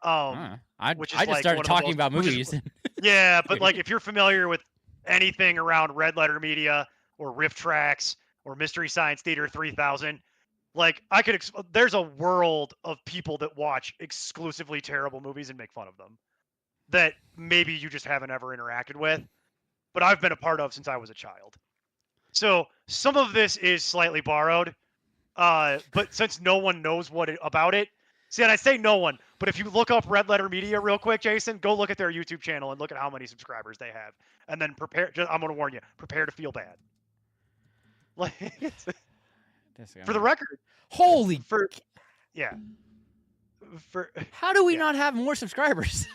I
which
which
I
is
just
like
started
one of the
talking
most-
about
which is-
movies.
Yeah, but like if you're familiar with anything around Red Letter Media or Riff Tracks or Mystery Science Theater 3000, like I could there's a world of people that watch exclusively terrible movies and make fun of them that maybe you just haven't ever interacted with, but I've been a part of since I was a child. So some of this is slightly borrowed, but since no one knows about it, see, and I say no one, but if you look up Red Letter Media real quick, Jason, go look at their YouTube channel and look at how many subscribers they have, and then I'm going to warn you, prepare to feel bad. Like, for the record,
Holy,
yeah,
how do we
yeah.
not have more subscribers?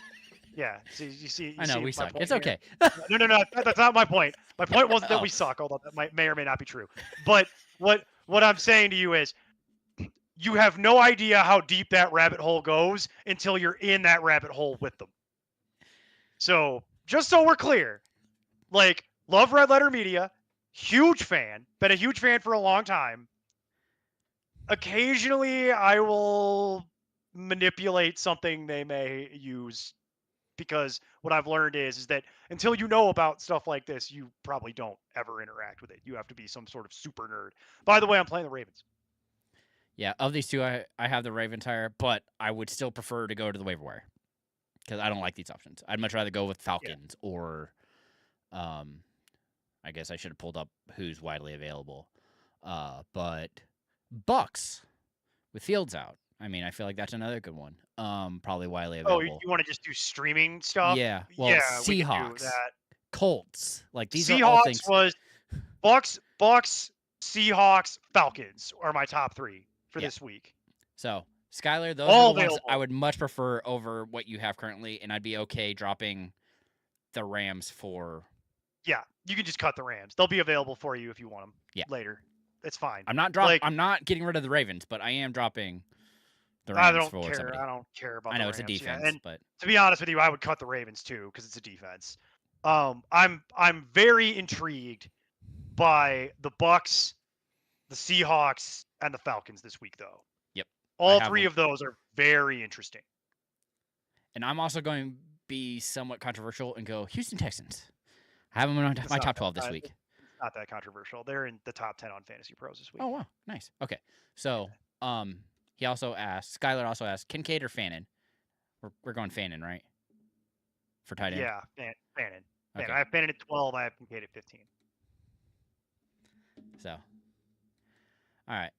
yeah. See, you see.
I know
see
we
my
suck.
point
It's
here?
okay.
No, that's not my point. My point wasn't that
Oh.
we suck, although that may or may not be true. But what I'm saying to you is, you have no idea how deep that rabbit hole goes until you're in that rabbit hole with them. So, just so we're clear, like, Love Red Letter Media. Huge fan. Been a huge fan for a long time. Occasionally, I will manipulate something they may use because what I've learned is that until you know about stuff like this, you probably don't ever interact with it. You have to be some sort of super nerd. By the way, I'm playing the Ravens.
Yeah, of these two, I have the Raven tire, but I would still prefer to go to the waiver wire because I don't like these options. I'd much rather go with Falcons or, I guess I should have pulled up who's widely available. But Bucks with Fields out. I mean, I feel like that's another good one. Probably widely
Oh,
available.
you want to just do streaming stuff?
Yeah. Well,
Yeah, we can do
Seahawks,
that.
Colts. Like these are all
Seahawks
things.
was Bucks, Seahawks, Falcons are my top 3 for
Yeah.
this week.
So, Skylar, those
All
are the ones I
available.
would much prefer over what you have currently, and I'd be okay dropping the Rams for.
Yeah, you can just cut the Rams. They'll be available for you if you want them later. It's fine.
I'm not dropping.
Like-
I'm not getting rid of the Ravens, but I am dropping the
I
Rams
don't
for
care.
somebody.
I don't care about
I know
the
it's a
Rams, yeah.
defense,
And
but
to be honest with you, I would cut the Ravens too because it's a defense. I'm very intrigued by the Bucks, the Seahawks, and the Falcons this week, though.
Yep.
All
have
3
them.
of those are very interesting.
and I'm also going to be somewhat controversial and go Houston Texans. I have them in my
not
top
that
12 this
bad.
week.
It's not that controversial. They're in the top 10 on Fantasy Pros this week.
Oh wow, nice. Okay, so he also asked. Skylar also asked Kincaid or Fannin. We're going Fannin, right? For tight end.
Yeah, Bannon.
Okay.
I have Bannon at 12. I have Kincaid at 15.
So, all right.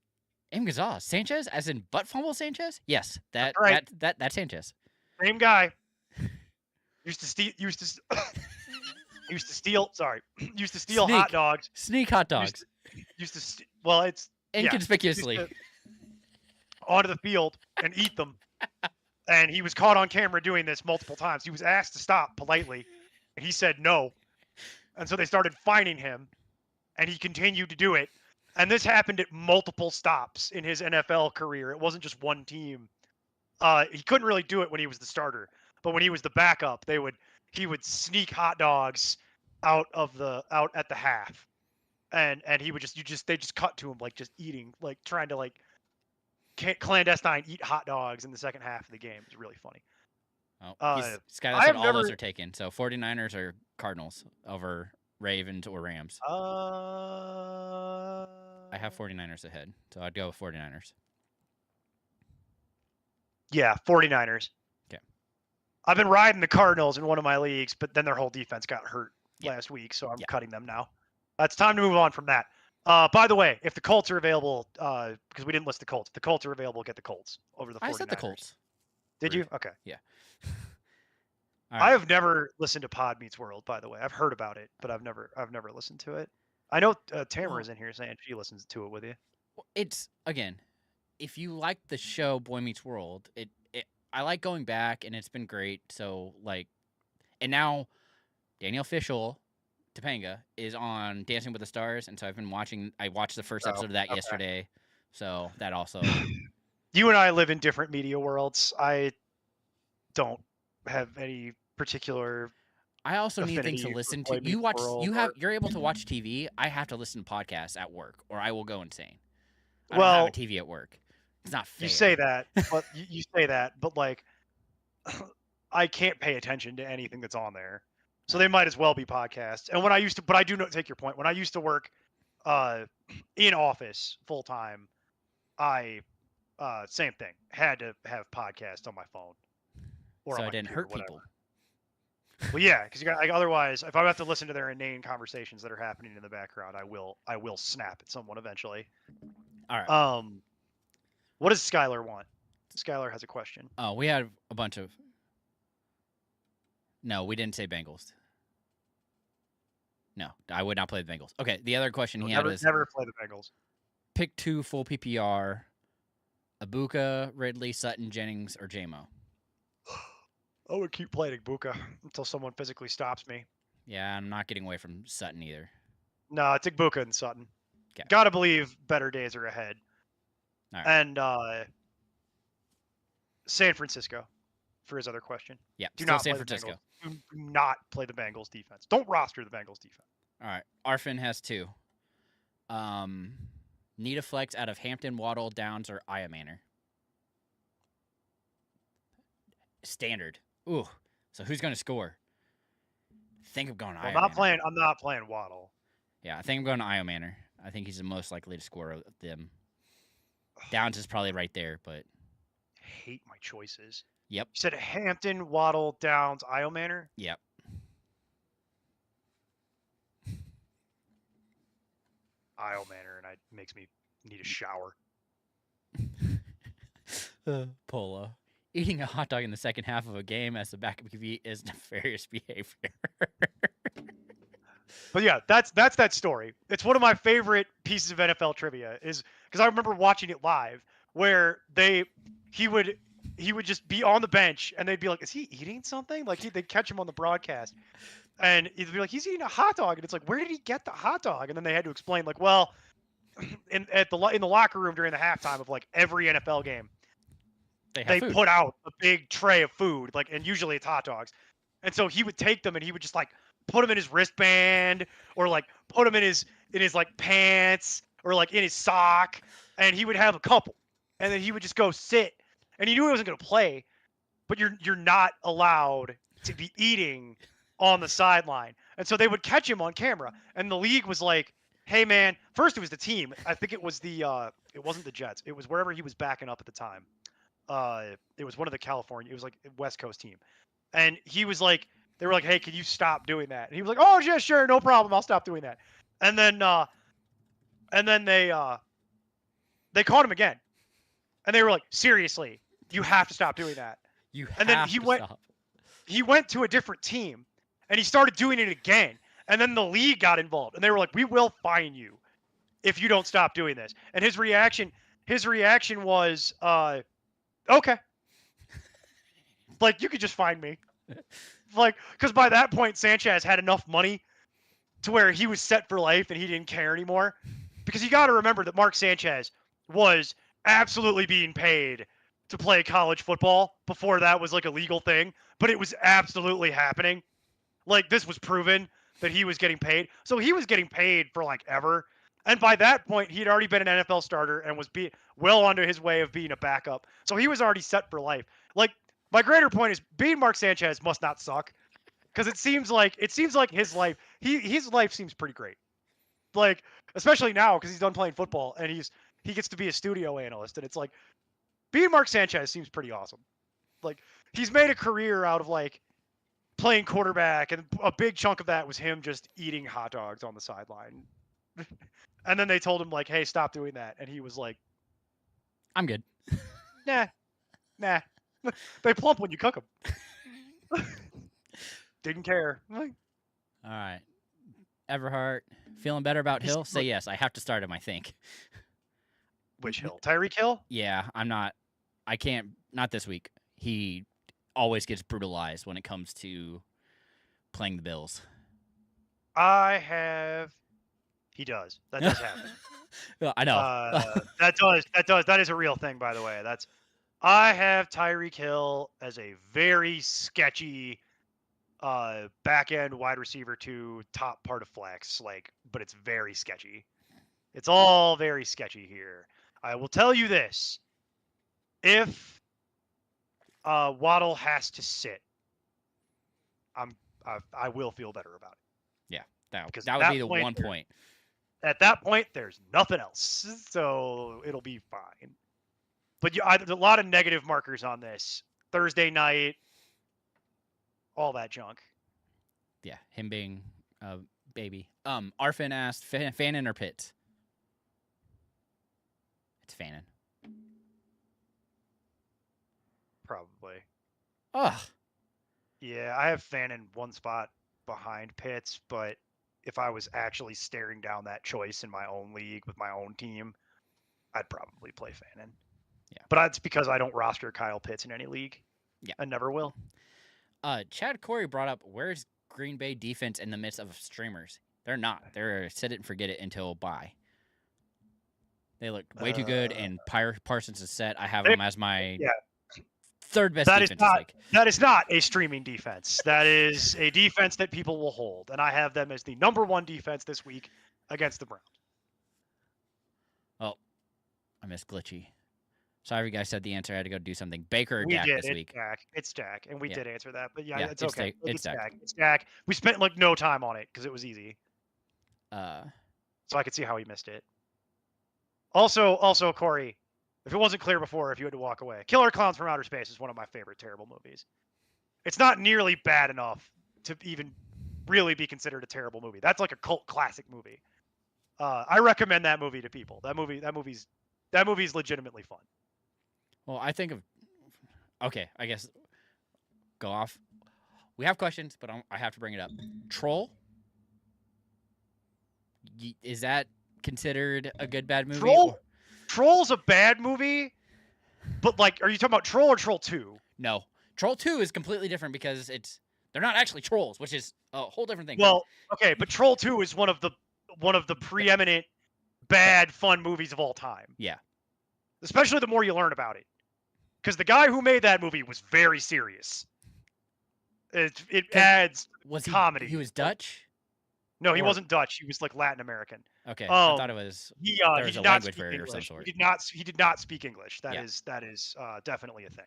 M. Gonzalez, Sanchez, as in butt fumble Sanchez? Yes, that's Sanchez.
Same guy. Used to steal. Sorry, used to steal hot
Sneak.
dogs.
Sneak hot dogs
Used to. Well, it's yeah,
inconspicuously.
used to onto the field and eat them. And he was caught on camera doing this multiple times. He was asked to stop politely, and he said no. And so they started fining him, and he continued to do it. And this happened at multiple stops in his NFL career. It wasn't just one team. He couldn't really do it when he was the starter, but when he was the backup, he would sneak hot dogs out at the half, and he would they just cut to him like just eating, like trying to like clandestine eat hot dogs in the second half of the game. It's really funny.
Oh, Skylar
I
said
have
all those
never-
are taken. So 49ers or Cardinals over Ravens or Rams. I have 49ers ahead, so I'd go with 49ers.
Yeah, 49ers.
Okay.
I've been riding the Cardinals in one of my leagues, but then their whole defense got hurt
Yeah.
last week, so I'm
Yeah.
cutting them now. It's time to move on from that. By the way, if the Colts are available, because we didn't list the Colts, if the Colts are available, get the Colts over the 49ers.
I said the Colts.
Did
Rude.
you? Okay.
All
I
right.
have never listened to Pod Meets World, by the way. I've heard about it, but I've never listened to it. I know Tamara's in here saying she listens to it with you.
It's again, if you like the show Boy Meets World, I like going back and it's been great. So like, and now Danielle Fishel, Topanga, is on Dancing with the Stars, and so I've been watching. I watched the first
Oh,
episode of that
okay.
yesterday, so that also.
You and I live in different media worlds. I don't have any particular.
I also need things
affinity
to
for
listen
Boy
to.
Meets
You watch.
World
You're able to watch TV. I have to listen to podcasts at work, or I will go insane. I
Well,
don't have a TV at work. It's not fair.
You say that, but you say that, but like, I can't pay attention to anything that's on there, so they might as well be podcasts. And when I used to, but I do not take your point. When I used to work, in office full time, I, same thing, had to have podcasts on my phone. Or
So
on
I
my
didn't
computer,
hurt
whatever.
people.
Well, yeah, because you got like, otherwise, if I have to listen to their inane conversations that are happening in the background, I will snap at someone eventually.
All right.
What does Skylar want? Skylar has a question.
Oh, we had a bunch of. No, we didn't say Bengals. No, I would not play the Bengals. Okay, the other question he had was
Never play the Bengals.
pick 2 full PPR: Ibuka, Ridley, Sutton, Jennings, or JMO.
I would keep playing Ibuka until someone physically stops me.
Yeah, I'm not getting away from Sutton either.
No, it's Ibuka and Sutton.
'Kay.
Gotta believe better days are ahead.
All right.
And San Francisco for his other question.
Yeah,
Do
still
not
San
play the
Francisco.
Bengals. Do not play the Bengals defense. Don't roster the Bengals defense.
All right. Arfin has 2. Need a flex out of Hampton, Waddle, Downs, or Aya Manor. Standard. Ooh. So who's going to score? I think I'm going
Well,
Aya
I'm
Manor.
not playing Waddle.
Yeah, I think I'm going to Aya Manor. I think he's the most likely to score of them. Downs is probably right there, but
Hate my choices.
yep,
You said Hampton, Waddle, Downs, Io Manor.
yep.
Io Manor, and it makes me need a shower.
Polo. Eating a hot dog in the second half of a game as the backup QB is nefarious behavior.
But yeah, that's that story. It's one of my favorite pieces of NFL trivia, is because I remember watching it live where he would just be on the bench and they'd be like, "Is he eating something?" Like they'd catch him on the broadcast, and he'd be like, "He's eating a hot dog," and it's like, "Where did he get the hot dog?" And then they had to explain, like, "Well, in the locker room during the halftime of like every NFL game,
They have
they
food.
put out a big tray of food, like, and usually it's hot dogs. And so he would take them and he would just like put them in his wristband or like put them in his like pants or like in his sock, and he would have a couple, and then he would just go sit, and he knew he wasn't going to play, but you're not allowed to be eating on the sideline. And so they would catch him on camera, and the league was like, "Hey man," first it was the team. I think it was it wasn't the Jets. It was wherever he was backing up at the time. It was one of the California. It was like a West Coast team, and he was like, they were like, "Hey, can you stop doing that?" And he was like, "Oh yeah, sure, no problem. I'll stop doing that." And then they caught him again, and they were like, "Seriously, you have to stop doing that."
You
And then
have
he
to
went-
stop.
He went to a different team, and he started doing it again. And then the league got involved, and they were like, "We will fine you if you don't stop doing this." And his reaction was, "Okay, like you could just fine me." Like, because by that point, Sanchez had enough money to where he was set for life and he didn't care anymore. Because you got to remember that Mark Sanchez was absolutely being paid to play college football before that was like a legal thing, but it was absolutely happening. Like, this was proven that he was getting paid. So he was getting paid for like ever. And by that point, he'd already been an NFL starter and was well under his way of being a backup. So he was already set for life. Like, my greater point is being Mark Sanchez must not suck, because it seems like his life his life seems pretty great. Like, especially now because he's done playing football and he gets to be a studio analyst, and it's like being Mark Sanchez seems pretty awesome. Like, he's made a career out of like playing quarterback, and a big chunk of that was him just eating hot dogs on the sideline. And then they told him like, "Hey, stop doing that," and he was like,
I'm good.
"Nah." They plump when you cook them. Didn't care. Like,
All right. Everhart, feeling better about
He's-
Hill? Say yes. I have to start him, I think.
which Hill? Tyreek Hill?
Yeah, I can't, not this week. He always gets brutalized when it comes to playing the Bills.
He does. That does happen.
Well, I know.
That is a real thing, by the way. I have Tyreek Hill as a very sketchy back end wide receiver to top part of flex, like, but it's very sketchy. It's all very sketchy here. I will tell you this: if Waddle has to sit, I will feel better about it. Because
that would be the one point.
At that point, there's nothing else, so it'll be fine. But there's a lot of negative markers on this. Thursday night, all that junk.
Yeah, him being a baby. Arfin asked, Fannin or Pitts? It's Fannin.
Probably.
Ugh.
Yeah, I have Fannin one spot behind Pitts, but if I was actually staring down that choice in my own league with my own team, I'd probably play Fannin.
Yeah.
But that's because I don't roster Kyle Pitts in any league.
Yeah.
I never will.
Chad Corey brought up, where's Green Bay defense in the midst of streamers? They're not. They're set it and forget it until bye. They look way too good, and Parsons is set. I have him as my Third best
That is
defense this
not
week.
that is not a streaming defense. That is a defense that people will hold, and I have them as the number 1 defense this week against the Browns.
Oh, I missed glitchy. Sorry, you guys said the answer. I had to go do something. Baker or
We
Dak
did.
this
It's
week?
Dak. It's Dak, and we
Yeah.
did answer that. But yeah,
Yeah,
it's
it's
okay.
Dak. It's Dak.
It's Dak. We spent like no time on it because it was easy,
Uh,
so I could see how he missed it. Also, Corey, if it wasn't clear before, if you had to walk away, Killer Clowns from Outer Space is one of my favorite terrible movies. It's not nearly bad enough to even really be considered a terrible movie. That's like a cult classic movie. I recommend that movie to people. That movie's legitimately fun.
well, I think of. Okay, I guess go off. We have questions, but I have to bring it up. Troll. Is that considered a good bad movie?
Troll? Troll's a bad movie, but like, are you talking about Troll or Troll 2?
No. Troll 2 is completely different because they're not actually trolls, which is a whole different thing.
Well, okay, but Troll 2 is one of the preeminent bad fun movies of all time.
Yeah.
Especially the more you learn about it. Because the guy who made that movie was very serious. It adds
Was he
comedy.
He was Dutch?
No, he
or-
wasn't Dutch. He was like Latin American.
Okay. I
Um,
thought it was
He
There
he
was
did
a
not
language
speak
barrier of some
English.
sort.
He did not speak English. That
Yeah.
is definitely a thing.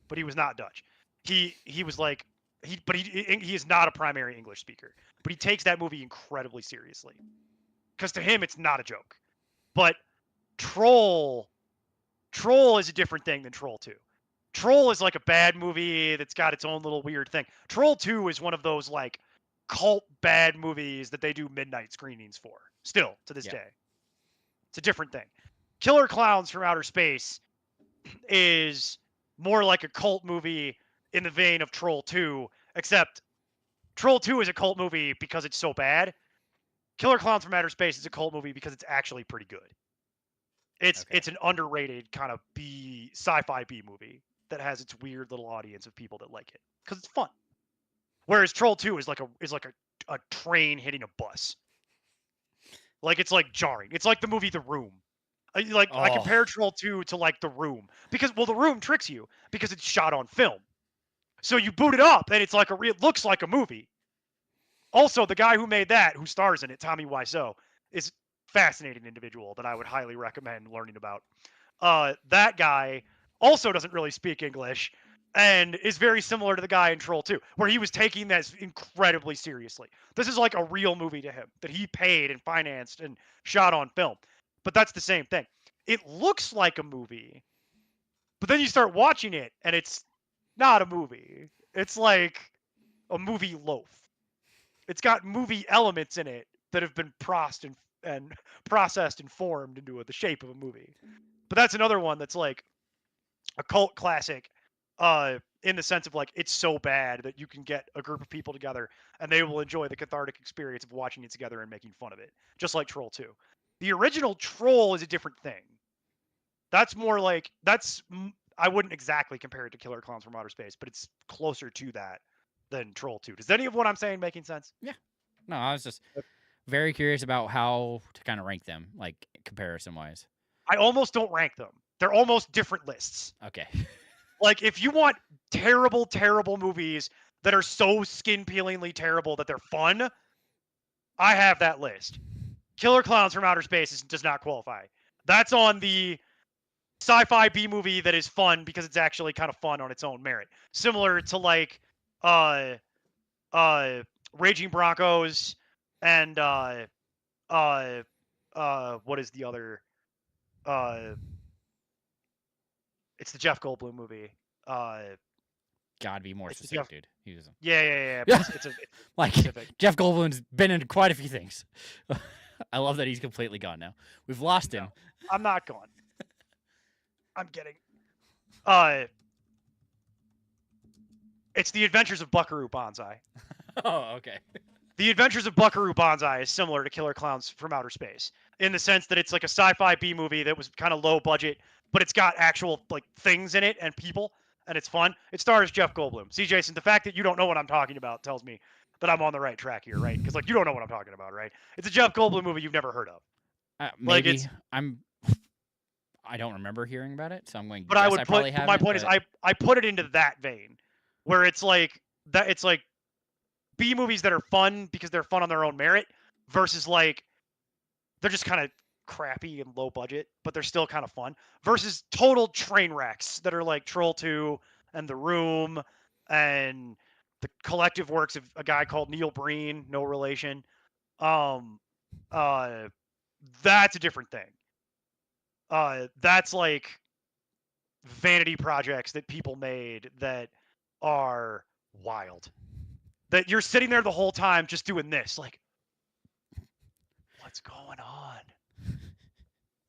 But he was not Dutch. He was like he is not a primary English speaker. But he takes that movie incredibly seriously. Because to him it's not a joke. But Troll is a different thing than Troll 2. Troll is like a bad movie that's got its own little weird thing. Troll 2 is one of those like cult bad movies that they do midnight screenings for. Still to this
Yeah.
day. It's a different thing. Killer Clowns from Outer Space is more like a cult movie in the vein of Troll 2, except Troll 2 is a cult movie because it's so bad. Killer Clowns from Outer Space is a cult movie because it's actually pretty good. It's
Okay.
an underrated kind of sci-fi B movie that has its weird little audience of people that like it because it's fun. Whereas Troll 2 is like a train hitting a bus. Like it's like jarring. It's like the movie The Room. I
Oh.
compare Troll 2 to like The Room because The Room tricks you because it's shot on film. So you boot it up and it's like it looks like a movie. Also, the guy who made that, who stars in it, Tommy Wiseau, is a fascinating individual that I would highly recommend learning about. That guy also doesn't really speak English and is very similar to the guy in Troll 2, where he was taking this incredibly seriously. This is like a real movie to him that he paid and financed and shot on film. But that's the same thing. It looks like a movie, but then you start watching it and it's not a movie. It's like a movie loaf. It's got movie elements in it that have been processed and formed into the shape of a movie. But that's another one that's like a cult classic in the sense of like it's so bad that you can get a group of people together and they will enjoy the cathartic experience of watching it together and making fun of it, just like Troll 2. The original Troll is a different thing. That's more like I wouldn't exactly compare it to Killer Clowns from Outer Space, but it's closer to that than Troll 2. Does any of what I'm saying making sense?
No, I was just very curious about how to kind of rank them, like comparison wise.
I almost don't rank them. They're almost different lists.
Okay.
Like if you want terrible, terrible movies that are so skin-peelingly terrible that they're fun, I have that list. Killer Clowns from Outer Space does not qualify. That's on the sci-fi B movie that is fun because it's actually kind of fun on its own merit. Similar to like Raging Broncos and what is the other it's the Jeff Goldblum movie.
God, be more
It's
specific,
Jeff-
dude. He was
Yeah.
Yeah.
It's
like
specific.
Jeff Goldblum's been in quite a few things. I love that he's completely gone now. We've lost him.
I'm not gone. I'm kidding. It's The Adventures of Buckaroo Banzai.
Oh, okay.
The Adventures of Buckaroo Banzai is similar to Killer Clowns from Outer Space in the sense that it's like a sci-fi B movie that was kind of low budget, but it's got actual like things in it and people, and it's fun. It stars Jeff Goldblum. See, Jason, the fact that you don't know what I'm talking about tells me that I'm on the right track here, right? Because like you don't know what I'm talking about, right? It's a Jeff Goldblum movie you've never heard of.
Maybe
it's-
I don't remember hearing about it, so I'm going to
But
guess
I would
probably
put.
haven't.
My point is, I put it into that vein, where it's like that. It's like B movies that are fun because they're fun on their own merit, versus like they're just kind of crappy and low budget, but they're still kind of fun. Versus total train wrecks that are like Troll 2 and The Room and the collective works of a guy called Neil Breen, no relation. Um, uh, that's a different thing. That's like vanity projects that people made that are wild. That you're sitting there the whole time just doing this, like, what's going on?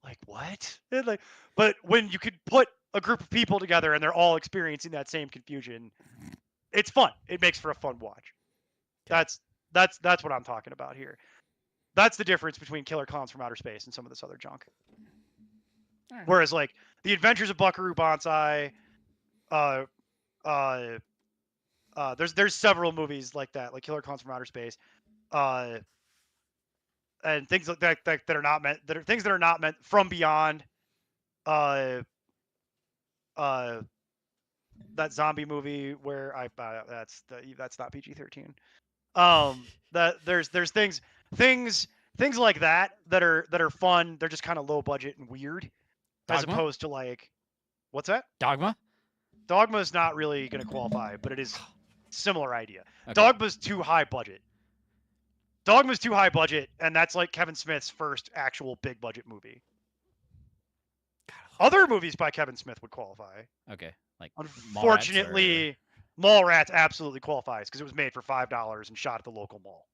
Like what? And like, but when you could put a group of people together and they're all experiencing that same confusion, it's fun. It makes for a fun watch.
Okay.
That's what I'm talking about here. That's the difference between Killer Clowns from Outer Space and some of this other junk.
Alright.
Whereas like The Adventures of Buckaroo Banzai, there's several movies like that, like Killer Clowns from Outer Space, and things like that are not meant, that are things that are not meant, From Beyond, uh, that zombie movie where that's not PG-13. That there's things like that that are fun. They're just kind of low budget and weird, as
Dogma?
opposed to like, what's that?
Dogma?
Dogma is not really going to qualify, but it is similar idea.
Okay.
Dogma's too high budget. Dogma's too high budget, and that's like Kevin Smith's first actual big budget movie. Other movies by Kevin Smith would qualify.
Okay. Like
Unfortunately, Mallrats absolutely qualifies because it was made for $5 and shot at the local mall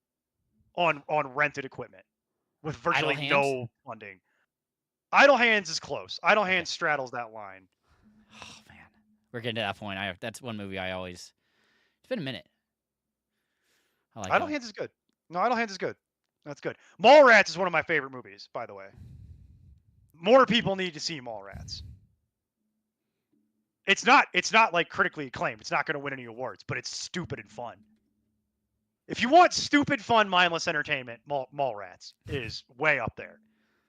on rented equipment with virtually
Hands?
no funding. Idle Hands is close. Idle Hands straddles that line.
Oh man, we're getting to that point. That's one movie I always. It's been a minute. I like
Idle
that.
Hands is good. No, Idle Hands is good. That's good. Mallrats is one of my favorite movies, by the way. More people need to see Mallrats. It's not like critically acclaimed. It's not going to win any awards, but it's stupid and fun. If you want stupid, fun, mindless entertainment, Mallrats is way up there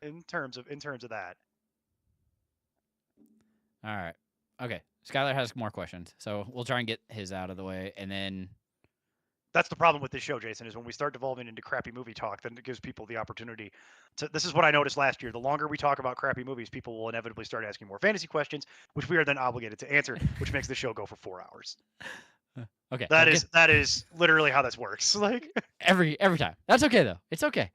in terms of that.
All right. Okay. Skylar has more questions, so we'll try and get his out of the way, and then
That's the problem with this show, Jason, is when we start devolving into crappy movie talk, then it gives people the opportunity to. This is what I noticed last year. The longer we talk about crappy movies, people will inevitably start asking more fantasy questions, which we are then obligated to answer, which makes the show go for 4 hours.
okay.
That is literally how this works. Like
every time. That's okay though. It's okay.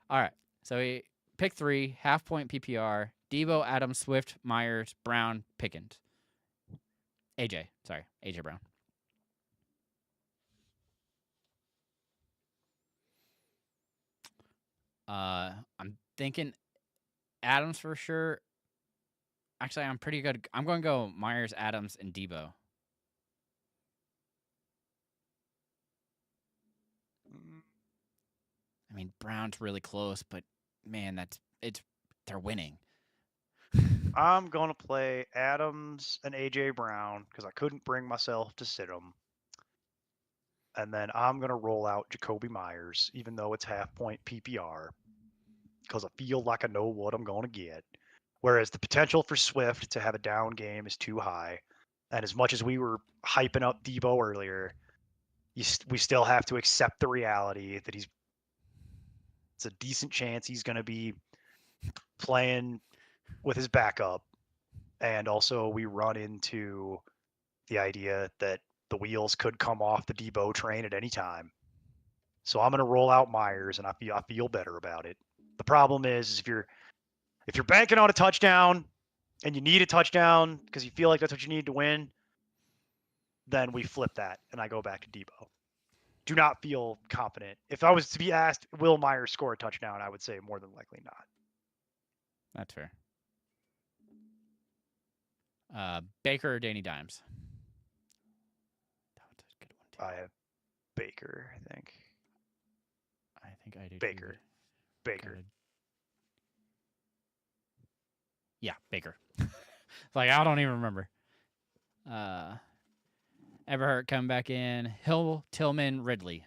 All right. So we pick 3, half point PPR: Debo, Adams, Swift, Myers, Brown, Pickens. AJ. Sorry, AJ Brown. I'm thinking Adams for sure. Actually, I'm pretty good. I'm going to go Myers, Adams, and Debo. I mean, Brown's really close, but man, they're winning.
I'm gonna play Adams and AJ Brown because I couldn't bring myself to sit them. And then I'm gonna roll out Jacoby Myers, even though it's half point PPR, because I feel like I know what I'm gonna get. Whereas the potential for Swift to have a down game is too high. And as much as we were hyping up Debo earlier, we still have to accept the reality that it's a decent chance he's going to be playing with his backup. And also we run into the idea that the wheels could come off the Debo train at any time. So I'm going to roll out Myers, and I feel better about it. The problem is if you're banking on a touchdown and you need a touchdown because you feel like that's what you need to win, then we flip that and I go back to Debo. Do not feel confident. If I was to be asked, will Myers score a touchdown? I would say more than likely not.
That's fair. Baker or Danny Dimes? That was a good one too.
I have Baker, I think.
I think I do.
Baker.
too.
Baker.
Gotta- Yeah, Baker. Like I don't even remember. Everhart coming back in. Hill, Tillman, Ridley.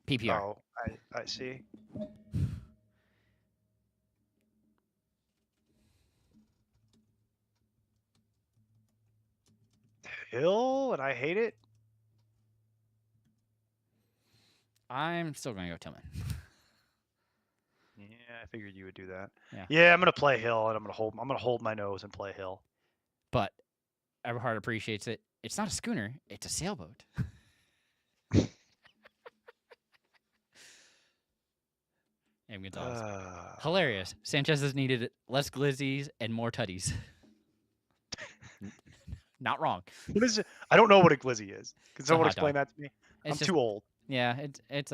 PPR.
Oh, I see. Hill, and I hate it.
I'm still going to go Tillman.
Yeah, I figured you would do that.
Yeah.
Yeah, I'm gonna play Hill, and I'm gonna hold my nose and play Hill.
But Everhard appreciates it. It's not a schooner, it's a sailboat. And Gonzalez. Hilarious. Sanchez has needed less glizzies and more tutties. Not wrong.
What is it? I don't know what a glizzy is. Can
a
someone
hot
explain
dog.
that to me?
It's
I'm
just,
too old.
Yeah, it's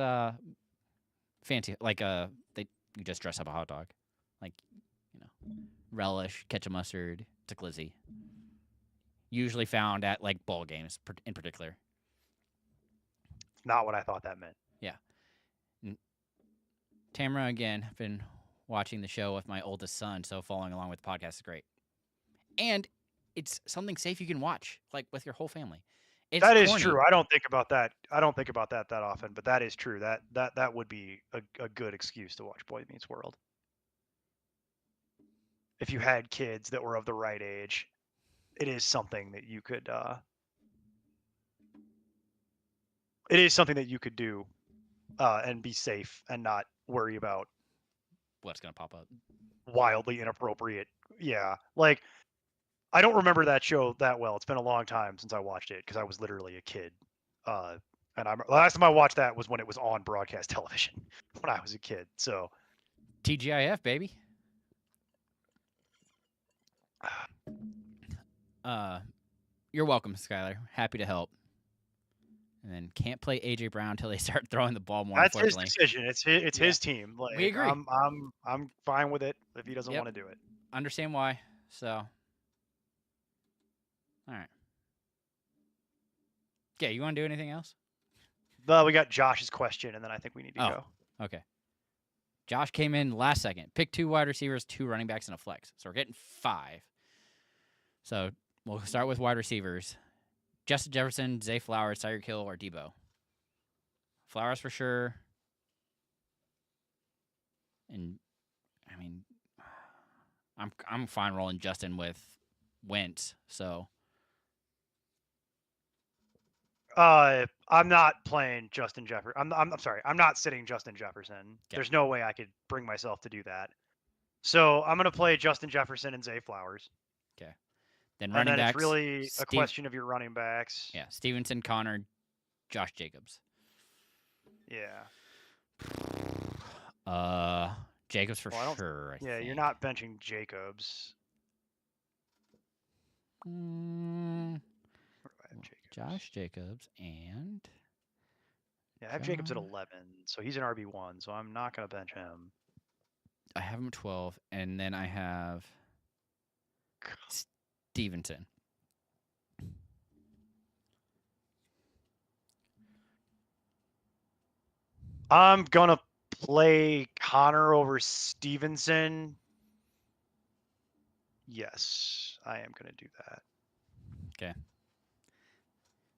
fancy, like you just dress up a hot dog, like, relish, ketchup, mustard. It's a glizzy. Usually found at like bowl games in particular.
Not what I thought that meant.
Tamara, again, I've been watching the show with my oldest son, so following along with the podcast is great. And it's something safe you can watch, like with your whole family. It's
That is
corny.
true. I don't think about that. I don't think about that often, but that is true. That would be a good excuse to watch Boy Meets World. If you had kids that were of the right age, it is something that you could. It is something that you could do, and be safe and not worry about
What's gonna pop up?
wildly inappropriate. Yeah, like I don't remember that show that well. It's been a long time since I watched it because I was literally a kid. And last time I watched that was when it was on broadcast television when I was a kid. So
TGIF, baby. You're welcome, Skylar. Happy to help. And then can't play AJ Brown until they start throwing the ball more.
that's his
Unfortunately,
decision. It's
Yeah.
his team. Like,
We agree.
I'm fine with it if he doesn't
Yep.
want to do it.
Understand why. So, all right. Okay, you want to do anything else?
We got Josh's question, and then I think we need to
Oh.
go.
Okay. Josh came in last second. Pick 2 wide receivers, 2 running backs, and a flex. So we're getting 5. So we'll start with wide receivers. Justin Jefferson, Zay Flowers, Tyreek Hill, or Debo. Flowers for sure. And I mean, I'm fine rolling Justin with Wentz. So
I'm not playing Justin Jefferson. I'm sorry. I'm not sitting Justin Jefferson.
Okay.
There's no way I could bring myself to do that. So I'm gonna play Justin Jefferson and Zay Flowers.
then
And
running
then
backs.
it's really a
Steve-
question of your running backs.
Yeah, Stevenson, Connor, Josh Jacobs.
Yeah.
Jacobs for
Well, I don't-
sure. I
Yeah, you're
think.
not benching Jacobs.
Mm,
Where do I have Jacobs?
Josh Jacobs and
Yeah, I have Jacobs at
John-
11, so he's an RB1, so I'm not gonna bench him.
I have him at 12, and then I have Stevenson.
I'm gonna play Connor over Stevenson. Yes, I am gonna do that.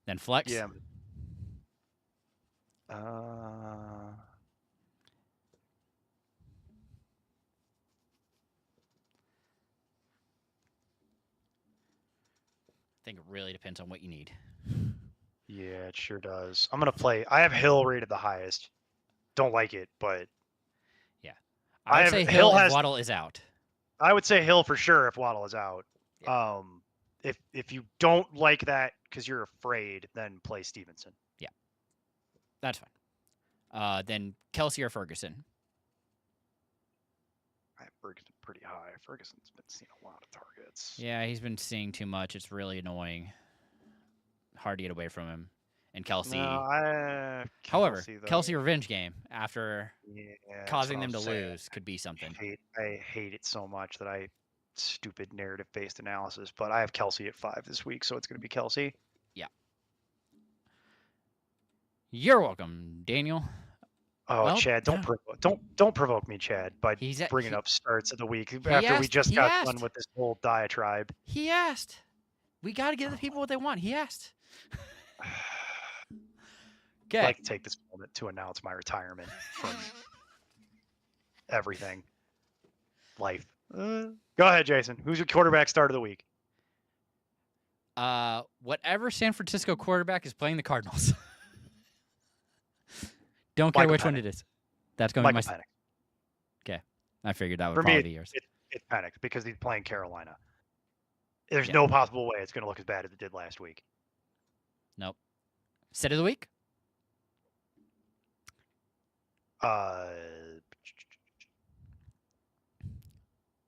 Then flex.
Yeah.
I think it really depends on what you need.
Yeah, it sure does. I'm gonna play. I have Hill rated the highest. Don't like it, but
I would
have-
say
Hill
Hill if
has-
Waddle is out.
I would say Hill for sure if Waddle is out.
Yeah.
If you don't like that because you're afraid, then play Stevenson.
That's fine. Then Kelsey or Ferguson.
I have Ferguson pretty high. Ferguson's been seeing a lot of targets.
Yeah, he's been seeing too much. It's really annoying. Hard to get away from him. And Kelsey.
No,
However,
though,
Kelsey revenge game after
yeah, that's
causing
what
them to
I'm saying.
lose could be something.
I hate it so much that I stupid narrative based analysis. But I have Kelsey at 5 this week, so it's going to be Kelsey.
You're welcome, Daniel.
Oh,
Well,
Chad,
yeah.
don't provoke me, Chad, by
He's at-
bringing
he-
up starts of the week
he
after we
asked-
just
he
got
asked.
done with this whole diatribe.
He asked. We got to give the people what they want. He asked.
I'd
Okay.
like to take this moment to announce my retirement from everything. Life. Go ahead, Jason. Who's your quarterback start of the week?
Whatever San Francisco quarterback is playing the Cardinals. Don't care
Michael
which one
Penix.
it is. That's going to be
Michael
my.
Penix.
I figured that would
For me,
probably be yours.
It's Penix because he's playing Carolina. There's
Yeah.
no possible way it's going to look as bad as it did last week.
Nope. Sit of the week.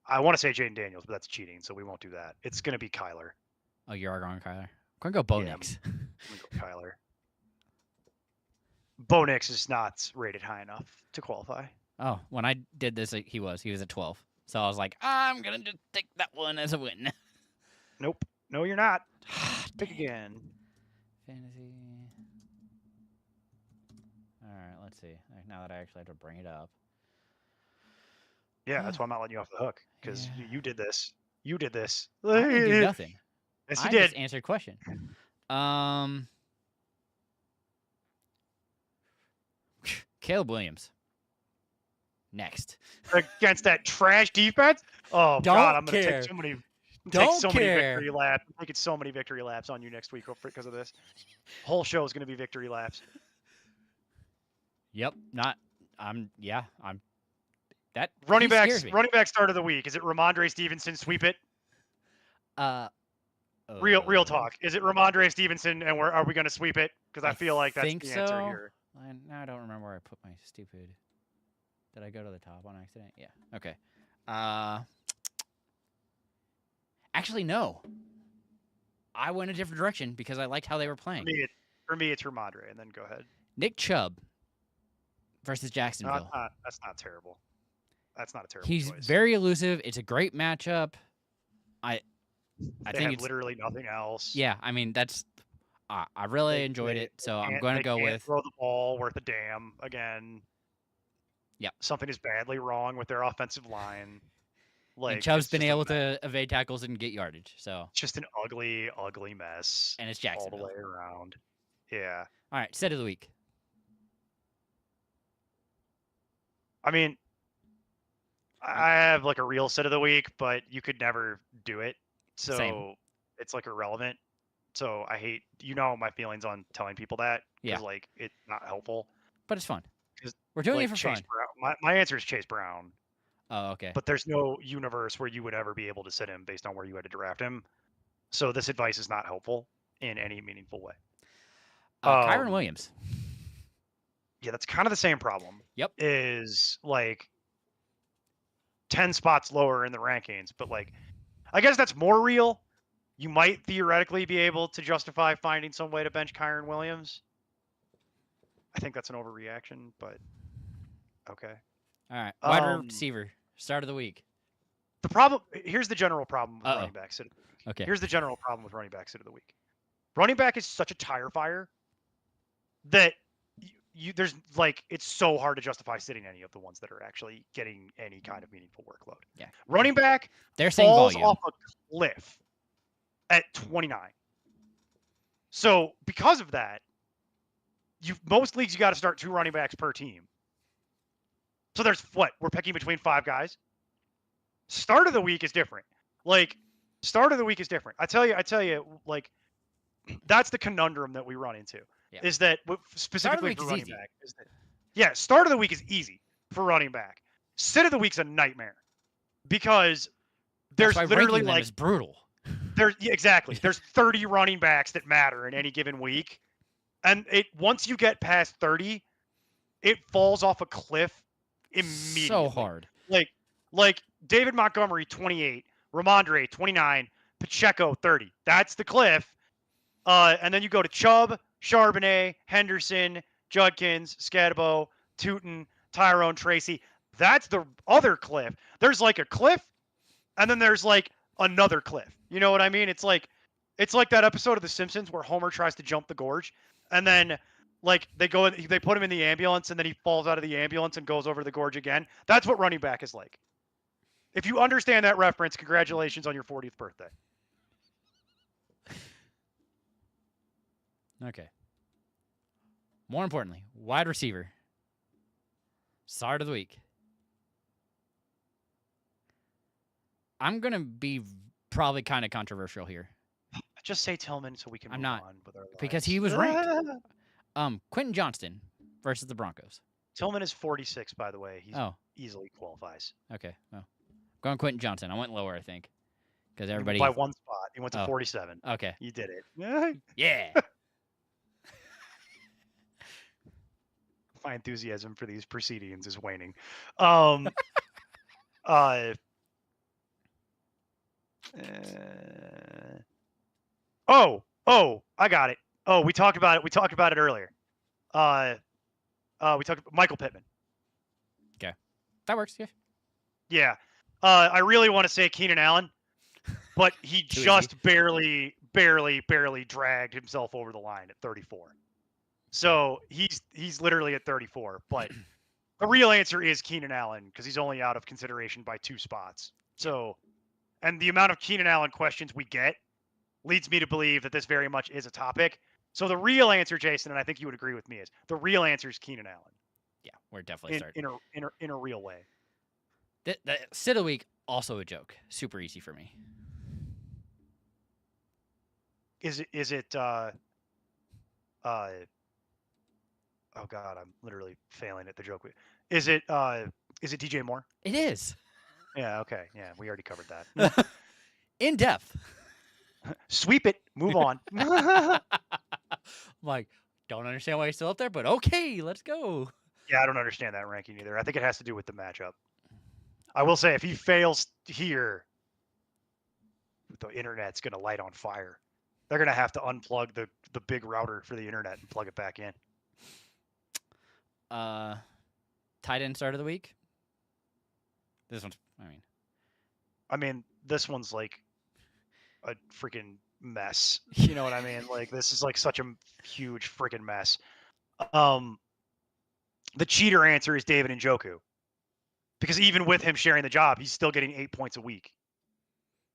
I want to say Jaden Daniels, but that's cheating, so we won't do that. It's going to be Kyler.
Oh, you are going Kyler. I'm going to go Bo
Yeah,
Nix.
I'm going to go Kyler. Bo Nix is not rated high enough to qualify.
Oh, when I did this, he was at 12. So I was like, I'm gonna just take that one as a win.
Nope. No, you're not. Pick
Dang.
again.
Fantasy. All right, let's see. Now that I actually have to bring it up.
Yeah, that's why I'm not letting you off the hook because
Yeah.
you did this. You did this.
I didn't do nothing.
Yes,
I
you did.
just answered a question. Caleb Williams. Next.
Against that trash defense. Oh
Don't
God, I'm gonna
care.
take so many.
Don't
take so many
care.
victory laps. I'm taking so many victory laps on you next week because of this. Whole show is gonna be victory laps.
Yep. I'm that
Running
he
back.
scares me.
Running back start of the week. Is it Ramondre Stevenson? Sweep it. Real talk. Is it Ramondre Stevenson? And are we gonna sweep it? Because I feel like that's
think
the answer
so.
here.
Now I don't remember where I put my stupid. Did I go to the top on accident? Yeah. Okay. Actually, no. I went a different direction because I liked how they were playing.
For me, it's Ramondre. And then go ahead.
Nick Chubb versus
No,
Jacksonville.
that's not terrible. That's not a terrible
He's
choice.
very elusive. It's a great matchup. I
They
think
have
it's
literally nothing else.
yeah. I mean that's. I really enjoyed it, so I'm going to go with.
Throw the ball worth a damn again.
Yep.
Something is badly wrong with their offensive line. Like
And Chubb's
it's
been
just a
able
mess.
to evade tackles and get yardage. So
Just an ugly, ugly mess
and it's
all the
Jacksonville.
way around. Yeah.
All right, set of the week.
I mean, I have like a real set of the week, but you could never do it. So
Same.
it's like irrelevant. So I hate, my feelings on telling people that.
Yeah.
Like it's not helpful.
But it's fun.
'Cause,
We're doing
like
it for
Chase
fun.
Brown, my answer is Chase Brown,
Oh, okay.
but there's no universe where you would ever be able to sit him based on where you had to draft him. So this advice is not helpful in any meaningful way.
Kyron
Um,
Williams.
Yeah, that's kind of the same problem.
Yep.
Is like 10 spots lower in the rankings, but like I guess that's more real. You might theoretically be able to justify finding some way to bench Kyron Williams. I think that's an overreaction, but okay.
All right. Wide
Um,
receiver. Start of the week.
Here's the general problem with running backs.
Okay.
Here's the general problem with running backs of the week. Running back is such a tire fire that there's like it's so hard to justify sitting any of the ones that are actually getting any kind of meaningful workload.
Yeah.
Running back
They're saying
falls
volume.
off a cliff at 29. So because of that, most leagues you got to start 2 running backs per team. So there's we're picking between 5 guys. Start of the week is different. Like start of the week is different. I tell you, like that's the conundrum that we run into.
Yeah.
Is that specifically
week
for
is
running
easy.
back? Yeah, start of the week is easy for running back. Sit of the week's a nightmare because there's
That's why
literally
ranking them
like
is brutal.
exactly. There's 30 running backs that matter in any given week, and once you get past 30, it falls off a cliff immediately.
So hard.
Like David Montgomery 28, Ramondre 29, Pacheco 30. That's the cliff. And then you go to Chubb, Charbonnet, Henderson, Judkins, Scadabo, Tootin, Tyrone Tracy. That's the other cliff. There's like a cliff, and then there's like another cliff. You know what I mean? It's like that episode of The Simpsons where Homer tries to jump the gorge, and then like they put him in the ambulance, and then he falls out of the ambulance and goes over the gorge again. That's what running back is like. If you understand that reference, congratulations on your 40th birthday.
Okay. More importantly, wide receiver. Start of the week. I'm going to be probably kind of controversial here.
Just say Tillman so we can
I'm
move
not,
on with our lives.
because he was ranked. Quentin Johnston versus the Broncos.
Tillman is 46, by the way. He
Oh,
easily qualifies.
okay. Well, going Quentin Johnston. I went lower, I think, because
He went
everybody.
by 1 spot. He went to
Oh.
47.
Okay.
You did it.
Yeah.
My enthusiasm for these proceedings is waning. Um, uh, oh, I got it. Oh, we talked about it. We talked about it earlier. We talked about Michael Pittman.
That works. Yeah.
Yeah. I really want to say Keenan Allen, but he
Too
just barely dragged himself over the line at 34. So he's literally at 34. But the real answer is Keenan Allen because he's only out of consideration by 2 spots. So, and the amount of Keenan Allen questions we get leads me to believe that this very much is a topic. So the real answer, Jason, and I think you would agree with me, is the real answer is Keenan Allen
Yeah. We're definitely starting.
in a real way.
The sit of the week, also a joke. Super easy for me.
Is it oh god, I'm literally failing at the joke. Is it DJ Moore?
It is.
Yeah, okay. Yeah, we already covered that.
In depth.
Sweep it, move on.
I'm like, don't understand why he's still up there, but okay, let's go.
Yeah, I don't understand that ranking either. I think it has to do with the matchup. I will say if he fails here, the internet's gonna light on fire. They're gonna have to unplug the big router for the internet and plug it back in.
Tight end start of the week. This one's.
I mean, this one's like a freaking mess. You know what I mean? Like this is like such a huge freaking mess. The cheater answer is David Njoku. Because even with him sharing the job, he's still getting 8 points a week,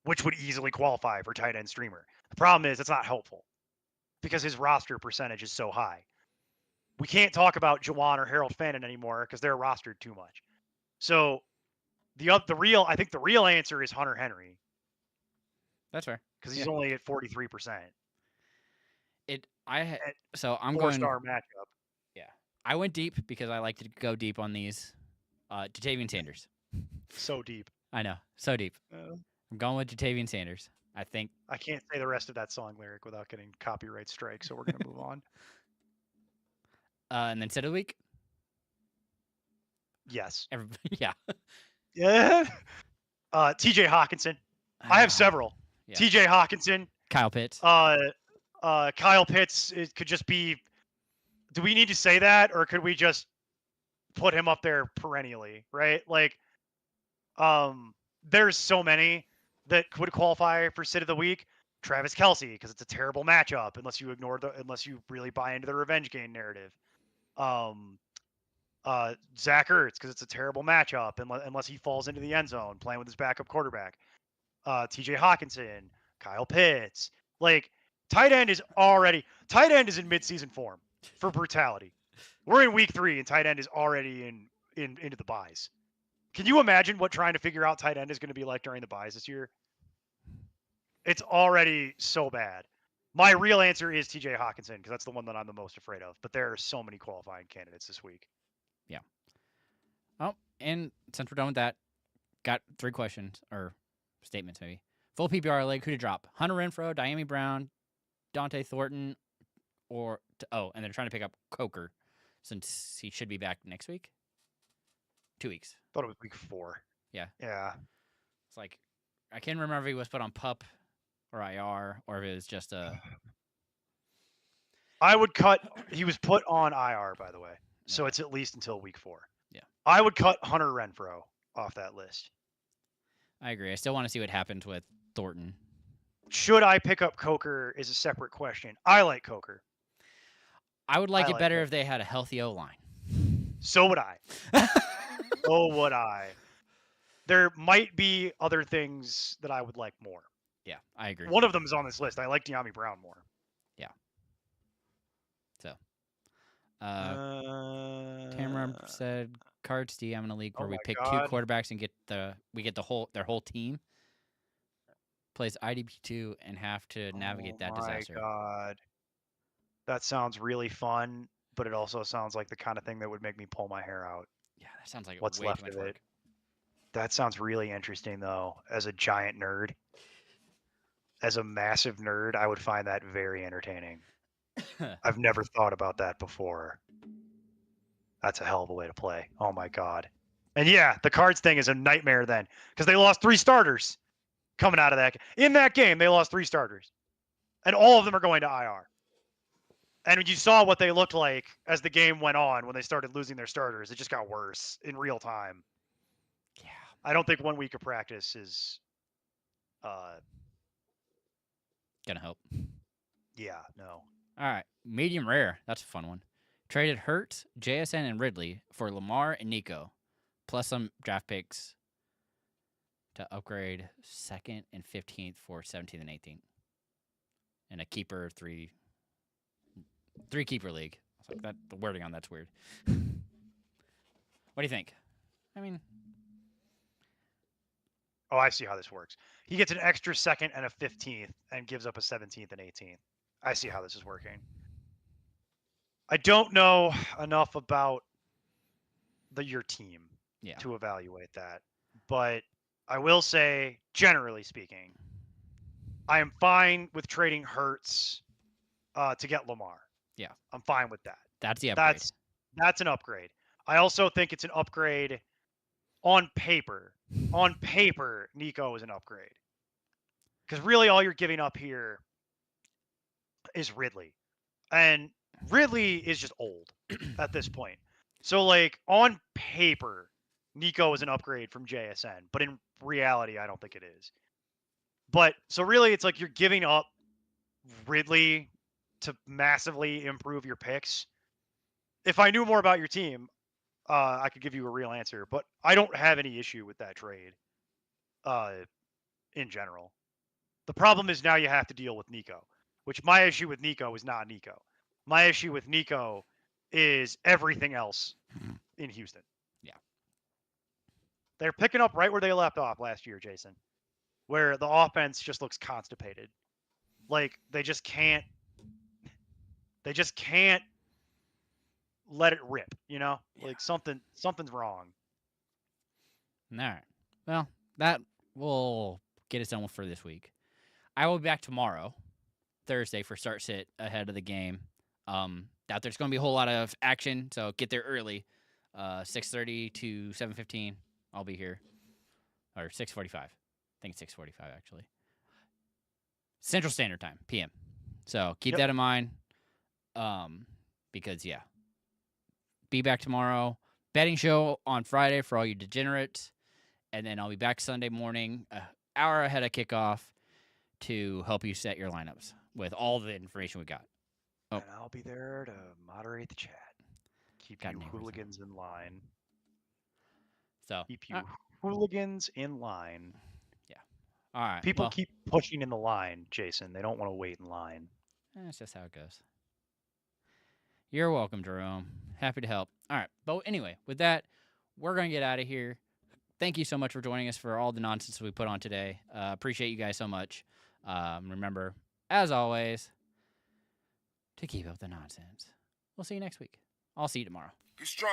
which would easily qualify for tight end streamer. The problem is it's not helpful because his roster percentage is so high. We can't talk about Juwan or Harold Fannin anymore because they're rostered too much. So I think the real answer is Hunter Henry
That's fair.
because he's only at 43%.
So I'm going.
4-star matchup.
I went deep because I like to go deep on these. Jatavian Sanders.
So deep.
I know, so deep. I'm going with Jatavian Sanders. I think.
I can't say the rest of that song lyric without getting copyright strike, so we're gonna move on.
And then sit of the week.
Yes.
Yeah.
Yeah. TJ Hawkinson. I have several.
Yeah.
TJ Hawkinson.
Kyle Pitts.
Kyle Pitts. It could just be. Do we need to say that, or could we just put him up there perennially? Right? Like, there's so many that would qualify for sit of the week. Travis Kelce, because it's a terrible matchup unless you really buy into the revenge game narrative. Zach Ertz, because it's a terrible matchup unless he falls into the end zone playing with his backup quarterback. TJ Hawkinson, Kyle Pitts. Like, tight end is in midseason form for brutality. We're in week 3 and tight end is already into the buys. Can you imagine what trying to figure out tight end is going to be like during the buys this year? It's already so bad. My real answer is TJ Hawkinson because that's the one that I'm the most afraid of. But there are so many qualifying candidates this week.
Yeah. Oh, and since we're done with that, got 3 questions or statements maybe. Full PPR league, who to drop? Hunter Renfrow, Diami Brown, Dante Thornton, and they're trying to pick up Coker since he should be back next week. 2 weeks.
Thought it was week 4.
Yeah.
Yeah.
It's like I can't remember if he was put on PUP or IR or if it was just a.
I would cut. He was put on IR, by the way, so it's at least until week 4.
Yeah.
I would cut Hunter Renfrow off that list.
I agree. I still want to see what happens with Thornton.
Should I pick up Coker is a separate question. I like Coker.
I would like
I
it
like
better
it.
if they had a healthy O line.
So would I. So would I. There might be other things that I would like more.
Yeah, I agree.
One of them is on this list. I like Diami Brown more.
Yeah. So, Tamara said, "Cards D. I'm in a league where
Oh
we
my
pick
God.
2 quarterbacks and get their whole team." plays IDP2 and have to navigate that disaster.
Oh my god. That sounds really fun, but it also sounds like the kind of thing that would make me pull my hair out.
Yeah, that sounds like
What's
way
left
too much
of it?
work.
That sounds really interesting, though. As a giant nerd, as a massive nerd, I would find that very entertaining. I've never thought about that before. That's a hell of a way to play. Oh my god. And yeah, the cards thing is a nightmare then, because they lost 3 starters coming out of that. In that game, they lost 3 starters, and all of them are going to IR. And you saw what they looked like as the game went on when they started losing their starters. It just got worse in real time.
Yeah.
I don't think 1 week of practice is,
Gonna help.
yeah, no.
All right. Medium rare. That's a fun one. Traded Hurts, JSN, and Ridley for Lamar and Nico, plus some draft picks to upgrade 2nd and 15th for 17th and 18th. And a keeper 3 keeper league. I was like, that the wording on that's weird. What do you think? I mean,
Oh, I see how this works. He gets an extra 2nd and a 15th and gives up a 17th and 18th. I see how this is working. I don't know enough about your team
yeah.
to evaluate that, but I will say, generally speaking, I am fine with trading Hurts to get Lamar.
Yeah.
I'm fine with that.
That's the upgrade.
That's an upgrade. I also think it's an upgrade on paper. On paper, Nico is an upgrade. Because really all you're giving up here is Ridley. And Ridley is just old at this point. So, like, on paper, Nico is an upgrade from JSN. But in reality, I don't think it is. But, so really, it's like you're giving up Ridley to massively improve your picks. If I knew more about your team, I could give you a real answer. But I don't have any issue with that trade in general. The problem is now you have to deal with Nico, which my issue with Nico is not Nico. My issue with Nico is everything else in Houston.
Yeah.
They're picking up right where they left off last year, Jason, where the offense just looks constipated. Like they just can't let it rip, you know?
Yeah.
Like something's wrong.
All right. Well, that will get us done for this week. I will be back tomorrow, Thursday, for start sit ahead of the game. Out there's going to be a whole lot of action, so get there early. 6:30 to 7:15. I'll be here, or 6:45. I think it's 6:45 actually. Central Standard Time, PM. So keep that in mind. Because yeah, be back tomorrow. Betting show on Friday for all you degenerates, and then I'll be back Sunday morning, an hour ahead of kickoff, to help you set your lineups with all the information we got. Oh.
And I'll be there to moderate the chat. Keep
Got
you
neighbors on.
hooligans in line.
So
Keep you hooligans in line.
all right.
People
well,
keep pushing in the line, Jason. They don't want to wait in line.
That's just how it goes. You're welcome, Jerome. Happy to help. All right. But anyway, with that, we're going to get out of here. Thank you so much for joining us for all the nonsense we put on today. Appreciate you guys so much. Remember, as always, to keep up the nonsense. We'll see you next week. I'll see you tomorrow.
Be strong.